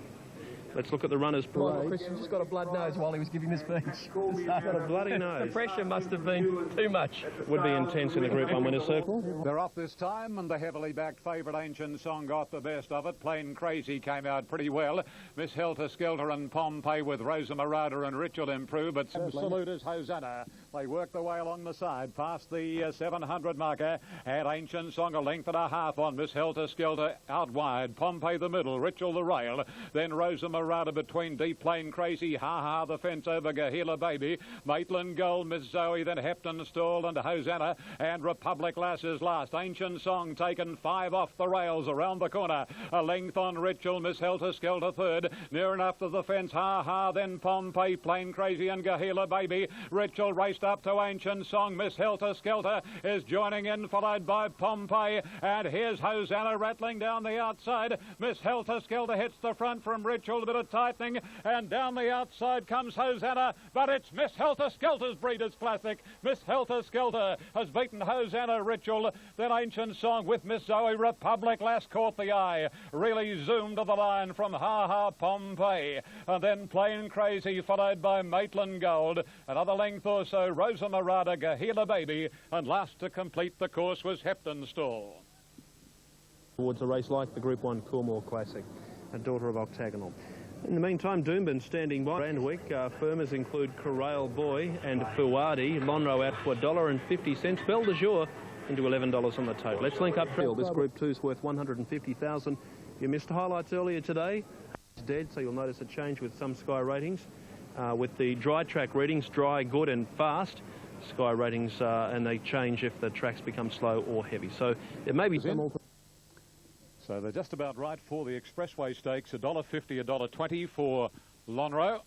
Let's look at the runners' parade.
Christian just got a blood nose while he was giving the speech.
Got a bloody nose.
The pressure must have been too much.
Would be intense in the Group 1 winner's circle.
They're off this time, and the heavily backed favourite Ancient Song got the best of it. Plain Crazy came out pretty well. Miss Helter Skelter and Pompeii with Rosa Marauder and Richard improve, but Salute is Hosanna. They work their way along the side past the 700 marker, and Ancient Song a length and a half on Miss Helter Skelter out wide. Pompeii the middle, Richard the rail, then Rosa Marauder between Deep Plain Crazy, Ha Ha the fence over Gahila Baby, Maitland Gold, Miss Zoe, then Hepton Stall and Hosanna, and Republic Lass is last. Ancient Song taken 5 off the rails around the corner. A length on Richel, Miss Helter Skelter third. Near enough to the fence, Ha Ha, then Pompeii, Plain Crazy and Gahila Baby. Richel raced up to Ancient Song. Miss Helter Skelter is joining in, followed by Pompeii. And here's Hosanna rattling down the outside. Miss Helter Skelter hits the front from Richel, a bit of tightening, and down the outside comes Hosanna, but it's Miss Helter Skelter's Breeders' Classic. Miss Helter Skelter has beaten Hosanna, Richel, then Ancient Song with Miss Zoe. Republic Lass caught the eye, really zoomed to the line from Ha Ha Pompeii, and then Plain Crazy, followed by Maitland Gold. Another length or so, Rosa Marauder, Gahila Baby, and last to complete the course was Hepton Stall.
Towards a race like the Group 1 Coolmore Classic, a daughter of Octagonal. In the meantime, Doomben standing by. Randwick, firmers include Corral Boy and Fuadi. Lonro out for $1.50. Belle de Jour into $11 on the total. Let's link up. This Group 2 is worth $150,000. You missed highlights earlier today. It's dead, so you'll notice a change with some Sky ratings. With the dry track readings, dry, good and fast. Sky ratings, and they change if the tracks become slow or heavy. So there may be some...
So they're just about right for the Expressway Stakes, $1.50, $1.20 for Lonro.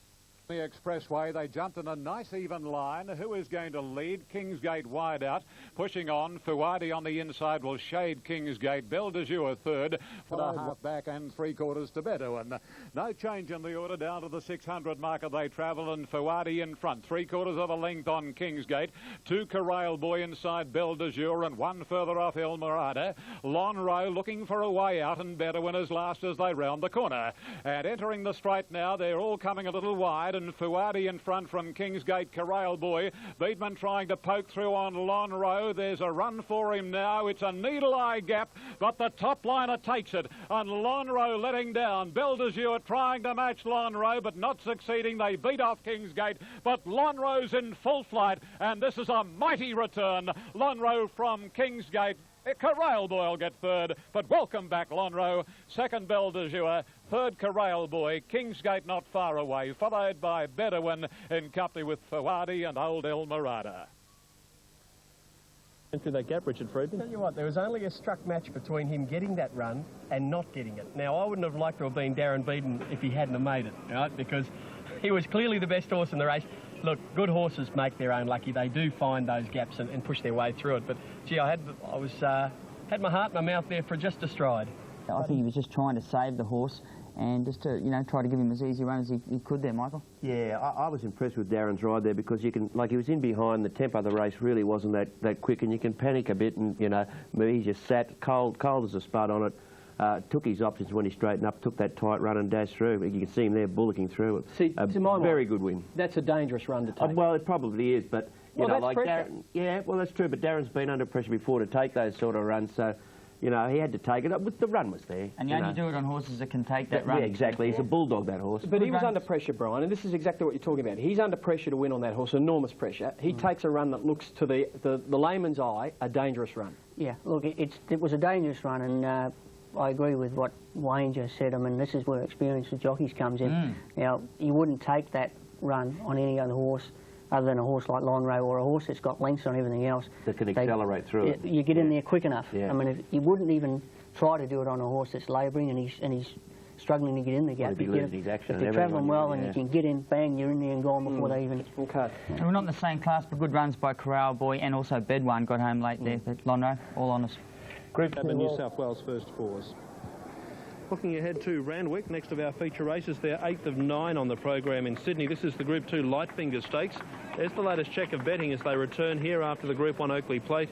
The Expressway, they jumped in a nice even line. Who is going to lead? Kingsgate wide out, pushing on. Fuadi on the inside will shade Kingsgate. Belle de Jour third, for a half back and 3/4 to Bedouin. No change in the order, down to the 600 marker they travel, and Fuadi in front. 3/4 of a length on Kingsgate. 2 Corral Boy inside Belle de Jour, and 1 further off El Mirada. Lonro looking for a way out, and Bedouin is last as they round the corner. And entering the straight now, they're all coming a little wide. and Fuadi in front from Kingsgate, Corral Boy. Beatman trying to poke through on Lonro. There's a run for him now. It's a needle-eye gap, but the top liner takes it. And Lonro letting down. Beldejour trying to match Lonro, but not succeeding. They beat off Kingsgate, but Lonro's in full flight, and this is a mighty return. Lonro from Kingsgate. Corral Boy will get third, but welcome back Lonro. Second Beldejour, third Corral Boy, Kingsgate not far away, followed by Bedouin in company with Fuadi and Old El Mirada.
Through that gap, Richard Friedman.
Tell you what, there was only a struck match between him getting that run and not getting it. Now, I wouldn't have liked to have been Darren Beaton if he hadn't have made it, right? Because he was clearly the best horse in the race. Look, good horses make their own lucky. They do find those gaps and push their way through it. But, gee, I had my heart in my mouth there for just a stride.
I think he was just trying to save the horse and just to, you know, try to give him as easy a run as he could there, Michael.
Yeah, I was impressed with Darren's ride there because you can, like, he was in behind, the tempo of the race really wasn't that quick, and you can panic a bit and, you know, he just sat cold as a spud on it. Took his options when he straightened up, took that tight run and dashed through. You can see him there bullocking through it.
See, to my
very
mind,
good win.
That's a dangerous run to take.
Well, it probably is, but, you know, like
pressure.
Darren, yeah, well, that's true, but Darren's been under pressure before to take those sort of runs, so, you know, he had to take it up. The run was there.
And you only do it on horses that can take that run.
Yeah, exactly. He's a bulldog, that horse.
But he was under pressure, Brian, and this is exactly what you're talking about. He's under pressure to win on that horse, enormous pressure. He takes a run that looks to the layman's eye a dangerous run.
Yeah, look, it was a dangerous run, and I agree with what Wayne just said. I mean, this is where experience with jockeys comes in. Now, you wouldn't take that run on any other horse other than a horse like Lonro or a horse that's got lengths on everything else.
That can accelerate through it.
You get in there quick enough.
Yeah.
I mean, you wouldn't even try to do it on a horse that's labouring and he's struggling to get in the gap.
Well, if
they're travelling well and you can get in, bang, you're in there and gone before they even...
Okay.
And we're not in the same class, but good runs by Corral Boy and also Bedouin got home late there, but Lonro, all on us.
Group the New South Wales first fours. Looking ahead to Randwick, next of our feature races, they're 8th of 9 on the program in Sydney. This is the Group 2 Lightfinger Stakes. There's the latest check of betting as they return here after the Group 1 Oakley Plate.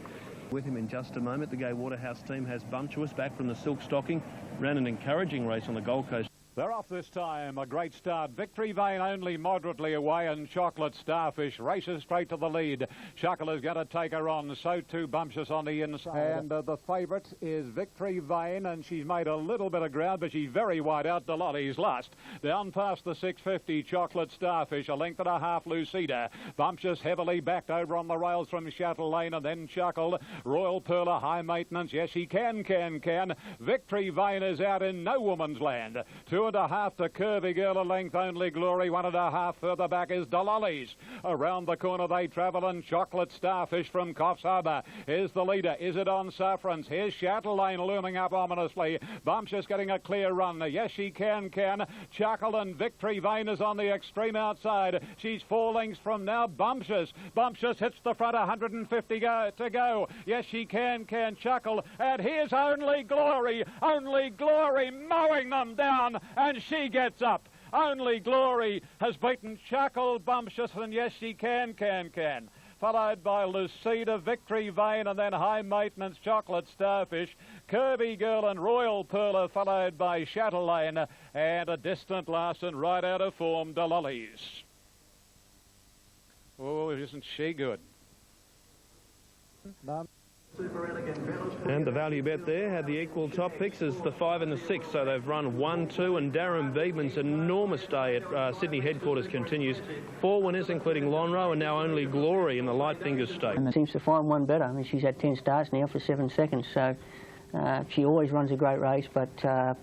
With him in just a moment, the Gay Waterhouse team has Bumptuous back from the Silk Stocking. Ran an encouraging race on the Gold Coast.
They're off this time. A great start. Victory Vein only moderately away, and Chocolate Starfish races straight to the lead. Shuckle is going to take her on. So too Bumptious on the inside. And the favourite is Victory Vein, and she's made a little bit of ground, but she's very wide out. Delotti's last. Down past the 650, Chocolate Starfish, a length and a half Lucida. Bumptious heavily backed over on the rails from Chatelaine, and then Shuckle. Royal Perla, high maintenance. Yes, he can. Victory Vein is out in no woman's land. 2.5 to Curvy Girl, a length only Glory. 1.5 further back is Delollies. Around the corner they travel, and Chocolate Starfish from Coffs Harbour is the leader. Is it on Saffrons? Here's Chatelaine looming up ominously. Bumptious getting a clear run. Yes, she can. Chuckle and Victory Vein is on the extreme outside. She's 4 lengths from now. Bumptious hits the front, 150 to go. Yes, she can. Chuckle, and here's Only Glory mowing them down, and she gets up. Only Glory has beaten Chuckle, Bumptious, and yes, she can. Followed by Lucida, Victory Vein, and then High Maintenance, Chocolate Starfish, Kirby Girl and Royal Perla, followed by Chatelaine, and a distant last and right out of form, Delollies. Oh, isn't she good?
And the value bet there had the equal top picks as the 5 and the 6, so they've run 1, 2, and Darren Beedman's enormous day at Sydney headquarters continues. 4 winners, including Lonro, and now Only Glory in the Lightfinger Stakes.
And seems to find one better. I mean, she's had 10 starts now for 7 seconds, so she always runs a great race, but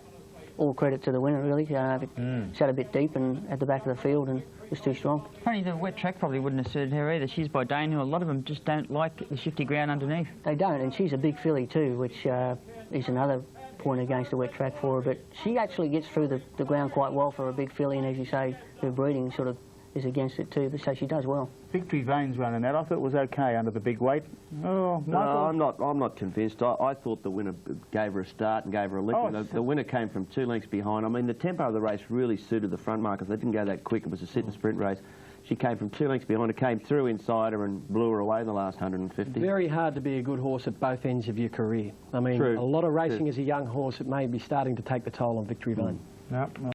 all credit to the winner, really. Sat a bit deep and at the back of the field and was too strong.
Only the wet track probably wouldn't have suited her either. She's by Dane, who a lot of them just don't like the shifty ground underneath.
They don't, and she's a big filly too, which is another point against the wet track for her. But she actually gets through the ground quite well for a big filly, and as you say, her breeding sort of is against it too, but so she does well.
Victory Veins running that. I thought it was okay under the big weight. Oh, Michael?
No, I'm not convinced. I thought the winner gave her a start and gave her a lick. The winner came from 2 lengths behind. I mean, the tempo of the race really suited the front markers. They didn't go that quick. It was a sit and sprint race. She came from 2 lengths behind. It came through inside her and blew her away in the last 150.
Very hard to be a good horse at both ends of your career. I mean, a lot of racing as a young horse, it may be starting to take the toll on Victory Vein.
No.